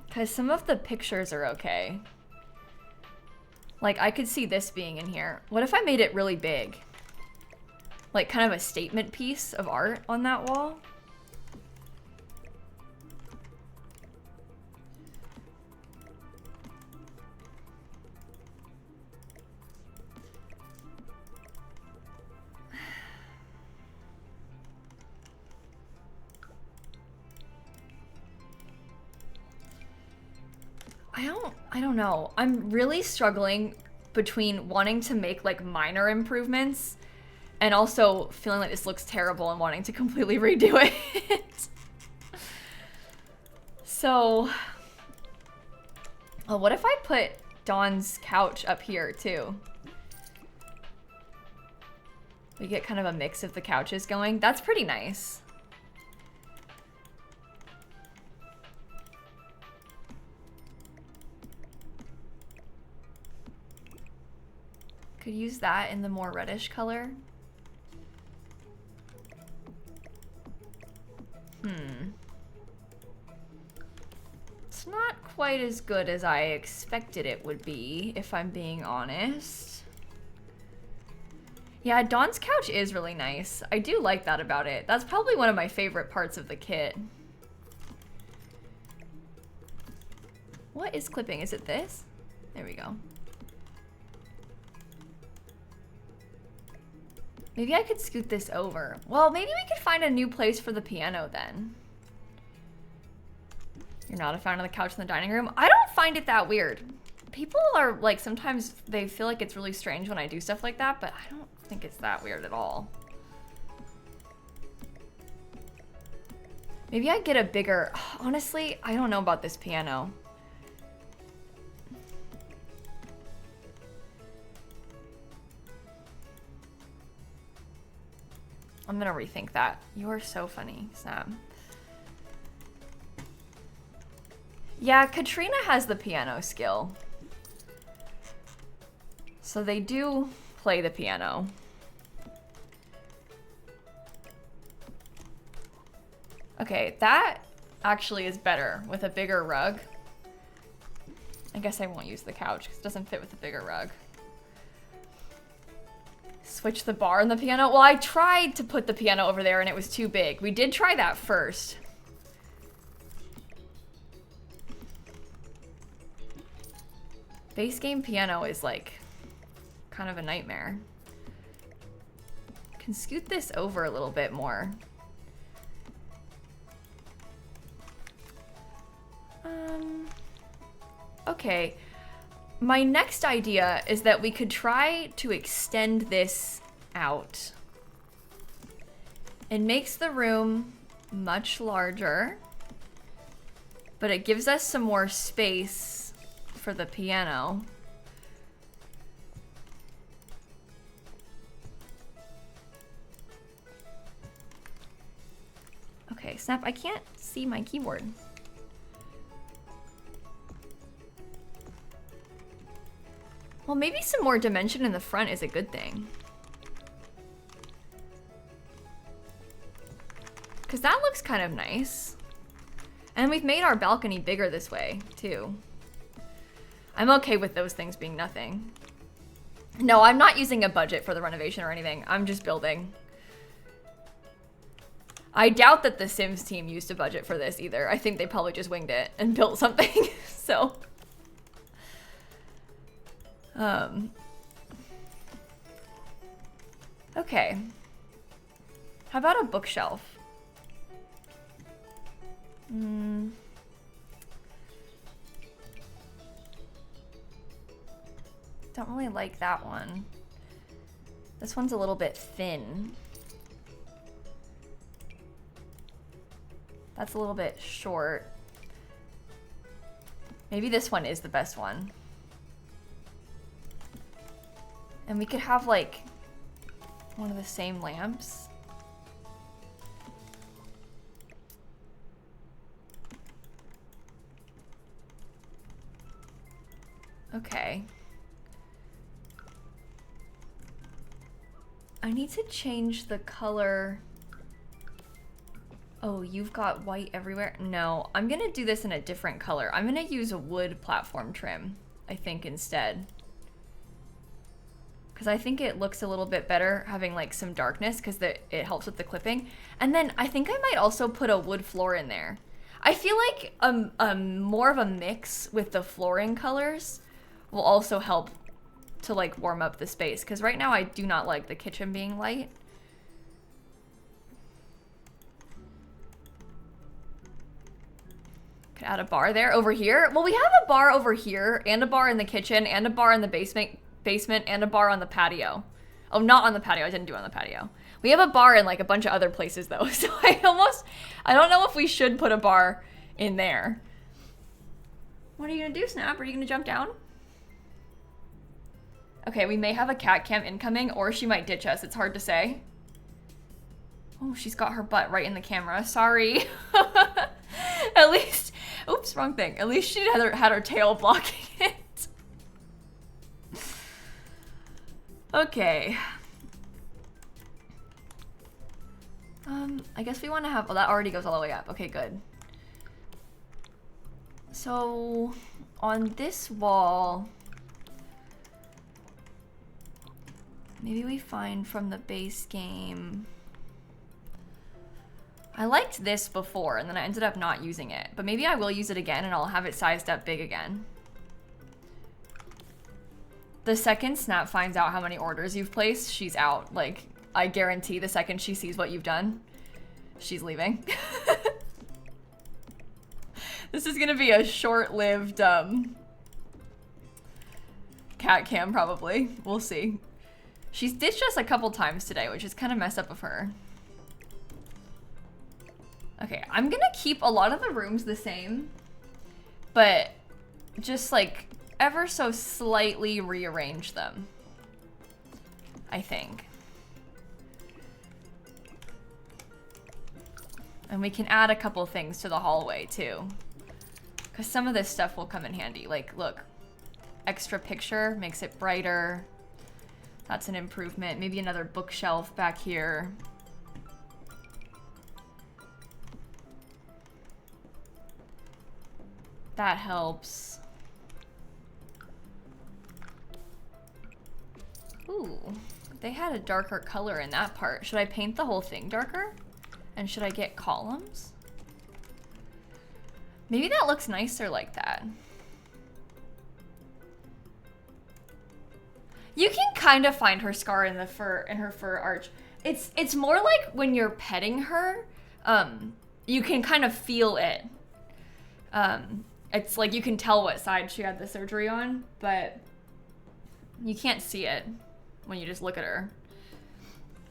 S1: Because some of the pictures are okay. Like I could see this being in here. What if I made it really big? Like kind of a statement piece of art on that wall? I don't know. I'm really struggling between wanting to make like minor improvements and also feeling like this looks terrible and wanting to completely redo it. So, what if I put Dawn's couch up here too? We get kind of a mix of the couches going. That's pretty nice. Could use that in the more reddish color. It's not quite as good as I expected it would be, if I'm being honest. Yeah, Dawn's couch is really nice. I do like that about it. That's probably one of my favorite parts of the kit. What is clipping? Is it this? There we go. Maybe I could scoot this over. Well, maybe we could find a new place for the piano then. You're not a fan of the couch in the dining room? I don't find it that weird. People are like, sometimes they feel like it's really strange when I do stuff like that, but I don't think it's that weird at all. Maybe I get a bigger, honestly, I don't know about this piano. I'm gonna rethink that. You're so funny, Sam. Yeah, Katrina has the piano skill. So they do play the piano. Okay, that actually is better with a bigger rug. I guess I won't use the couch because it doesn't fit with the bigger rug. Switch the bar and the piano? Well, I tried to put the piano over there and it was too big. We did try that first. Base game piano is like kind of a nightmare. Can scoot this over a little bit more. Okay. My next idea is that we could try to extend this out. It makes the room much larger. but it gives us some more space for the piano. Okay, snap, I can't see my keyboard. Well, maybe some more dimension in the front is a good thing. Because that looks kind of nice. And we've made our balcony bigger this way, too. I'm okay with those things being nothing. No, I'm not using a budget for the renovation or anything. I'm just building. I doubt that the Sims team used a budget for this either. I think they probably just winged it and built something, so. Okay. How about a bookshelf? Don't really like that one. This one's a little bit thin. That's a little bit short. Maybe this one is the best one. And we could have like one of the same lamps. Okay. I need to change the color. Oh, you've got white everywhere? No, I'm gonna do this in a different color. I'm gonna use a wood platform trim, I think, instead. Because I think it looks a little bit better having like some darkness because it helps with the clipping. And then I think I might also put a wood floor in there. I feel like more of a mix with the flooring colors will also help to like warm up the space. Because right now I do not like the kitchen being light. Could add a bar there. Over here? Well, we have a bar over here and a bar in the kitchen and a bar in the basement and a bar on the patio. Oh, not on the patio. I didn't do it on the patio. We have a bar in like a bunch of other places though. So I don't know if we should put a bar in there. What are you gonna do, Snap? Are you gonna jump down? Okay, we may have a cat cam incoming or she might ditch us. It's hard to say. Oh, she's got her butt right in the camera. Sorry. At least, oops, wrong thing. At least she had her tail blocking it. Okay. I guess we want to have, well, that already goes all the way up. Okay, good. So on this wall, maybe we find from the base game. I liked this before and then I ended up not using it, but maybe I will use it again and I'll have it sized up big again. The second Snap finds out how many orders you've placed, she's out. Like, I guarantee the second she sees what you've done, she's leaving. This is gonna be a short-lived cat cam probably. We'll see. She's ditched us a couple times today, which is kind of messed up of her. Okay, I'm gonna keep a lot of the rooms the same, but just like ever so slightly rearrange them, I think. And we can add a couple things to the hallway too, because some of this stuff will come in handy. Like, look, extra picture makes it brighter. That's an improvement. Maybe another bookshelf back here. That helps. Ooh, they had a darker color in that part. Should I paint the whole thing darker? And should I get columns? Maybe that looks nicer like that. You can kind of find her scar in the fur, in her fur arch. It's more like when you're petting her, you can kind of feel it. It's like you can tell what side she had the surgery on, but you can't see it when you just look at her.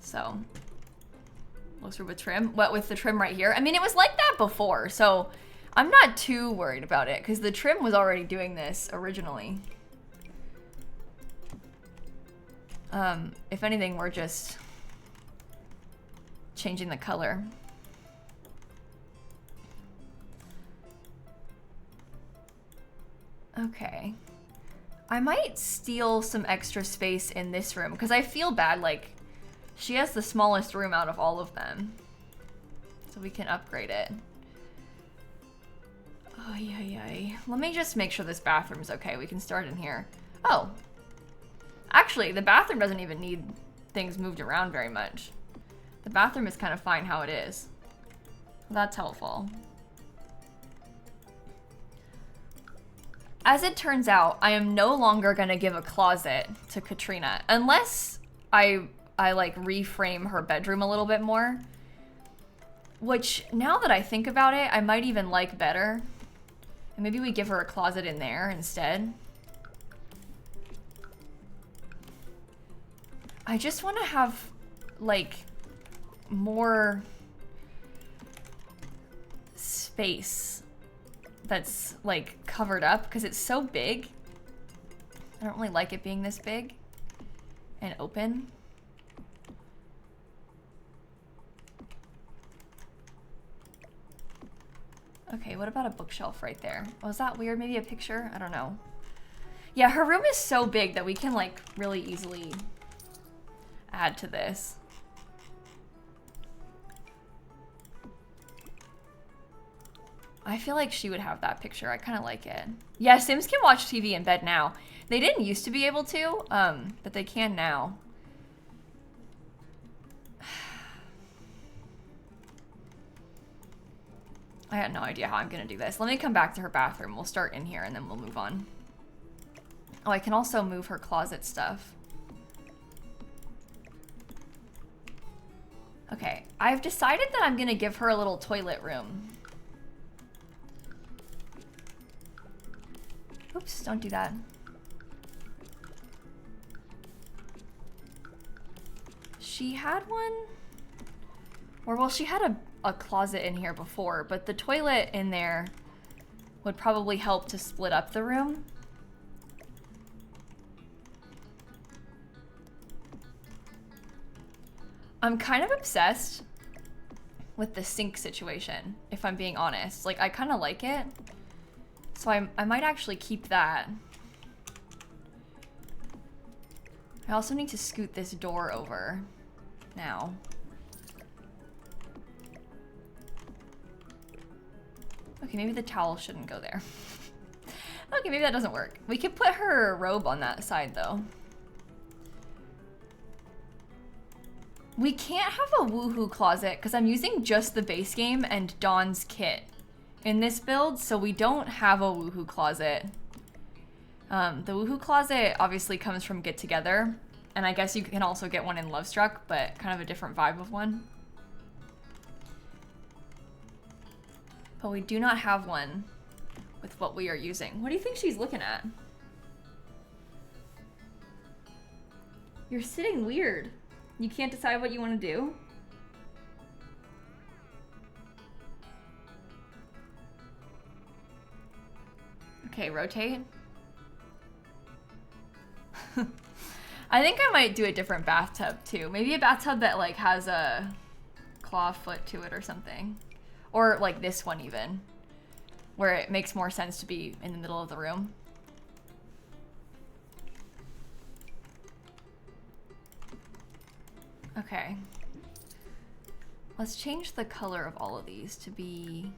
S1: So, looks with trim. What with the trim right here? I mean, it was like that before, so I'm not too worried about it because the trim was already doing this originally. If anything, we're just changing the color. Okay. I might steal some extra space in this room because I feel bad, like, she has the smallest room out of all of them. So we can upgrade it. Oh, yeah. Let me just make sure this bathroom's okay. We can start in here. Oh. Actually, the bathroom doesn't even need things moved around very much. The bathroom is kind of fine how it is. That's helpful. As it turns out, I am no longer gonna give a closet to Katrina unless I like reframe her bedroom a little bit more. Which, now that I think about it, I might even like better. And maybe we give her a closet in there instead. I just want to have, like, more space that's, like, covered up because it's so big. I don't really like it being this big and open. Okay, what about a bookshelf right there? Oh, is that weird? Maybe a picture? I don't know. Yeah, her room is so big that we can, like, really easily add to this. I feel like she would have that picture. I kind of like it. Yeah, Sims can watch TV in bed now. They didn't used to be able to, but they can now. I had no idea how I'm gonna do this. Let me come back to her bathroom. We'll start in here and then we'll move on. Oh, I can also move her closet stuff. Okay, I've decided that I'm gonna give her a little toilet room. Oops, don't do that. She had one? Or, well, she had a closet in here before, but the toilet in there would probably help to split up the room. I'm kind of obsessed with the sink situation, if I'm being honest. Like, I kind of like it. So I might actually keep that. I also need to scoot this door over now. Okay, maybe the towel shouldn't go there. Okay, maybe that doesn't work. We could put her robe on that side, though. We can't have a woohoo closet because I'm using just the base game and Dawn's kit in this build, so we don't have a woohoo closet. The woohoo closet obviously comes from Get Together, and I guess you can also get one in Lovestruck, but kind of a different vibe of one. But we do not have one with what we are using. What do you think she's looking at? You're sitting weird. You can't decide what you want to do? Okay, rotate. I think I might do a different bathtub too. Maybe a bathtub that like has a claw foot to it or something. Or like this one even, where it makes more sense to be in the middle of the room. Okay. Let's change the color of all of these to be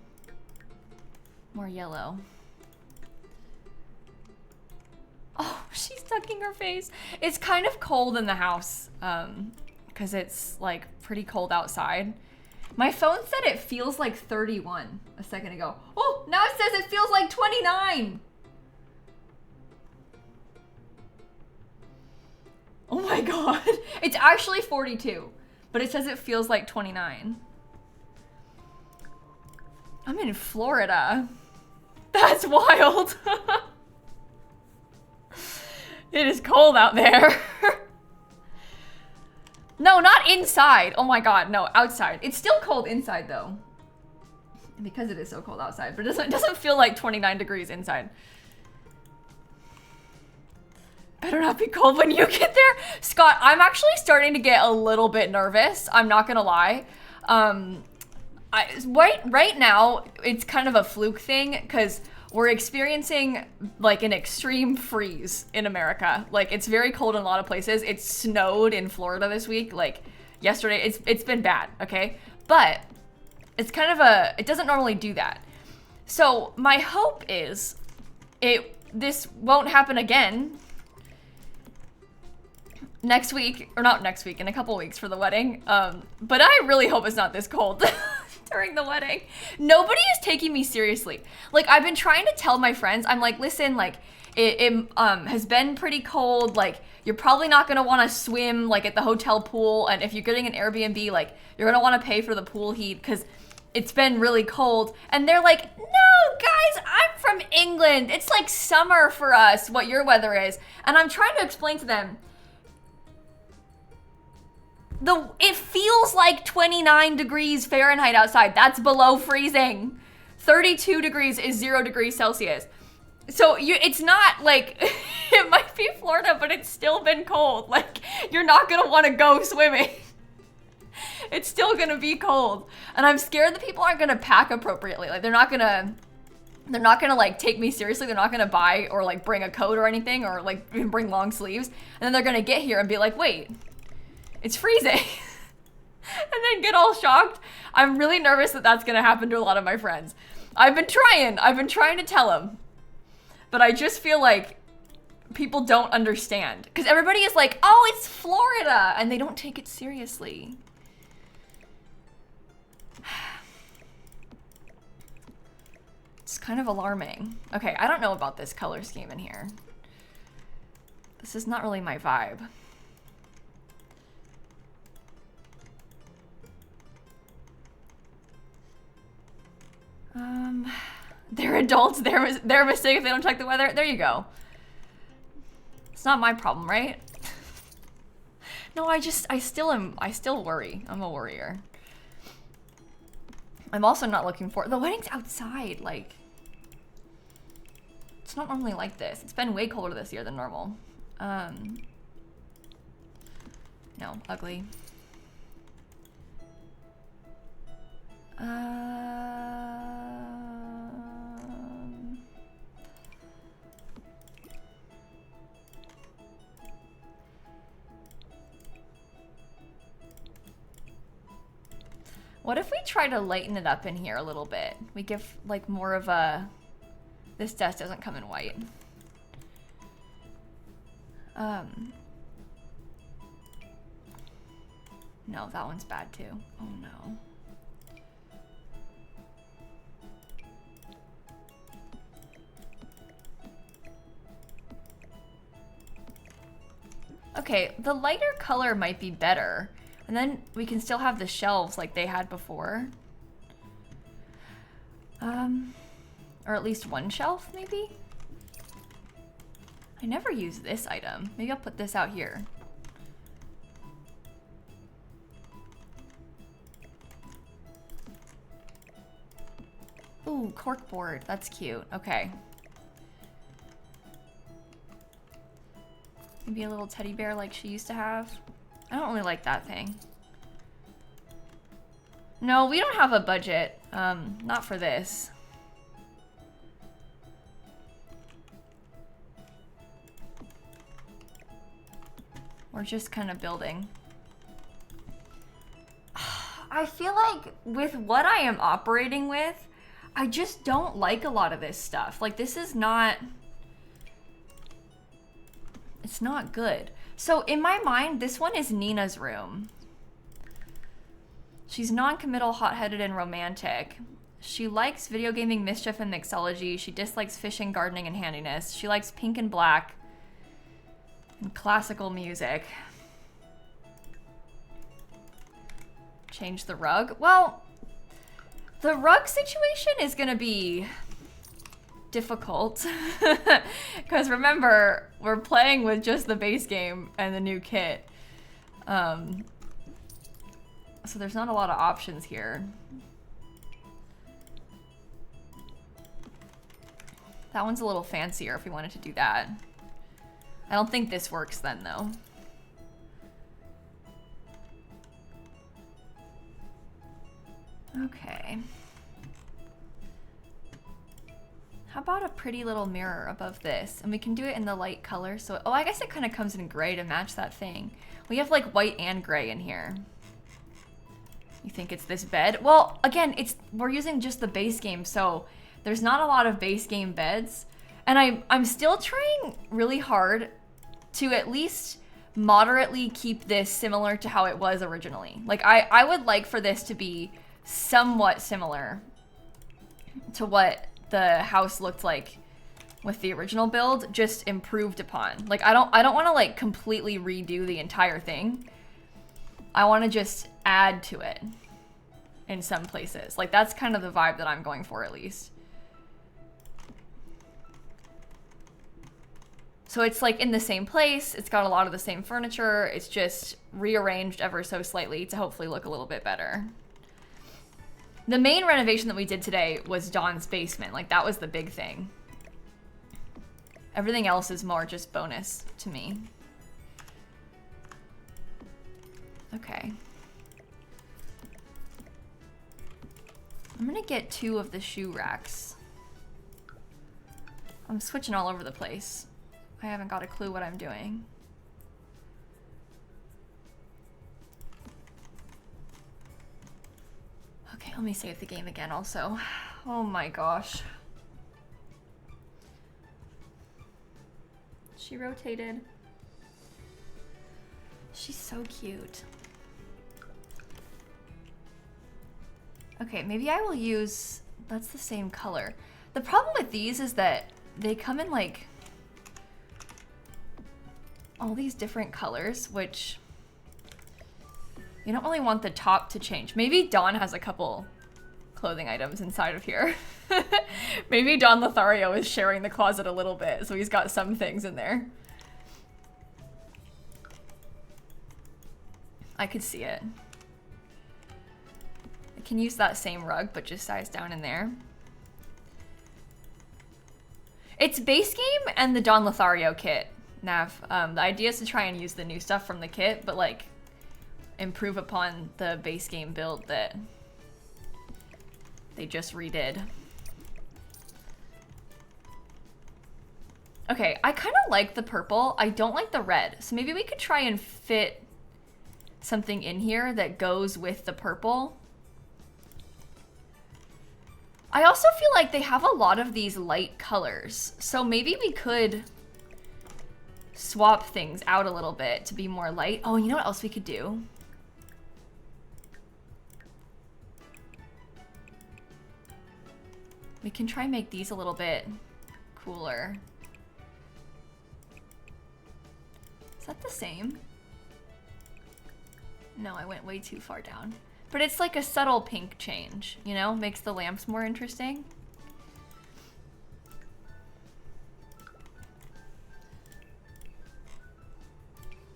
S1: more yellow. Oh, she's tucking her face. It's kind of cold in the house because it's like pretty cold outside. My phone said it feels like 31 a second ago. Oh, now it says it feels like 29. Oh my God. It's actually 42, but it says it feels like 29. I'm in Florida. That's wild. It is cold out there. No, not inside. Oh my God, no, outside. It's still cold inside though. because it is so cold outside, but it doesn't feel like 29 degrees inside. Better not be cold when you get there. Scott, I'm actually starting to get a little bit nervous. I'm not gonna lie. Right now, it's kind of a fluke thing because we're experiencing like an extreme freeze in America. Like it's very cold in a lot of places. It snowed in Florida this week. Like yesterday, it's been bad, okay? But it's kind of it doesn't normally do that. So my hope is this won't happen again next week, or not next week, in a couple weeks for the wedding. But I really hope it's not this cold during the wedding. Nobody is taking me seriously. Like I've been trying to tell my friends, I'm like, listen, like it has been pretty cold. Like you're probably not gonna want to swim like at the hotel pool, and if you're getting an Airbnb, like you're gonna want to pay for the pool heat because it's been really cold. And they're like, no guys, I'm from England, it's like summer for us what your weather is. And I'm trying to explain to them, it feels like 29 degrees Fahrenheit outside. That's below freezing. 32 degrees is 0 degrees Celsius. So it's not like, it might be Florida, but it's still been cold. Like, you're not gonna wanna go swimming. It's still gonna be cold. And I'm scared that people aren't gonna pack appropriately. Like, they're not gonna like take me seriously. They're not gonna buy or like bring a coat or anything, or like bring long sleeves. And then they're gonna get here and be like, wait, it's freezing. And then get all shocked. I'm really nervous that that's gonna happen to a lot of my friends. I've been trying to tell them, but I just feel like people don't understand because everybody is like, oh, it's Florida, and they don't take it seriously. It's kind of alarming. Okay, I don't know about this color scheme in here. This is not really my vibe. They're adults, they're a mistake if they don't check the weather. There you go. It's not my problem, right? No, I still worry. I'm a worrier. I'm also not looking for, the wedding's outside, like, it's not normally like this. It's been way colder this year than normal. No, ugly. What if we try to lighten it up in here a little bit? We give like more of a, this desk doesn't come in white. No, that one's bad too. Oh no. Okay, the lighter color might be better. And then we can still have the shelves like they had before. Or at least one shelf, maybe? I never use this item. Maybe I'll put this out here. Ooh, corkboard. That's cute. Okay. Maybe a little teddy bear like she used to have. I don't really like that thing. No, we don't have a budget. Not for this. We're just kind of building. I feel like with what I am operating with, I just don't like a lot of this stuff. Like, this is not... It's not good. So in my mind, this one is Nina's room. She's non-committal, hot-headed, and romantic. She likes video gaming, mischief, and mixology. She dislikes fishing, gardening, and handiness. She likes pink and black and classical music. Change the rug. Well, the rug situation is gonna be difficult because remember, we're playing with just the base game and the new kit. So there's not a lot of options here. That one's a little fancier if we wanted to do that. I don't think this works then, though. Okay. How about a pretty little mirror above this? And we can do it in the light color. So, oh, I guess it kind of comes in gray to match that thing. We have like white and gray in here. You think it's this bed? Well, again, we're using just the base game, so there's not a lot of base game beds. And I'm still trying really hard to at least moderately keep this similar to how it was originally. Like, I would like for this to be somewhat similar to what the house looked like with the original build, just improved upon. Like, I don't want to like completely redo the entire thing. I want to just add to it in some places. Like, that's kind of the vibe that I'm going for, at least. So it's like in the same place, it's got a lot of the same furniture, it's just rearranged ever so slightly to hopefully look a little bit better. The main renovation that we did today was Dawn's basement. Like, that was the big thing. Everything else is more just bonus to me. Okay. I'm gonna get 2 of the shoe racks. I'm switching all over the place. I haven't got a clue what I'm doing. Okay, let me save the game again also. Oh my gosh. She rotated. She's so cute. Okay, maybe I will use, that's the same color. The problem with these is that they come in like all these different colors, which you don't really want the top to change. Maybe Dawn has a couple clothing items inside of here. Maybe Don Lothario is sharing the closet a little bit, so he's got some things in there. I could see it. I can use that same rug, but just size down in there. It's base game and the Don Lothario kit, Nav. The idea is to try and use the new stuff from the kit, but like improve upon the base game build that they just redid. Okay, I kind of like the purple. I don't like the red. So maybe we could try and fit something in here that goes with the purple. I also feel like they have a lot of these light colors. So maybe we could swap things out a little bit to be more light. Oh, you know what else we could do? We can try and make these a little bit cooler. Is that the same? No, I went way too far down. But it's like a subtle pink change, you know? Makes the lamps more interesting.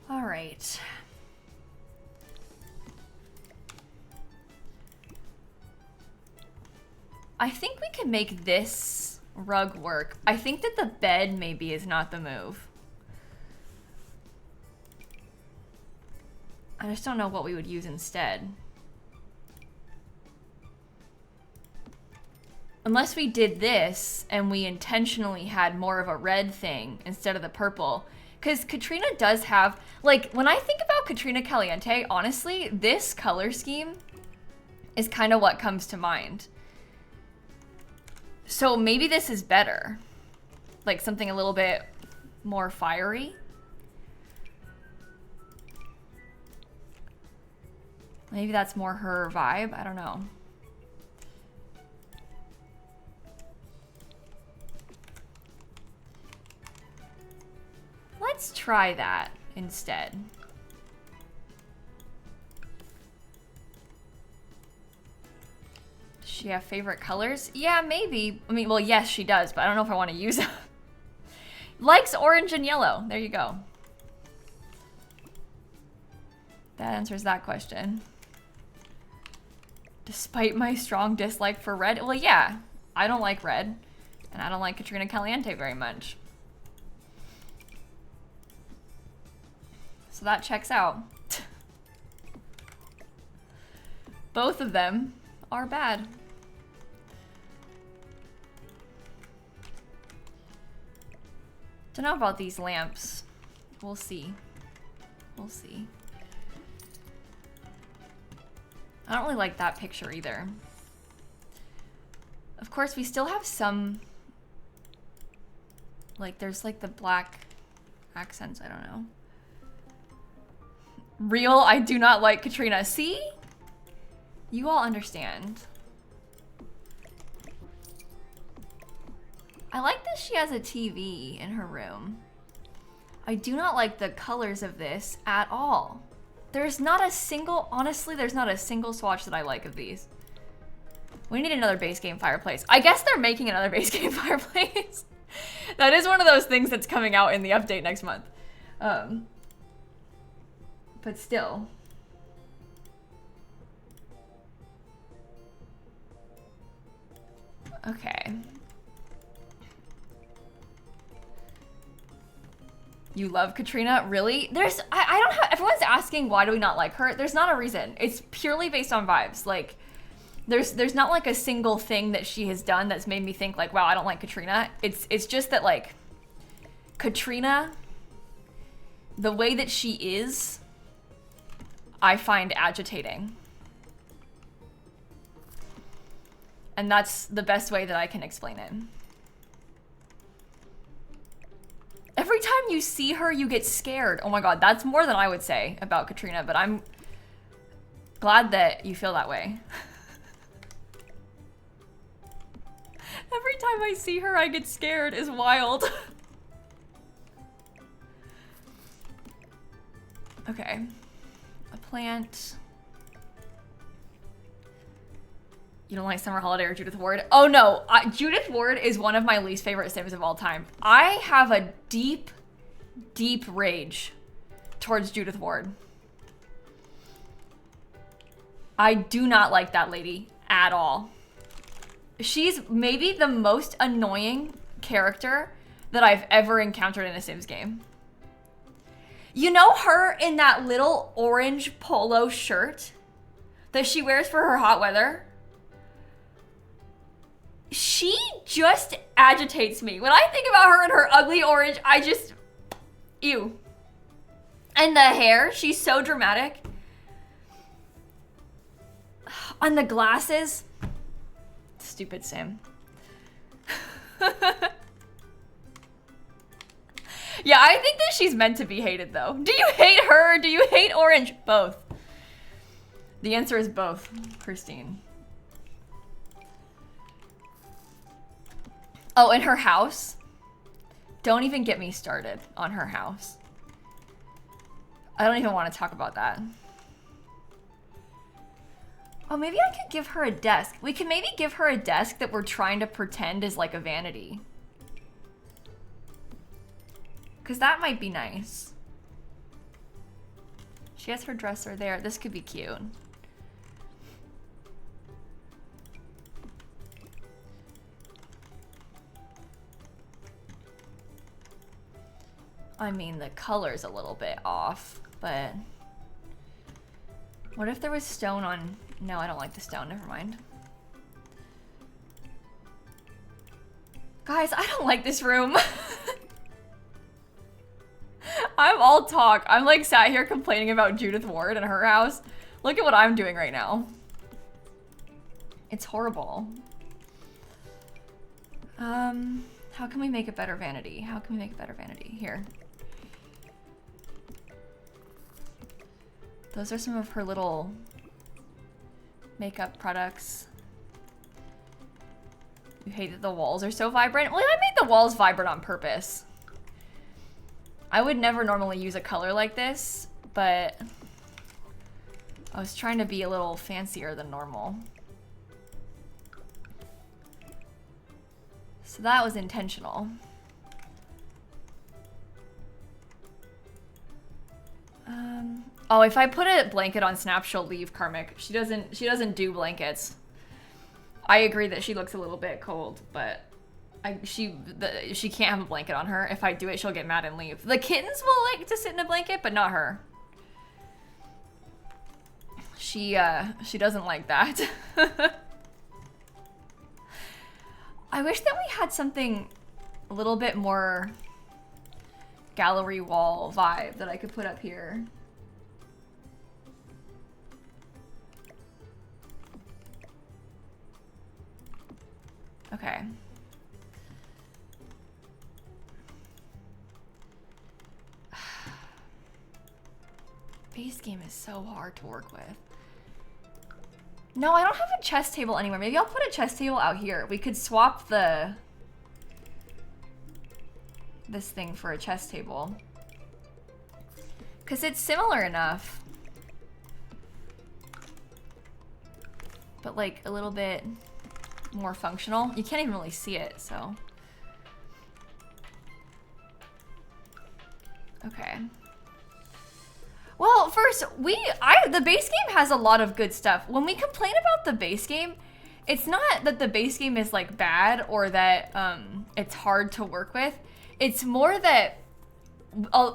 S1: All right. I think we can make this rug work. I think that the bed maybe is not the move. I just don't know what we would use instead. Unless we did this and we intentionally had more of a red thing instead of the purple. Because Katrina does have, like, when I think about Katrina Caliente, honestly, this color scheme is kind of what comes to mind. So maybe this is better. Like something a little bit more fiery. Maybe that's more her vibe. I don't know. Let's try that instead. Does she have favorite colors? Yeah, maybe. I mean, well, yes, she does, but I don't know if I want to use them. Likes orange and yellow. There you go. That answers that question. Despite my strong dislike for red. Well, yeah, I don't like red. And I don't like Katrina Caliente very much. So that checks out. Both of them are bad. Don't know about these lamps. We'll see. We'll see. I don't really like that picture either. Of course, we still have some, like, there's like the black accents, I don't know. Real, I do not like Katrina. See? You all understand. I like that she has a TV in her room. I do not like the colors of this at all. There's not a single, honestly, there's not a single swatch that I like of these. We need another base game fireplace. I guess they're making another base game fireplace. That is one of those things that's coming out in the update next month. But still. Okay. You love Katrina? Really? There's, I don't have, everyone's asking why do we not like her? There's not a reason. It's purely based on vibes. Like, there's not like a single thing that she has done that's made me think like, wow, I don't like Katrina. It's just that like, Katrina, the way that she is, I find agitating. And that's the best way that I can explain it. Every time you see her, you get scared. Oh my God, that's more than I would say about Katrina, but I'm glad that you feel that way. Every time I see her, I get scared. It's wild. Okay. A plant. You don't like Summer Holiday or Judith Ward? Oh no, Judith Ward is one of my least favorite Sims of all time. I have a deep, deep rage towards Judith Ward. I do not like that lady at all. She's maybe the most annoying character that I've ever encountered in a Sims game. You know her in that little orange polo shirt that she wears for her hot weather? She just agitates me. When I think about her in her ugly orange, I just, ew. And the hair, she's so dramatic. On the glasses, stupid Sim. Yeah, I think that she's meant to be hated though. Do you hate her? Do you hate orange? Both. The answer is both, Christine. Oh, and her house. Don't even get me started on her house. I don't even want to talk about that. Oh, maybe I could give her a desk. We can maybe give her a desk that we're trying to pretend is like a vanity. Because that might be nice. She has her dresser there. This could be cute. I mean, the color's a little bit off, but what if there was stone on? No, I don't like the stone. Never mind. Guys, I don't like this room. I'm all talk. I'm like sat here complaining about Judith Ward and her house. Look at what I'm doing right now. It's horrible. How can we make a better vanity? How can we make a better vanity? Here. Those are some of her little makeup products. You hate that the walls are so vibrant? Well, I made the walls vibrant on purpose. I would never normally use a color like this, but I was trying to be a little fancier than normal. So that was intentional. Oh, if I put a blanket on Snap, she'll leave, Karmic. She doesn't do blankets. I agree that she looks a little bit cold, but She can't have a blanket on her. If I do it, she'll get mad and leave. The kittens will like to sit in a blanket, but not her. She doesn't like that. I wish that we had something a little bit more gallery wall vibe that I could put up here. Okay. Base game is so hard to work with. No, I don't have a chess table anywhere. Maybe I'll put a chess table out here. We could swap this thing for a chess table. Because it's similar enough. But like a little bit more functional. You can't even really see it, so. Okay. Well, first, the base game has a lot of good stuff. When we complain about the base game, it's not that the base game is like bad or that it's hard to work with. It's more that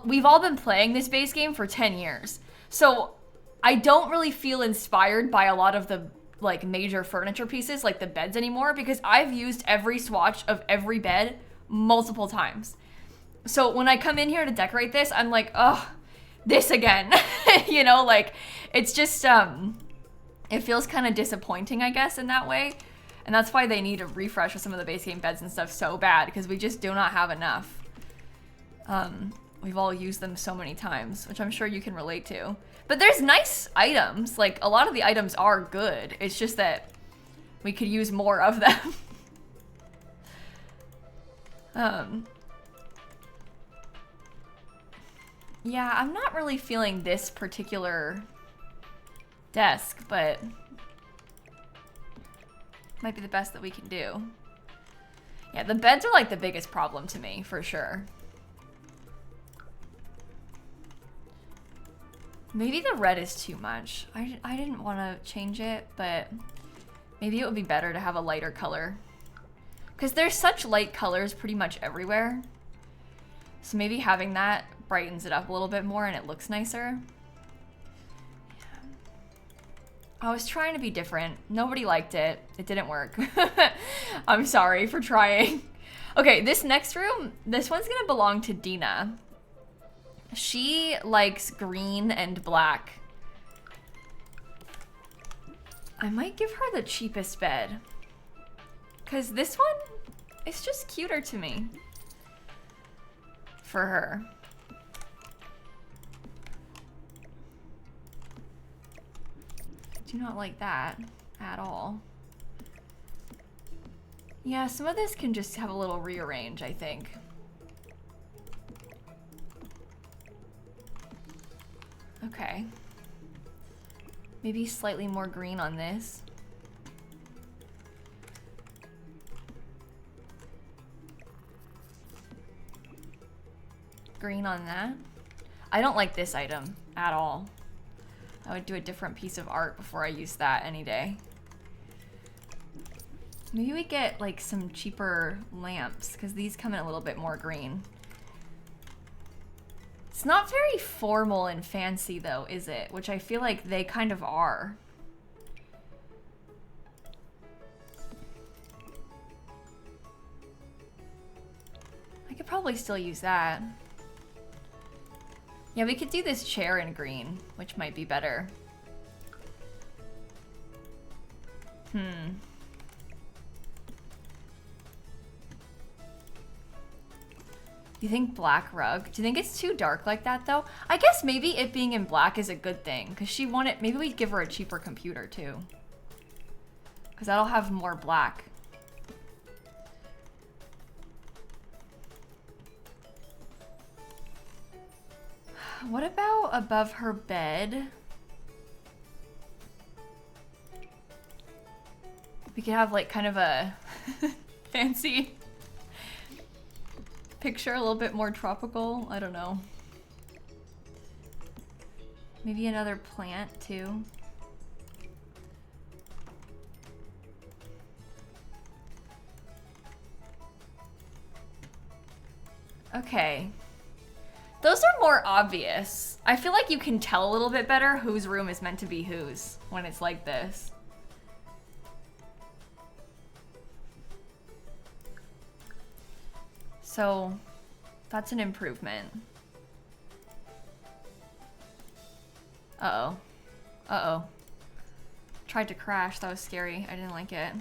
S1: we've all been playing this base game for 10 years. So I don't really feel inspired by a lot of the like major furniture pieces like the beds anymore because I've used every swatch of every bed multiple times. So when I come in here to decorate this, I'm like, oh, this again. You know, like it's just it feels kind of disappointing, I guess, in that way. And that's why they need a refresh with some of the base game beds and stuff so bad because we just do not have enough. We've all used them so many times, which I'm sure you can relate to. But there's nice items. Like a lot of the items are good. It's just that we could use more of them. Yeah, I'm not really feeling this particular desk, but might be the best that we can do. Yeah, the beds are like the biggest problem to me, for sure. Maybe the red is too much. I didn't want to change it, but maybe it would be better to have a lighter color. Because there's such light colors pretty much everywhere. So maybe having that brightens it up a little bit more and it looks nicer. Yeah. I was trying to be different. Nobody liked it. It didn't work. I'm sorry for trying. Okay, this next room, this one's gonna belong to Dina. She likes green and black. I might give her the cheapest bed. Because this one is just cuter to me. For her. Do not like that at all. Yeah, some of this can just have a little rearrange, I think. Okay. Maybe slightly more green on this. Green on that. I don't like this item at all. I would do a different piece of art before I use that any day. Maybe we get like some cheaper lamps because these come in a little bit more green. It's not very formal and fancy though, is it? Which I feel like they kind of are. I could probably still use that. Yeah, we could do this chair in green, which might be better. You think black rug? Do you think it's too dark like that though? I guess maybe it being in black is a good thing because she wanted, maybe we'd give her a cheaper computer too. Because that'll have more black. What about above her bed? We could have like kind of a fancy picture, a little bit more tropical. I don't know. Maybe another plant too. Okay. Those are more obvious. I feel like you can tell a little bit better whose room is meant to be whose when it's like this. So that's an improvement. Uh-oh. Uh-oh. Tried to crash. That was scary. I didn't like it.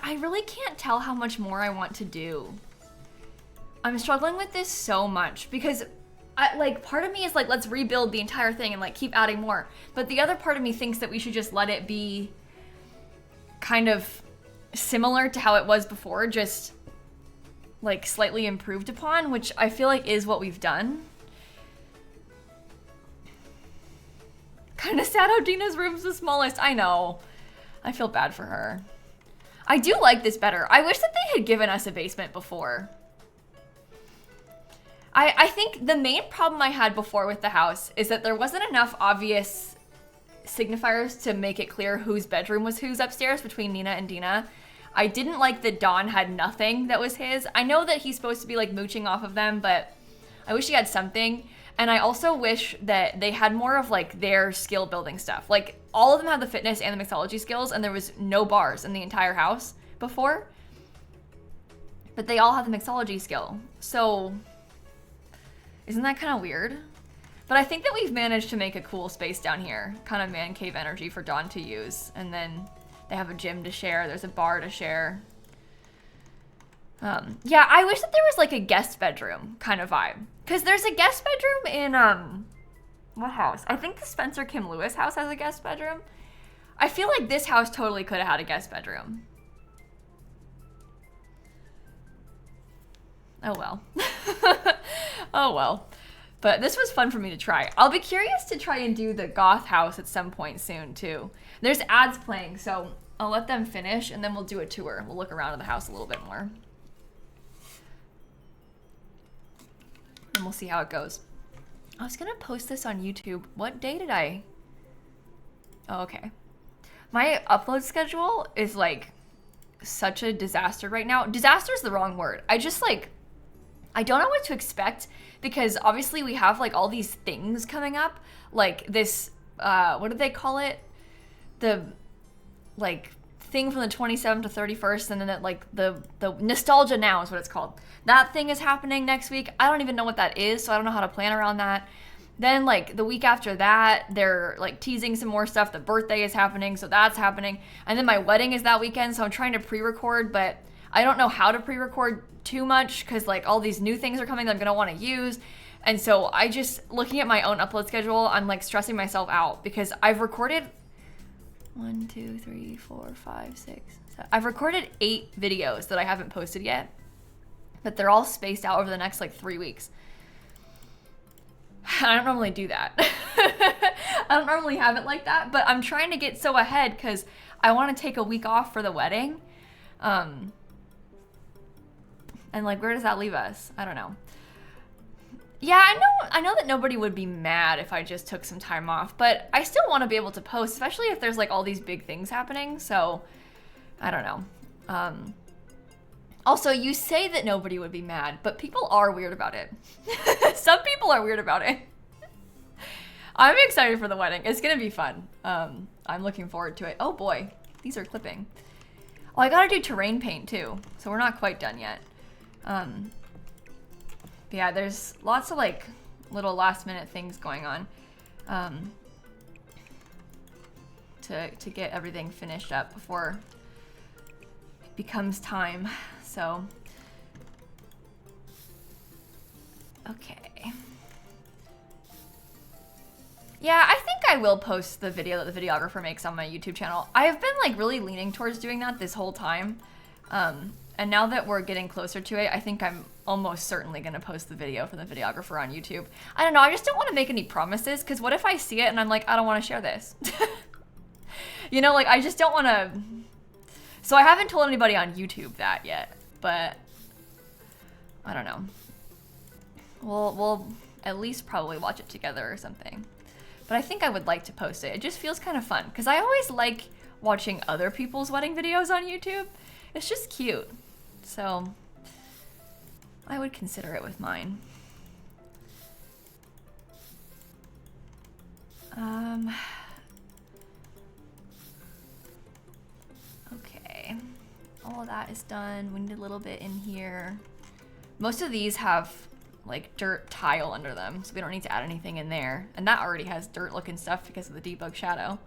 S1: I really can't tell how much more I want to do. I'm struggling with this so much because part of me is like, let's rebuild the entire thing and like keep adding more. But the other part of me thinks that we should just let it be kind of similar to how it was before, just like slightly improved upon, which I feel like is what we've done. Kind of sad how Dina's room's the smallest. I know. I feel bad for her. I do like this better. I wish that they had given us a basement before. I think the main problem I had before with the house is that there wasn't enough obvious signifiers to make it clear whose bedroom was whose upstairs between Nina and Dina. I didn't like that Don had nothing that was his. I know that he's supposed to be like mooching off of them, but I wish he had something. And I also wish that they had more of like their skill building stuff. Like all of them had the fitness and the mixology skills, and there was no bars in the entire house before. But they all have the mixology skill. So isn't that kind of weird? But I think that we've managed to make a cool space down here. Kind of man cave energy for Dawn to use. And then they have a gym to share. There's a bar to share. Yeah, I wish that there was like a guest bedroom kind of vibe. Because there's a guest bedroom in, what house? I think the Spencer Kim Lewis house has a guest bedroom. I feel like this house totally could have had a guest bedroom. Oh well. Oh well. But this was fun for me to try. I'll be curious to try and do the goth house at some point soon too. There's ads playing, so I'll let them finish and then we'll do a tour. We'll look around the house a little bit more. And we'll see how it goes. I was gonna post this on YouTube. What day did I? Oh, okay. My upload schedule is like such a disaster right now. Disaster is the wrong word. I don't know what to expect because obviously we have like all these things coming up. Like this, what do they call it? The like thing from the 27th to 31st, and then it, like the Nostalgia Now is what it's called. That thing is happening next week. I don't even know what that is, so I don't know how to plan around that. Then like the week after that, they're like teasing some more stuff. The birthday is happening, so that's happening. And then my wedding is that weekend, so I'm trying to pre-record, but I don't know how to pre-record too much because like all these new things are coming that I'm gonna want to use. And so I just, looking at my own upload schedule, I'm like stressing myself out because I've recorded 1, 2, 3, 4, 5, 6, 7. I've recorded 8 videos that I haven't posted yet, but they're all spaced out over the next like 3 weeks. I don't normally do that. I don't normally have it like that, but I'm trying to get so ahead because I want to take a week off for the wedding. And like, where does that leave us? I don't know. Yeah, I know that nobody would be mad if I just took some time off, but I still want to be able to post, especially if there's like all these big things happening. So I don't know. Also, you say that nobody would be mad, but people are weird about it. Some people are weird about it. I'm excited for the wedding. It's going to be fun. I'm looking forward to it. Oh boy, these are clipping. Oh, I got to do terrain paint too, so we're not quite done yet. Yeah, there's lots of like little last minute things going on to get everything finished up before it becomes time. So, okay. Yeah, I think I will post the video that the videographer makes on my YouTube channel. I have been like really leaning towards doing that this whole time. And now that we're getting closer to it, I think I'm almost certainly going to post the video for the videographer on YouTube. I don't know, I just don't want to make any promises, because what if I see it and I'm like, I don't want to share this? You know, like, I just don't want to... So I haven't told anybody on YouTube that yet, but I don't know. We'll at least probably watch it together or something. But I think I would like to post it. It just feels kind of fun, because I always like watching other people's wedding videos on YouTube. It's just cute. So I would consider it with mine. Okay, all of that is done. We need a little bit in here. Most of these have like dirt tile under them, so we don't need to add anything in there. And that already has dirt looking stuff because of the debug shadow.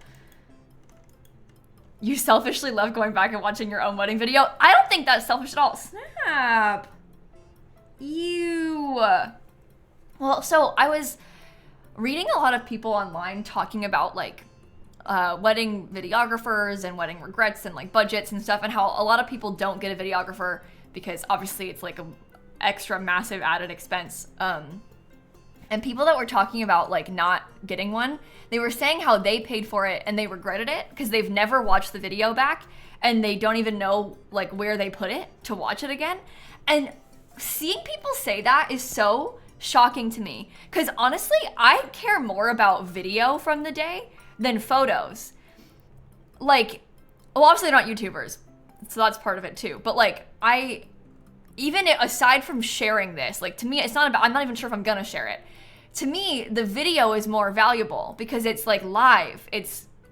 S1: You selfishly love going back and watching your own wedding video. I don't think that's selfish at all. Snap. Ew. Well, so I was reading a lot of people online talking about like wedding videographers and wedding regrets and like budgets and stuff, and how a lot of people don't get a videographer because obviously it's like a extra massive added expense. And people that were talking about like not getting one, they were saying how they paid for it and they regretted it because they've never watched the video back and they don't even know like where they put it to watch it again. And seeing people say that is so shocking to me because honestly, I care more about video from the day than photos. Like, well, obviously they're not YouTubers, so that's part of it too. But like, even aside from sharing this, like to me, it's not about, I'm not even sure if I'm gonna share it. To me, the video is more valuable because it's like live.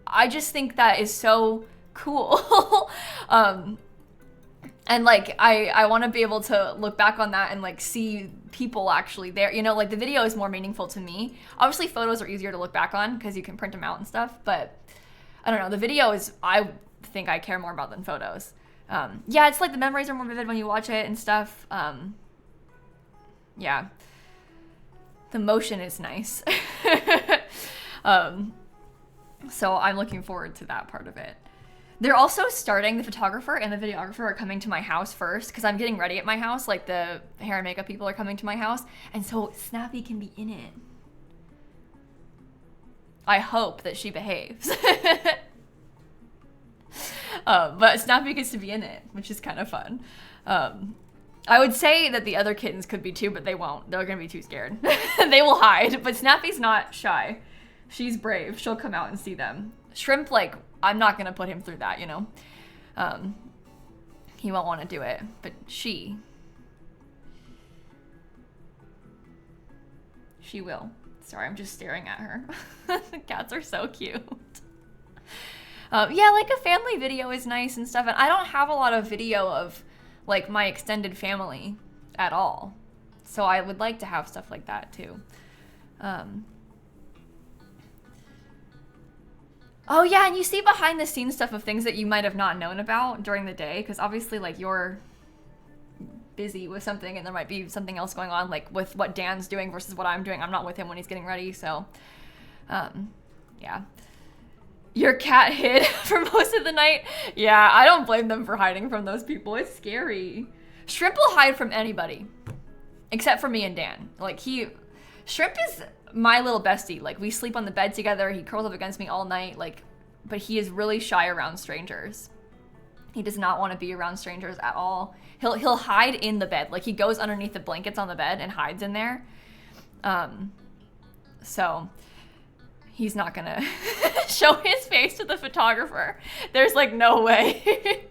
S1: I just think that is so cool. And like, I want to be able to look back on that and like see people actually there, you know, like the video is more meaningful to me. Obviously photos are easier to look back on because you can print them out and stuff, but I don't know, the video is, I think I care more about than photos. Yeah, it's like the memories are more vivid when you watch it and stuff. Yeah. The motion is nice. So I'm looking forward to that part of it. They're also starting, the photographer and the videographer are coming to my house first because I'm getting ready at my house. Like the hair and makeup people are coming to my house. And so Snappy can be in it. I hope that she behaves. But Snappy gets to be in it, which is kind of fun. I would say that the other kittens could be too, but they won't. They're gonna be too scared. They will hide, but Snappy's not shy. She's brave. She'll come out and see them. Shrimp, like, I'm not gonna put him through that, you know? He won't want to do it, but she will. Sorry, I'm just staring at her. The cats are so cute. Yeah, like a family video is nice and stuff, and I don't have a lot of video of like my extended family at all, so I would like to have stuff like that too. Oh yeah, and you see behind the scenes stuff of things that you might have not known about during the day, because obviously like you're busy with something and there might be something else going on, like with what Dan's doing versus what I'm doing. I'm not with him when he's getting ready, so yeah. Your cat hid for most of the night? Yeah, I don't blame them for hiding from those people. It's scary. Shrimp will hide from anybody, except for me and Dan. Like Shrimp is my little bestie. Like we sleep on the bed together. He curls up against me all night. Like, but he is really shy around strangers. He does not want to be around strangers at all. He'll hide in the bed. Like he goes underneath the blankets on the bed and hides in there. So he's not gonna show his face to the photographer. There's like no way.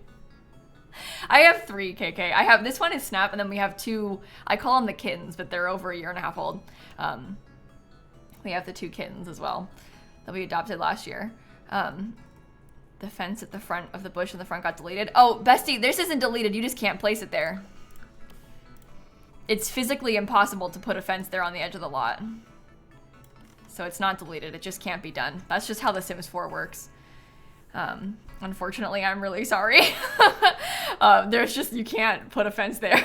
S1: I have 3 KK. This one is Snap, and then we have 2, I call them the kittens, but they're over 1.5 years old. We have the 2 kittens as well that we adopted last year. The fence at the front of the bush in the front got deleted. Oh, bestie, this isn't deleted. You just can't place it there. It's physically impossible to put a fence there on the edge of the lot. So it's not deleted. It just can't be done. That's just how The Sims 4 works. Unfortunately, I'm really sorry. There's just, you can't put a fence there.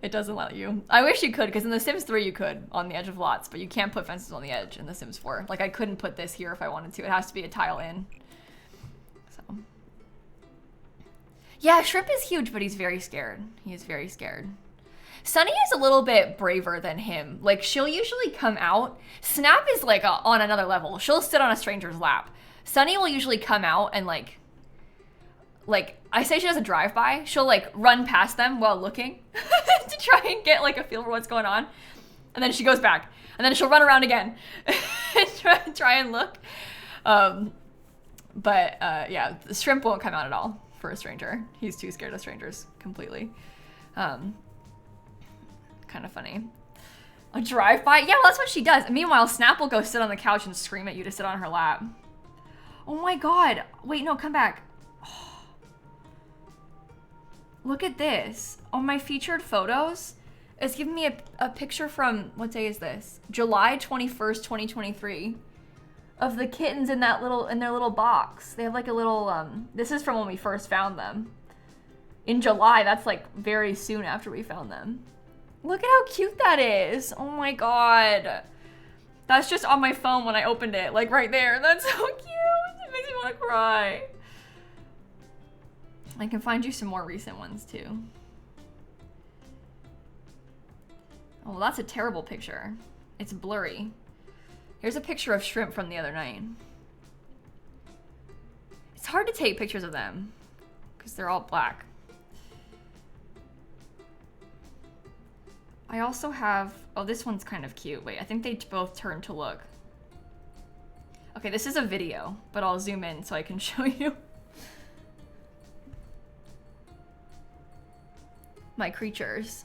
S1: It doesn't let you. I wish you could, because in The Sims 3 you could on the edge of lots, but you can't put fences on the edge in The Sims 4. Like I couldn't put this here if I wanted to. It has to be a tile in. So. Yeah, Shrimp is huge, but he's very scared. He is very scared. Sunny is a little bit braver than him. Like, she'll usually come out. Snap is, like, on another level. She'll sit on a stranger's lap. Sunny will usually come out and, like, I say she does a drive-by. She'll, like, run past them while looking to try and get, like, a feel for what's going on. And then she goes back. And then she'll run around again and try and look. Yeah, the Shrimp won't come out at all. for a stranger. He's too scared of strangers completely. Kind of funny. A drive-by? Yeah, well, that's what she does. Meanwhile, Snap will go sit on the couch and scream at you to sit on her lap. Oh my god. Wait, no, come back. Oh. Look at this. On my featured photos, it's giving me a picture from, what day is this? July 21st, 2023. Of the kittens in their little box. They have like a little, this is from when we first found them. In July, that's like very soon after we found them. Look at how cute that is. Oh my god. That's just on my phone when I opened it, like right there. That's so cute. It makes me want to cry. I can find you some more recent ones too. Oh, that's a terrible picture. It's blurry. Here's a picture of Shrimp from the other night. It's hard to take pictures of them because they're all black. I also have, oh, this one's kind of cute. Wait, I think they both turn to look. Okay, this is a video, but I'll zoom in so I can show you. My creatures.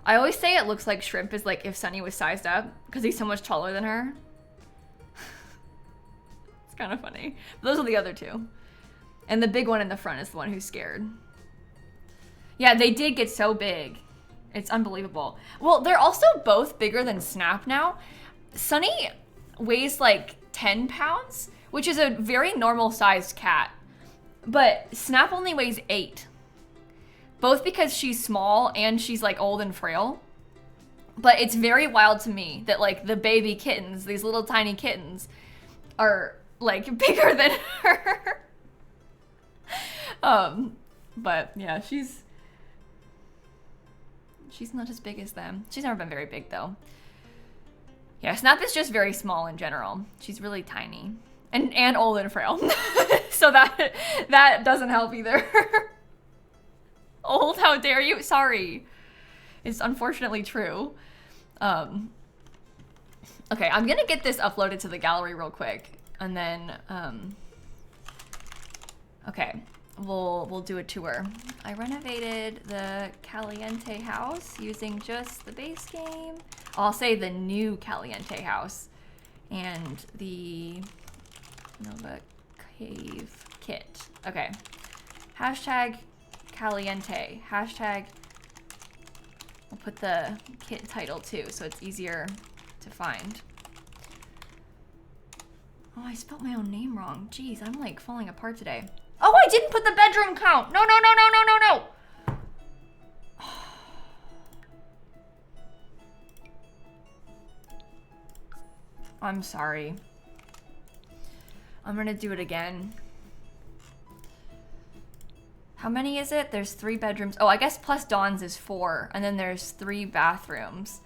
S1: I always say it looks like Shrimp is like if Sunny was sized up because he's so much taller than her. It's kind of funny. But those are the other two. And the big one in the front is the one who's scared. Yeah, they did get so big. It's unbelievable. Well, they're also both bigger than Snap now. Sunny weighs like 10 pounds, which is a very normal sized cat. But Snap only weighs 8. Both because she's small and she's like old and frail. But it's very wild to me that like the baby kittens, these little tiny kittens, are like bigger than her. But yeah, she's not as big as them. She's never been very big though. Yeah, Snap is just very small in general. She's really tiny and old and frail. So that doesn't help either. Old, how dare you? Sorry. It's unfortunately true. Okay, I'm gonna get this uploaded to the gallery real quick. And then, okay, we'll do a tour. I renovated the Caliente house using just the base game. I'll say the new Caliente house and the Nova Cave kit. Okay, hashtag Caliente, hashtag, we'll put the kit title too so it's easier to find. Oh, I spelled my own name wrong. Jeez, I'm like falling apart today. Oh, I didn't put the bedroom count. No. I'm sorry. I'm gonna do it again. How many is it? There's 3 bedrooms. Oh, I guess plus Dawn's is 4. And then there's 3 bathrooms.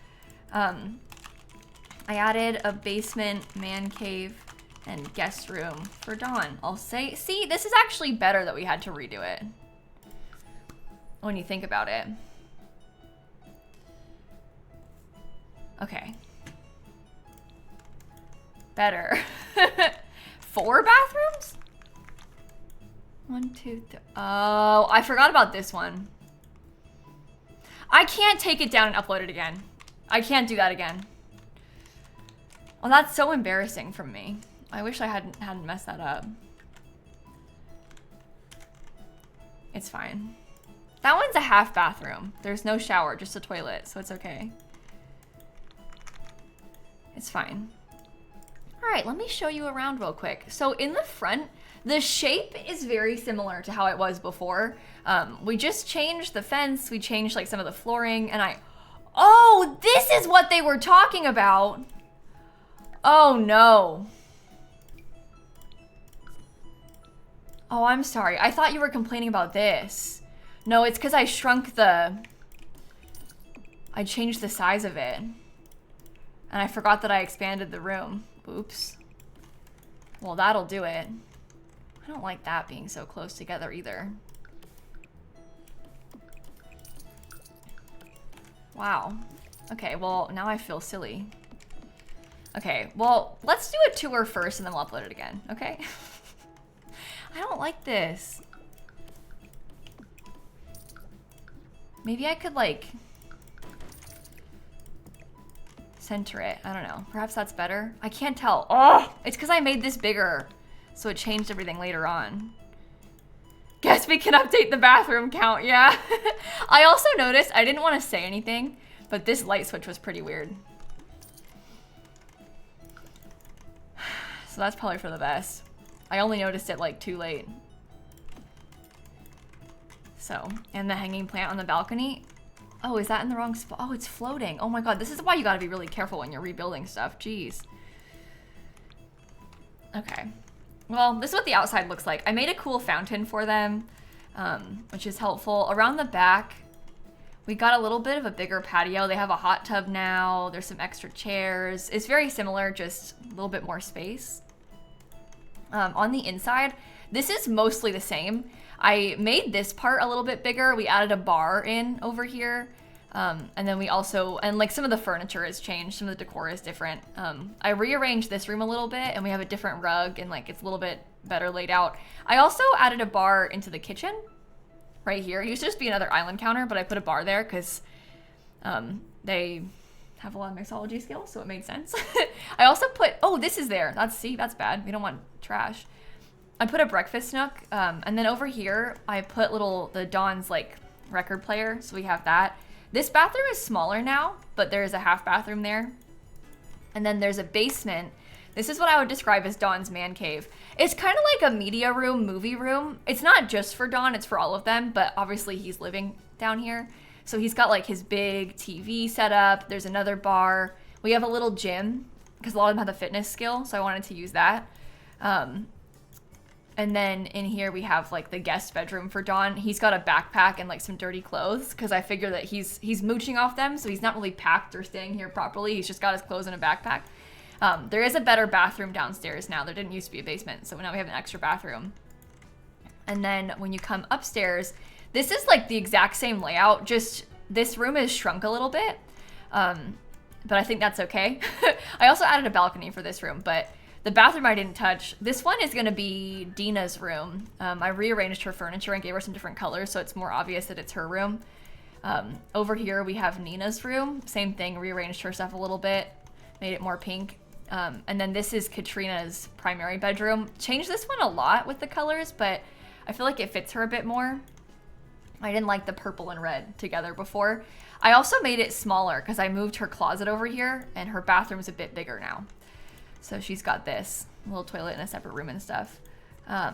S1: I added a basement, man cave, and guest room for Dawn. I'll say, see, this is actually better that we had to redo it. When you think about it. Okay. Better. 4 bathrooms? 1, 2, 3. Oh, I forgot about this one. I can't take it down and upload it again. I can't do that again. Well, that's so embarrassing from me. I wish I hadn't messed that up. It's fine. That one's a half bathroom. There's no shower, just a toilet, so it's okay. It's fine. All right, let me show you around real quick. So in the front, the shape is very similar to how it was before. We just changed the fence, we changed like some of the flooring, and oh, this is what they were talking about. Oh no. Oh, I'm sorry. I thought you were complaining about this. No, it's because I changed the size of it. And I forgot that I expanded the room. Oops. Well, that'll do it. I don't like that being so close together either. Wow. Okay, well, now I feel silly. Okay, well, let's do a tour first and then we'll upload it again, okay? I don't like this. Maybe I could like center it. I don't know. Perhaps that's better. I can't tell. Oh, it's because I made this bigger. So it changed everything later on. Guess we can update the bathroom count. Yeah. I also noticed, I didn't want to say anything, but this light switch was pretty weird. So that's probably for the best. I only noticed it like too late. So, and the hanging plant on the balcony. Oh, is that in the wrong spot? Oh, it's floating. Oh my God, this is why you gotta be really careful when you're rebuilding stuff. Jeez. Okay. Well, this is what the outside looks like. I made a cool fountain for them, which is helpful. Around the back, we got a little bit of a bigger patio. They have a hot tub now. There's some extra chairs. It's very similar, just a little bit more space. On the inside, this is mostly the same. I made this part a little bit bigger. We added a bar in over here. And then we also, and like some of the furniture has changed. Some of the decor is different. I rearranged this room a little bit and we have a different rug and like it's a little bit better laid out. I also added a bar into the kitchen right here. It used to just be another island counter, but I put a bar there because they have a lot of mixology skills, so it made sense. I also put, oh, this is there. See, that's bad. We don't want trash. I put a breakfast nook, and then over here, I put the Dawn's like record player, so we have that. This bathroom is smaller now, but there is a half bathroom there. And then there's a basement. This is what I would describe as Dawn's man cave. It's kind of like a media room, movie room. It's not just for Dawn, it's for all of them, but obviously he's living down here. So he's got like his big TV set up. There's another bar. We have a little gym, because a lot of them have the fitness skill, so I wanted to use that. And then in here we have like the guest bedroom for Dawn. He's got a backpack and like some dirty clothes because I figure that he's mooching off them, so he's not really packed or staying here properly. He's just got his clothes in a backpack. There is a better bathroom downstairs now. There didn't used to be a basement, so now we have an extra bathroom. And then when you come upstairs, this is like the exact same layout, just this room is shrunk a little bit. But I think that's okay. I also added a balcony for this room, but the bathroom I didn't touch. This one is gonna be Dina's room. I rearranged her furniture and gave her some different colors so it's more obvious that it's her room. Over here we have Nina's room. Same thing, rearranged her stuff a little bit, made it more pink. And then this is Katrina's primary bedroom. Changed this one a lot with the colors, but I feel like it fits her a bit more. I didn't like the purple and red together before. I also made it smaller because I moved her closet over here and her bathroom's a bit bigger now. So she's got this little toilet in a separate room and stuff. But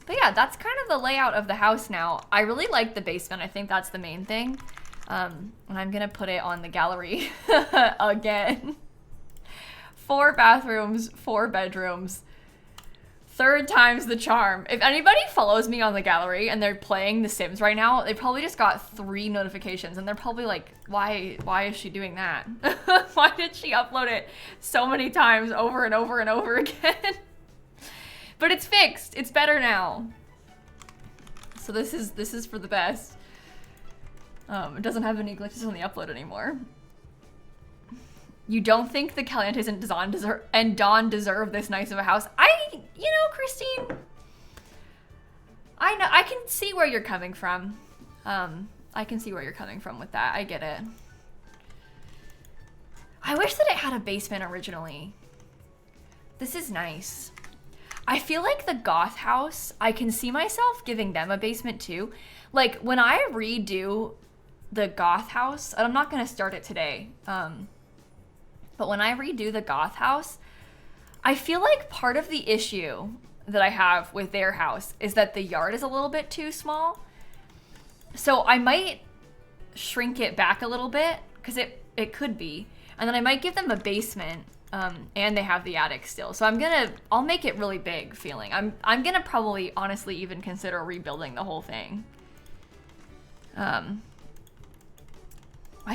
S1: yeah, that's kind of the layout of the house now. I really like the basement. I think that's the main thing. And I'm gonna put it on the gallery again. 4 bathrooms, 4 bedrooms. 3rd time's the charm. If anybody follows me on the gallery and they're playing The Sims right now, they probably just got 3 notifications and they're probably like, why is she doing that? Why did she upload it so many times over and over and over again? But it's fixed. It's better now. So this is for the best. It doesn't have any glitches on the upload anymore. You don't think the Calientes and Dawn deserve this nice of a house? You know, Christine, I can see where you're coming from. I can see where you're coming from with that. I get it. I wish that it had a basement originally. This is nice. I feel like the goth house, I can see myself giving them a basement too. Like when I redo the goth house, and I'm not gonna start it today, but when I redo the goth house, I feel like part of the issue that I have with their house is that the yard is a little bit too small. So I might shrink it back a little bit, because it could be. And then I might give them a basement, and they have the attic still. So I'll make it really big feeling. I'm gonna probably honestly even consider rebuilding the whole thing. I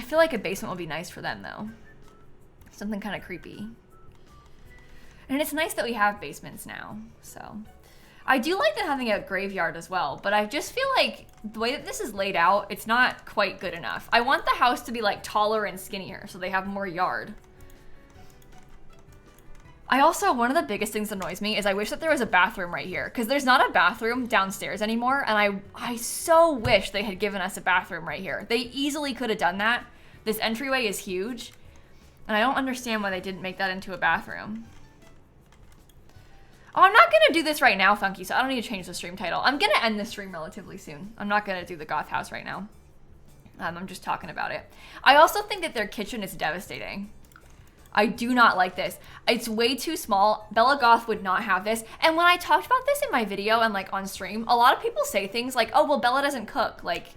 S1: feel like a basement would be nice for them though. Something kind of creepy. And it's nice that we have basements now, so. I do like them having a graveyard as well, but I just feel like the way that this is laid out, it's not quite good enough. I want the house to be like taller and skinnier so they have more yard. I also, one of the biggest things that annoys me is I wish that there was a bathroom right here, because there's not a bathroom downstairs anymore, and I so wish they had given us a bathroom right here. They easily could have done that. This entryway is huge, and I don't understand why they didn't make that into a bathroom. Oh, I'm not gonna do this right now, Funky, so I don't need to change the stream title. I'm gonna end the stream relatively soon. I'm not gonna do the goth house right now. I'm just talking about it. I also think that their kitchen is devastating. I do not like this. It's way too small. Bella Goth would not have this. And when I talked about this in my video and like on stream, a lot of people say things like, oh, well, Bella doesn't cook. Like,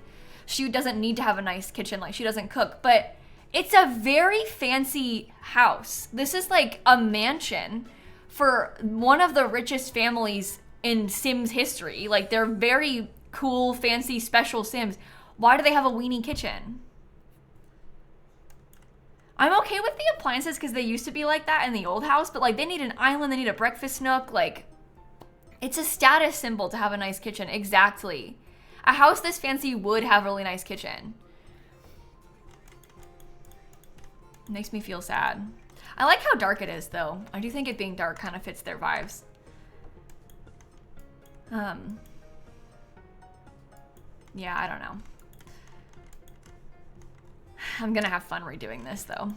S1: she doesn't need to have a nice kitchen. Like, she doesn't cook. But it's a very fancy house. This is like a mansion for one of the richest families in Sims history. Like, they're very cool, fancy, special Sims. Why do they have a weenie kitchen? I'm okay with the appliances because they used to be like that in the old house, but like they need an island, they need a breakfast nook. Like, it's a status symbol to have a nice kitchen. Exactly. A house this fancy would have a really nice kitchen. It makes me feel sad. I like how dark it is though. I do think it being dark kind of fits their vibes. Yeah, I don't know. I'm gonna have fun redoing this though.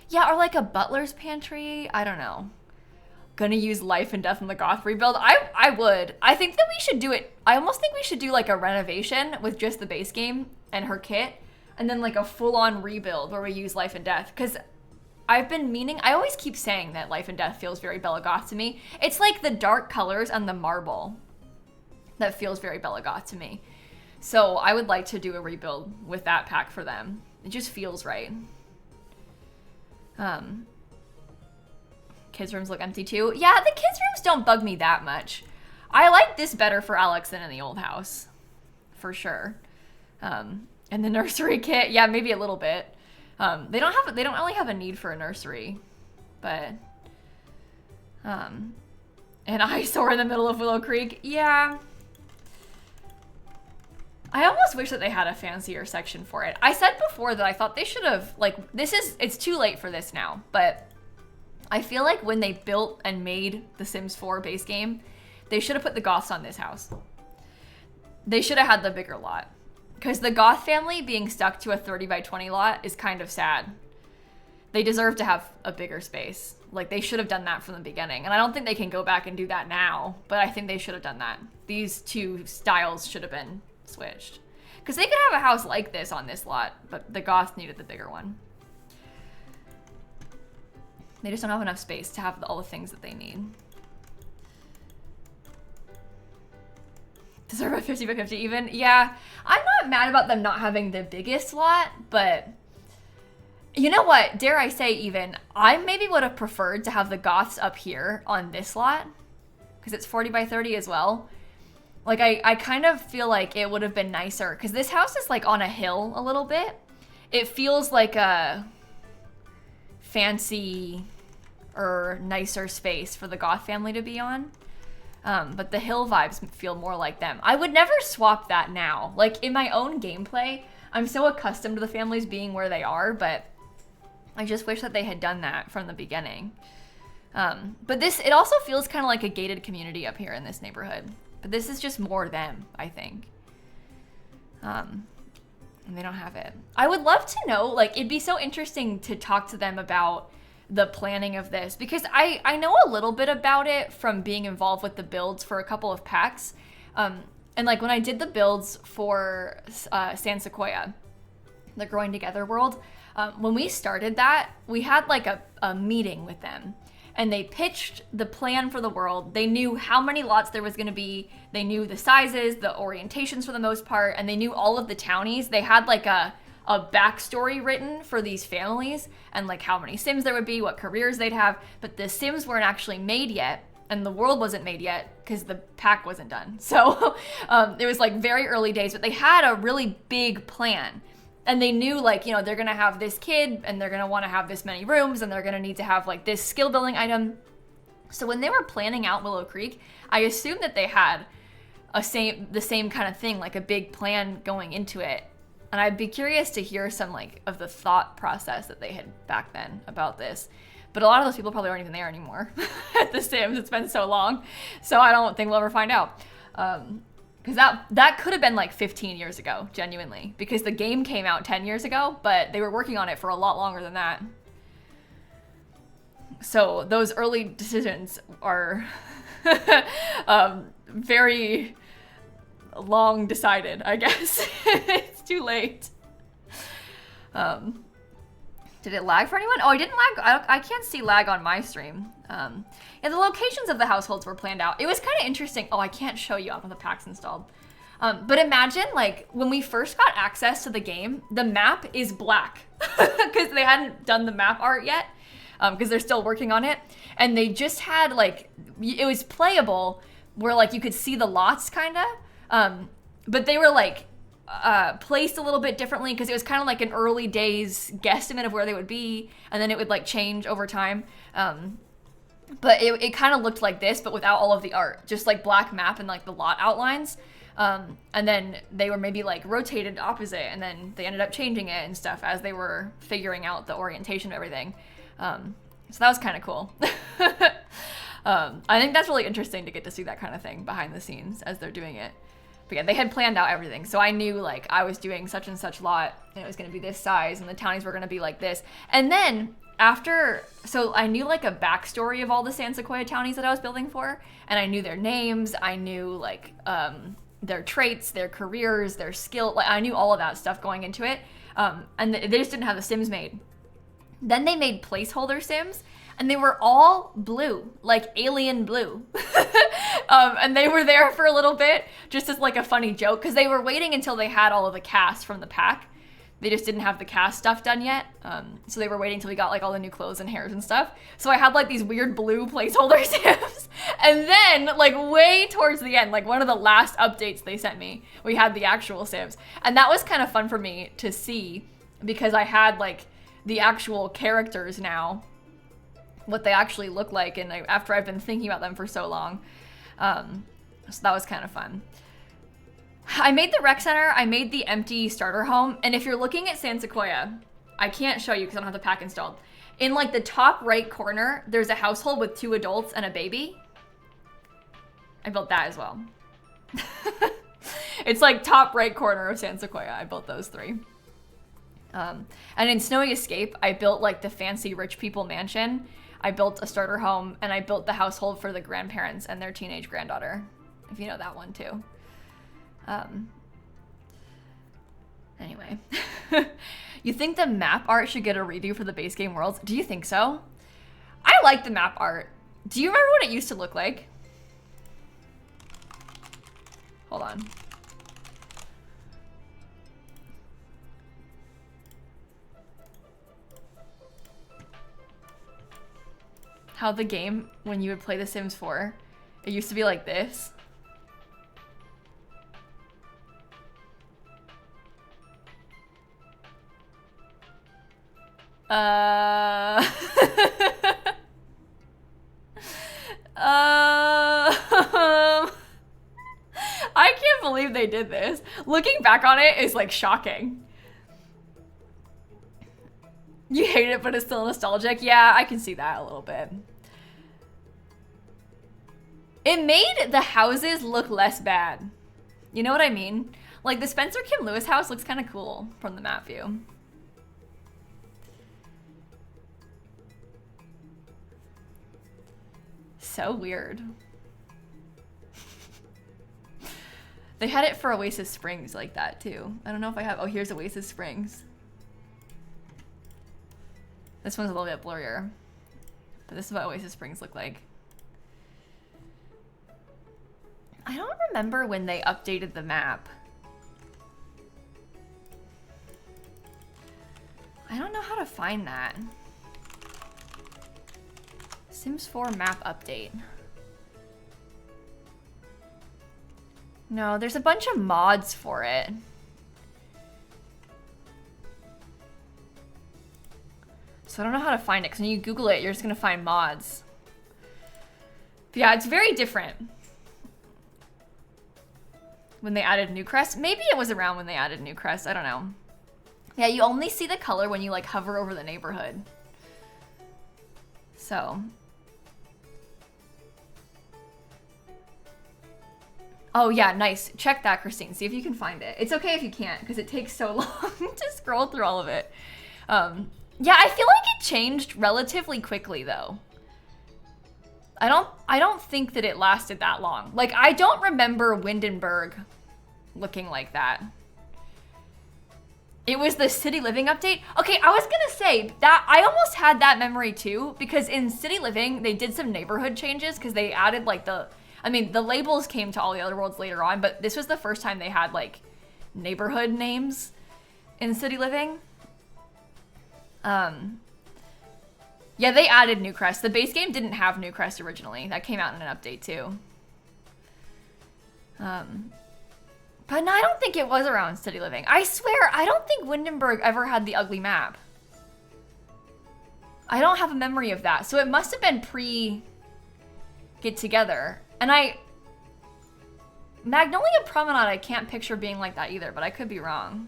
S1: Yeah, or like a butler's pantry. I don't know. Gonna use life and death in the goth rebuild. I would. I think that we should do it. I almost think we should do like a renovation with just the base game and her kit, and then like a full-on rebuild where we use life and death. Because I've been meaning, I always keep saying that life and death feels very Bella Goth to me. It's like the dark colors and the marble that feels very Bella Goth to me. So I would like to do a rebuild with that pack for them. It just feels right. Kids' rooms look empty too. Yeah, the kids' rooms don't bug me that much. I like this better for Alex than in the old house, for sure. And the nursery kit, yeah, maybe a little bit. They don't really have a need for a nursery, but an eyesore in the middle of Willow Creek, yeah. I almost wish that they had a fancier section for it. I said before that I thought they should have, like, it's too late for this now, but I feel like when they built and made the Sims 4 base game, they should have put the goths on this house. They should have had the bigger lot. Because the goth family being stuck to a 30 by 20 lot is kind of sad. They deserve to have a bigger space. Like, they should have done that from the beginning. And I don't think they can go back and do that now, but I think they should have done that. These two styles should have been switched. Because they could have a house like this on this lot, but the goths needed the bigger one. They just don't have enough space to have all the things that they need. Deserve a 50 by 50 even? Yeah, I'm not mad about them not having the biggest lot, but you know what? Dare I say even, I maybe would have preferred to have the goths up here on this lot, because it's 40 by 30 as well. Like, I kind of feel like it would have been nicer, because this house is like on a hill a little bit. It feels like a fancy or nicer space for the goth family to be on. But the hill vibes feel more like them. I would never swap that now. Like, in my own gameplay, I'm so accustomed to the families being where they are, but I just wish that they had done that from the beginning. But it also feels kind of like a gated community up here in this neighborhood. But this is just more them, I think. And they don't have it. I would love to know, like, it'd be so interesting to talk to them about the planning of this, because I know a little bit about it from being involved with the builds for a couple of packs. And like when I did the builds for San Sequoia, the Growing Together world, when we started that, we had like a meeting with them. And they pitched the plan for the world. They knew how many lots there was going to be. They knew the sizes, the orientations for the most part, and they knew all of the townies. They had like a backstory written for these families and like how many Sims there would be, what careers they'd have. But the Sims weren't actually made yet, and the world wasn't made yet because the pack wasn't done. So it was like very early days, but they had a really big plan. And they knew, like, you know, they're going to have this kid and they're going to want to have this many rooms and they're going to need to have, like, this skill building item. So when they were planning out Willow Creek, I assumed that they had the same kind of thing, like a big plan going into it. And I'd be curious to hear some, like, of the thought process that they had back then about this. But a lot of those people probably aren't even there anymore at The Sims. It's been so long. So I don't think we'll ever find out. Because that could have been like 15 years ago, genuinely. Because the game came out 10 years ago, but they were working on it for a lot longer than that. So those early decisions are very long decided, I guess. It's too late. Did it lag for anyone? Oh, I didn't lag. I can't see lag on my stream. Yeah, the locations of the households were planned out. It was kind of interesting. Oh, I can't show you on the packs installed. But imagine, like, when we first got access to the game, the map is black because they hadn't done the map art yet because they're still working on it. And they just had, like, it was playable where, like, you could see the lots, kind of. But they were, like, placed a little bit differently because it was kind of like an early days guesstimate of where they would be, and then it would, like, change over time. But it kind of looked like this, but without all of the art. Just, like, black map and, like, the lot outlines. And then they were maybe, like, rotated opposite, and then they ended up changing it and stuff as they were figuring out the orientation of everything. So that was kind of cool. I think that's really interesting to get to see that kind of thing behind the scenes as they're doing it. But yeah, they had planned out everything. So I knew, like, I was doing such and such lot, and it was going to be this size, and the townies were going to be like this. And then so I knew, like, a backstory of all the San Sequoia townies that I was building for, and I knew their names, I knew, like, their traits, their careers, their skill, like, I knew all of that stuff going into it, and they just didn't have the Sims made. Then they made placeholder Sims, and they were all blue, like alien blue. And they were there for a little bit, just as, like, a funny joke, because they were waiting until they had all of the cast from the pack. They just didn't have the cast stuff done yet. So they were waiting until we got, like, all the new clothes and hairs and stuff. So I had, like, these weird blue placeholder Sims. And then, like, way towards the end, like, one of the last updates they sent me, we had the actual Sims. And that was kind of fun for me to see, because I had, like, the actual characters now, what they actually look like, and after I've been thinking about them for so long. So that was kind of fun. I made the rec center, I made the empty starter home, and if you're looking at San Sequoia, I can't show you because I don't have the pack installed. In, like, the top right corner, there's a household with 2 adults and a baby. I built that as well. It's, like, top right corner of San Sequoia. I built those 3. And in Snowy Escape, I built, like, the fancy rich people mansion. I built a starter home, and I built the household for the grandparents and their teenage granddaughter, if you know that one too. Anyway. You think the map art should get a redo for the base game worlds? Do you think so? I like the map art. Do you remember what it used to look like? Hold on. How the game, when you would play The Sims 4, it used to be like this. I can't believe they did this. Looking back on it is, like, shocking. You hate it, but it's still nostalgic. Yeah, I can see that a little bit. It made the houses look less bad. You know what I mean? Like, the Spencer Kim Lewis house looks kind of cool from the map view. So weird. They had it for Oasis Springs like that too. I don't know if I have, oh, here's Oasis Springs. This one's a little bit blurrier, but this is what Oasis Springs look like. I don't remember when they updated the map. I don't know how to find that. Sims 4 map update. No, there's a bunch of mods for it. So I don't know how to find it, because when you Google it, you're just gonna find mods. But yeah, it's very different. When they added Newcrest, maybe it was around when they added Newcrest, I don't know. Yeah, you only see the color when you, like, hover over the neighborhood. So. Oh yeah, nice. Check that, Christine. See if you can find it. It's okay if you can't, because it takes so long to scroll through all of it. Yeah, I feel like it changed relatively quickly though. I don't think that it lasted that long. Like, I don't remember Windenburg looking like that. It was the City Living update. Okay, I was gonna say that I almost had that memory too, because in City Living, they did some neighborhood changes because they added like the labels came to all the other worlds later on, but this was the first time they had like neighborhood names in City Living. Yeah, they added Newcrest. The base game didn't have Newcrest originally. That came out in an update too. But no, I don't think it was around City Living. I swear, I don't think Windenburg ever had the ugly map. I don't have a memory of that. So it must have been pre-Get Together. And Magnolia Promenade, I can't picture being like that either, but I could be wrong.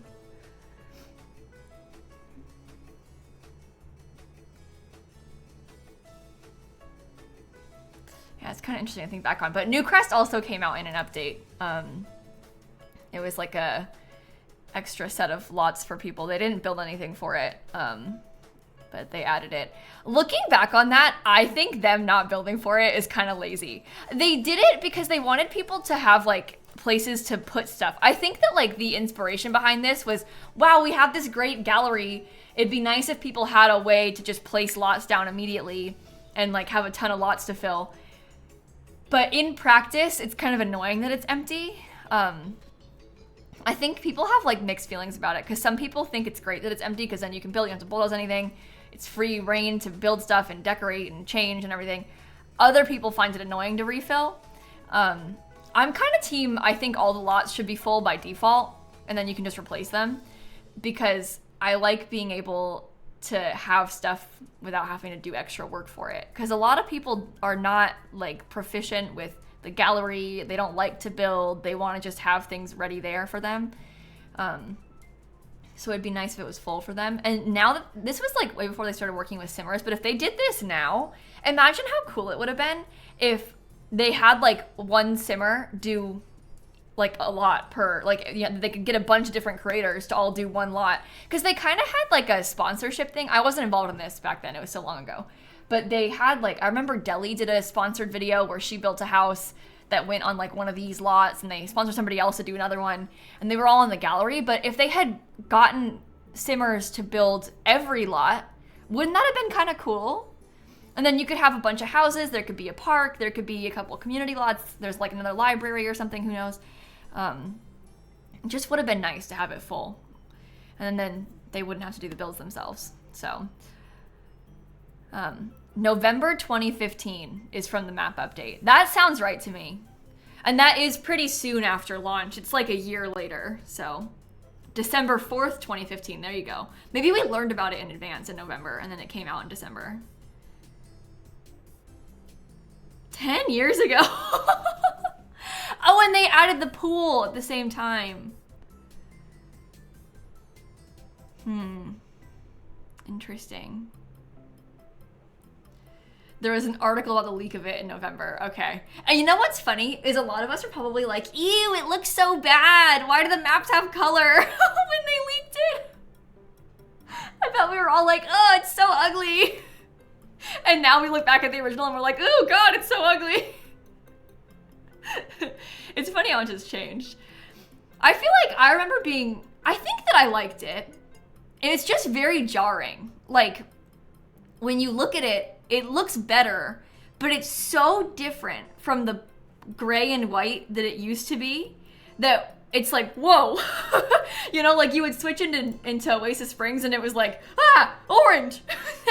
S1: Yeah, it's kind of interesting to think back on. But Newcrest also came out in an update. It was like a extra set of lots for people. They didn't build anything for it, but they added it. Looking back on that, I think them not building for it is kind of lazy. They did it because they wanted people to have like places to put stuff. I think that like the inspiration behind this was, wow, we have this great gallery. It'd be nice if people had a way to just place lots down immediately and like have a ton of lots to fill. But in practice, it's kind of annoying that it's empty. I think people have like mixed feelings about it because some people think it's great that it's empty because then you can build, you don't have to bulldoze anything. It's free reign to build stuff and decorate and change and everything. Other people find it annoying to refill. I'm kind of team, I think all the lots should be full by default and then you can just replace them because I like being able to have stuff without having to do extra work for it. Because a lot of people are not like proficient with the gallery. They don't like to build. They want to just have things ready there for them. So it'd be nice if it was full for them. And now that this was like way before they started working with simmers, but if they did this now, imagine how cool it would have been if they had like one simmer do like a lot per, like, yeah, they could get a bunch of different creators to all do one lot. Because they kind of had like a sponsorship thing. I wasn't involved in this back then. It was so long ago. But they had like, I remember Deli did a sponsored video where she built a house that went on like one of these lots and they sponsored somebody else to do another one. And they were all in the gallery. But if they had gotten simmers to build every lot, wouldn't that have been kind of cool? And then you could have a bunch of houses. There could be a park. There could be a couple community lots. There's like another library or something. Who knows? Just would have been nice to have it full. And then they wouldn't have to do the builds themselves. So, November 2015 is from the map update. That sounds right to me. And that is pretty soon after launch. It's like a year later. So, December 4th, 2015. There you go. Maybe we learned about it in advance in November and then it came out in December. 10 years ago. Oh, and they added the pool at the same time. Interesting. There was an article about the leak of it in November. Okay. And you know what's funny is a lot of us are probably like, ew, it looks so bad. Why do the maps have color when they leaked it? I thought we were all like, oh, it's so ugly. And now we look back at the original and we're like, oh God, it's so ugly. It's funny how much has changed. I feel like I remember I think that I liked it. It's just very jarring. Like, when you look at it, it looks better, but it's so different from the gray and white that it used to be that it's like, whoa. You know, like you would switch into Oasis Springs and it was like, orange.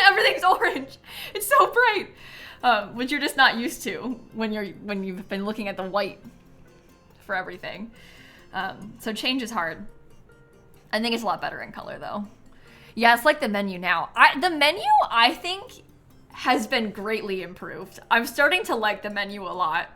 S1: Everything's orange. It's so bright. Which you're just not used to when you've been looking at the white for everything. So change is hard. I think it's a lot better in color though. Yeah, it's like the menu now. The menu, I think, has been greatly improved. I'm starting to like the menu a lot.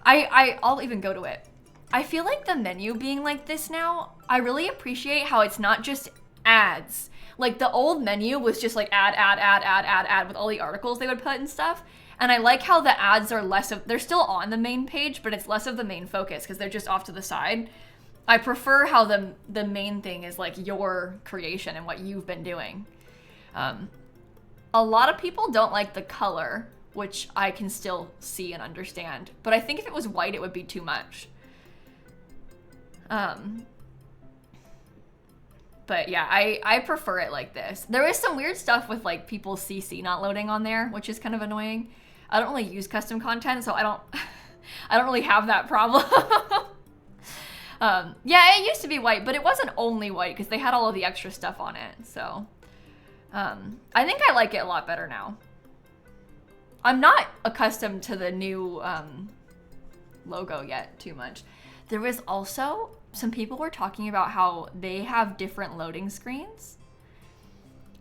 S1: I'll even go to it. I feel like the menu being like this now, I really appreciate how it's not just ads. Like the old menu was just like add with all the articles they would put and stuff. And I like how the ads are they're still on the main page, but it's less of the main focus because they're just off to the side. I prefer how the main thing is like your creation and what you've been doing. A lot of people don't like the color, which I can still see and understand. But I think if it was white, it would be too much. But yeah, I prefer it like this. There is some weird stuff with like people's CC not loading on there, which is kind of annoying. I don't really use custom content, so I don't really have that problem. Yeah, it used to be white, but it wasn't only white because they had all of the extra stuff on it. So I think I like it a lot better now. I'm not accustomed to the new logo yet too much. There was also some people were talking about how they have different loading screens.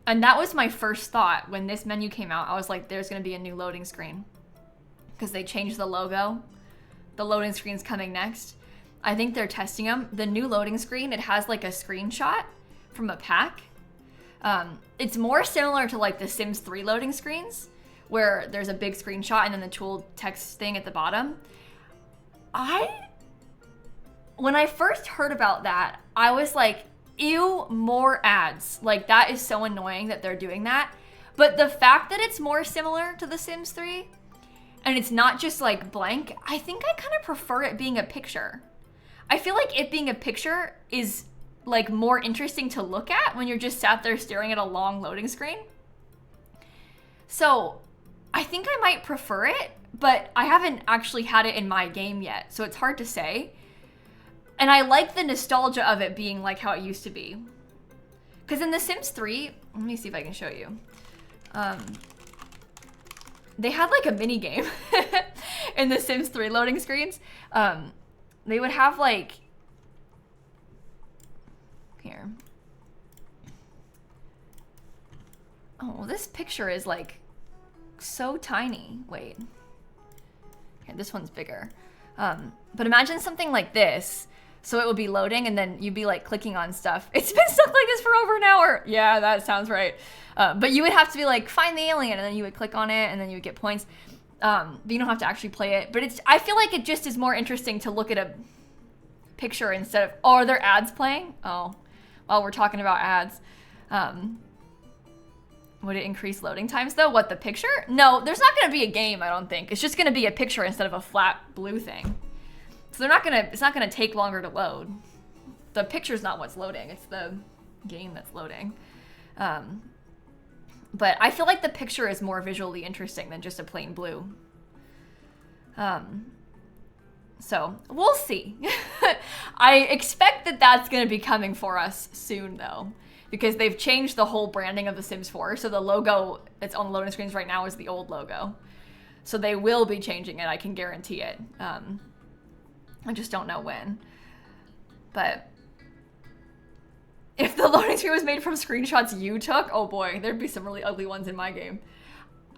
S1: And that was my first thought when this menu came out. I was like, there's going to be a new loading screen because they changed the logo. The loading screen's coming next. I think they're testing them. The new loading screen, it has like a screenshot from a pack. It's more similar to like the Sims 3 loading screens where there's a big screenshot and then the tool text thing at the bottom. When I first heard about that, I was like, ew, more ads. Like, that is so annoying that they're doing that. But the fact that it's more similar to The Sims 3, and it's not just like blank, I think I kind of prefer it being a picture. I feel like it being a picture is like more interesting to look at when you're just sat there staring at a long loading screen. So I think I might prefer it, but I haven't actually had it in my game yet, so it's hard to say. And I like the nostalgia of it being like how it used to be. Because in The Sims 3, let me see if I can show you. They had like a mini game in The Sims 3 loading screens. They would have like, here. Oh, this picture is like so tiny. Wait. Okay, this one's bigger. But imagine something like this. So it would be loading and then you'd be like clicking on stuff. It's been stuck like this for over an hour. Yeah, that sounds right. But you would have to be like, find the alien, and then you would click on it and then you would get points. But you don't have to actually play it. But I feel like it just is more interesting to look at a picture instead of, oh, are there ads playing? Oh, well, we're talking about ads. Would it increase loading times though? What, the picture? No, there's not gonna be a game, I don't think. It's just gonna be a picture instead of a flat blue thing. So it's not gonna take longer to load. The picture's not what's loading, it's the game that's loading. But I feel like the picture is more visually interesting than just a plain blue. So we'll see. I expect that that's gonna be coming for us soon though, because they've changed the whole branding of The Sims 4. So the logo that's on the loading screens right now is the old logo. So they will be changing it, I can guarantee it. I just don't know when. But if the loading screen was made from screenshots you took, oh boy, there'd be some really ugly ones in my game.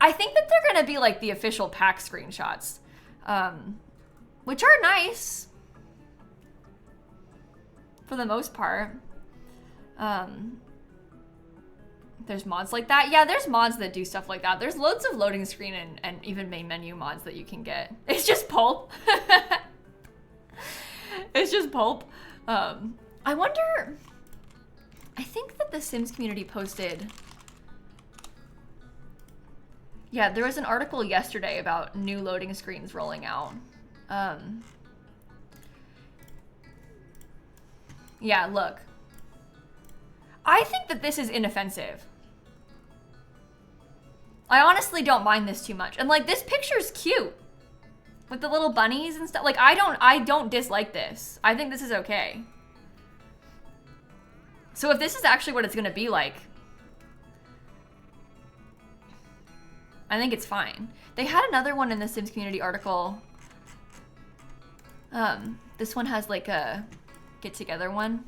S1: I think that they're gonna be like the official pack screenshots, which are nice for the most part. There's mods like that. Yeah, there's mods that do stuff like that. There's loads of loading screen and even main menu mods that you can get. It's just pulp. It's just pulp. I wonder, I think that the Sims community posted, yeah, there was an article yesterday about new loading screens rolling out. Yeah, look. I think that this is inoffensive. I honestly don't mind this too much. And like, this picture's cute. With the little bunnies and stuff. Like, I don't dislike this. I think this is okay. So if this is actually what it's gonna be like, I think it's fine. They had another one in the Sims community article. This one has like a get together one.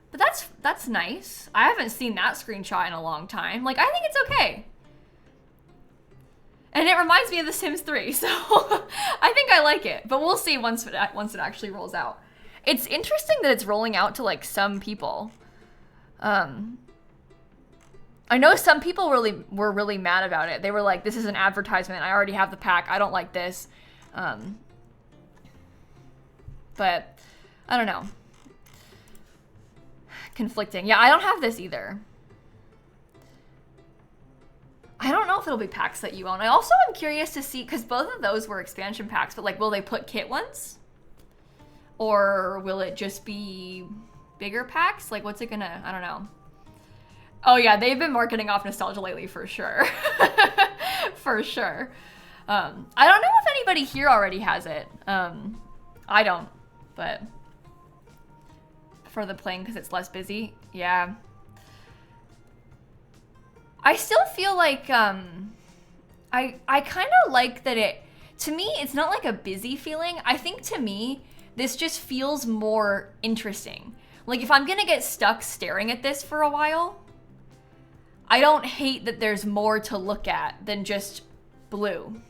S1: But that's nice. I haven't seen that screenshot in a long time. Like, I think it's okay. And it reminds me of The Sims 3, so I think I like it. But we'll see once it actually rolls out. It's interesting that it's rolling out to like some people. I know some people were really mad about it. They were like, this is an advertisement. I already have the pack. I don't like this. But I don't know. Conflicting. Yeah, I don't have this either. I don't know if it'll be packs that you own. I also am curious to see, because both of those were expansion packs, but like, will they put kit ones? Or will it just be bigger packs? Like, what's it gonna, I don't know. Oh yeah, they've been marketing off nostalgia lately for sure. For sure. I don't know if anybody here already has it. I don't, but for the playing because it's less busy. Yeah. I still feel like, I kind of like that it, to me, it's not like a busy feeling. I think to me, this just feels more interesting. Like if I'm gonna get stuck staring at this for a while, I don't hate that there's more to look at than just blue.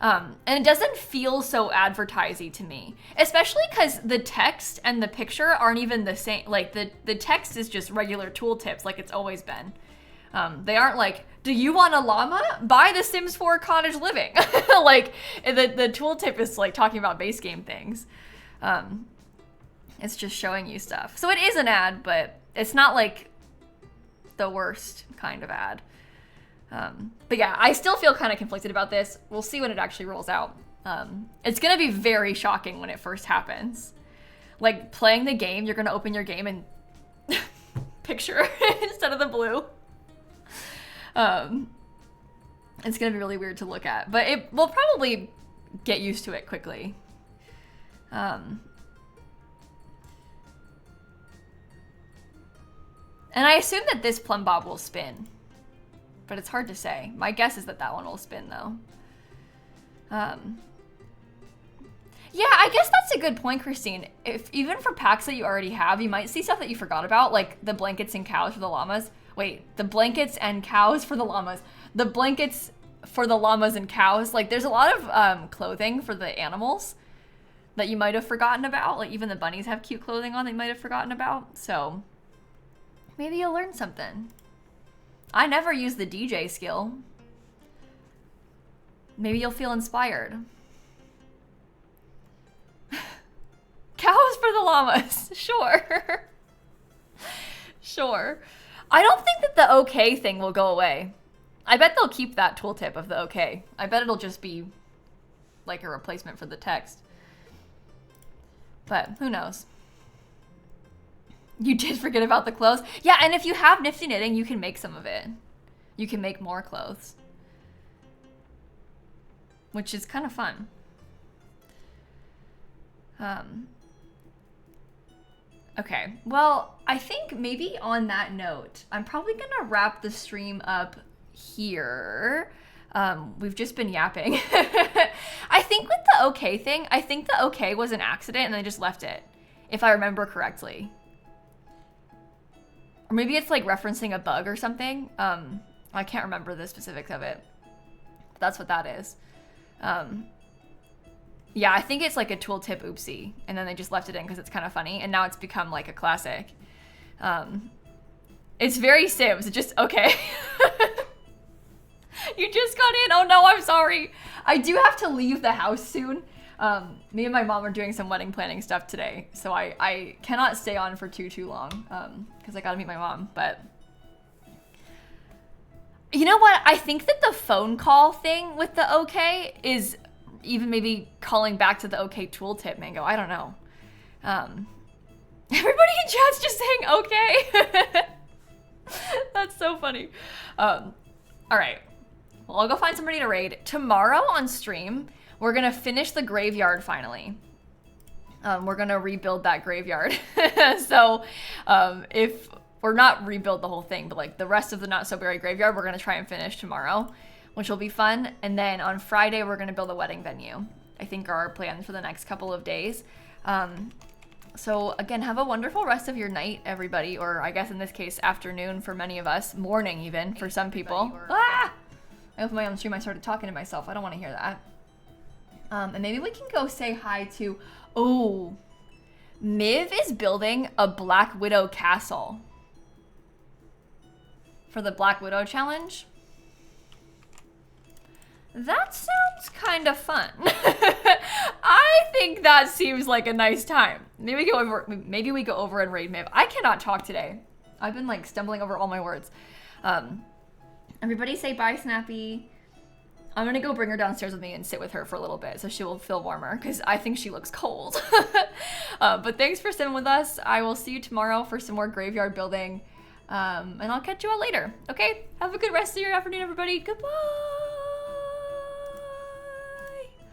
S1: And it doesn't feel so advertising to me, especially because the text and the picture aren't even the same. Like the text is just regular tooltips like it's always been. They aren't like, do you want a llama? Buy the Sims 4 Cottage Living. Like the tooltip is like talking about base game things. It's just showing you stuff. So it is an ad, but it's not like the worst kind of ad. But yeah, I still feel kind of conflicted about this. We'll see when it actually rolls out. It's gonna be very shocking when it first happens. Like playing the game, you're gonna open your game and picture instead of the blue. It's gonna be really weird to look at, but it will probably get used to it quickly. And I assume that this plumb bob will spin, but it's hard to say. My guess is that that one will spin though. Yeah, I guess that's a good point, Christine. If even for packs that you already have, you might see stuff that you forgot about, like the blankets and cows for the llamas. Wait, the blankets and cows for the llamas. The blankets for the llamas and cows. Like there's a lot of clothing for the animals that you might have forgotten about. Like even the bunnies have cute clothing on that you might have forgotten about. So maybe you'll learn something. I never use the DJ skill. Maybe you'll feel inspired. Cows for the llamas. Sure. Sure. I don't think that the okay thing will go away. I bet they'll keep that tooltip of the okay. I bet it'll just be like a replacement for the text. But who knows? You did forget about the clothes? Yeah, and if you have nifty knitting, you can make some of it. You can make more clothes. Which is kind of fun. Okay, well, I think maybe on that note, I'm probably gonna wrap the stream up here. We've just been yapping. I think with the okay thing, I think the okay was an accident and they just left it, if I remember correctly. Or maybe it's like referencing a bug or something. I can't remember the specifics of it. That's what that is. Yeah, I think it's like a tooltip oopsie, and then they just left it in because it's kind of funny, and now it's become like a classic. It's very Sims, it's just okay. You just got in, oh no, I'm sorry. I do have to leave the house soon. Me and my mom are doing some wedding planning stuff today, so I cannot stay on for too long, because I gotta meet my mom, but you know what? I think that the phone call thing with the okay is even maybe calling back to the okay tooltip, Mango. I don't know. Everybody in chat's just saying okay. That's so funny. All right. Well, I'll go find somebody to raid. Tomorrow on stream, we're gonna finish the graveyard finally. We're gonna rebuild that graveyard. So if we're not rebuild the whole thing, but like the rest of the Not So Berry graveyard, we're gonna try and finish tomorrow, which will be fun. And then on Friday, we're gonna build a wedding venue. I think are our plans for the next couple of days. So again, have a wonderful rest of your night, everybody, or I guess in this case, afternoon for many of us, morning even for some people. Ah! I opened my own stream, I started talking to myself. I don't wanna hear that. And maybe we can go say hi to, oh, Miv is building a Black Widow castle for the Black Widow challenge. That sounds kind of fun. I think that seems like a nice time. Maybe we go over and raid Miv. I cannot talk today. I've been like stumbling over all my words. Everybody say bye, Snappy. I'm gonna go bring her downstairs with me and sit with her for a little bit so she will feel warmer because I think she looks cold. But thanks for sitting with us. I will see you tomorrow for some more graveyard building. And I'll catch you all later. Okay? Have a good rest of your afternoon, everybody. Goodbye.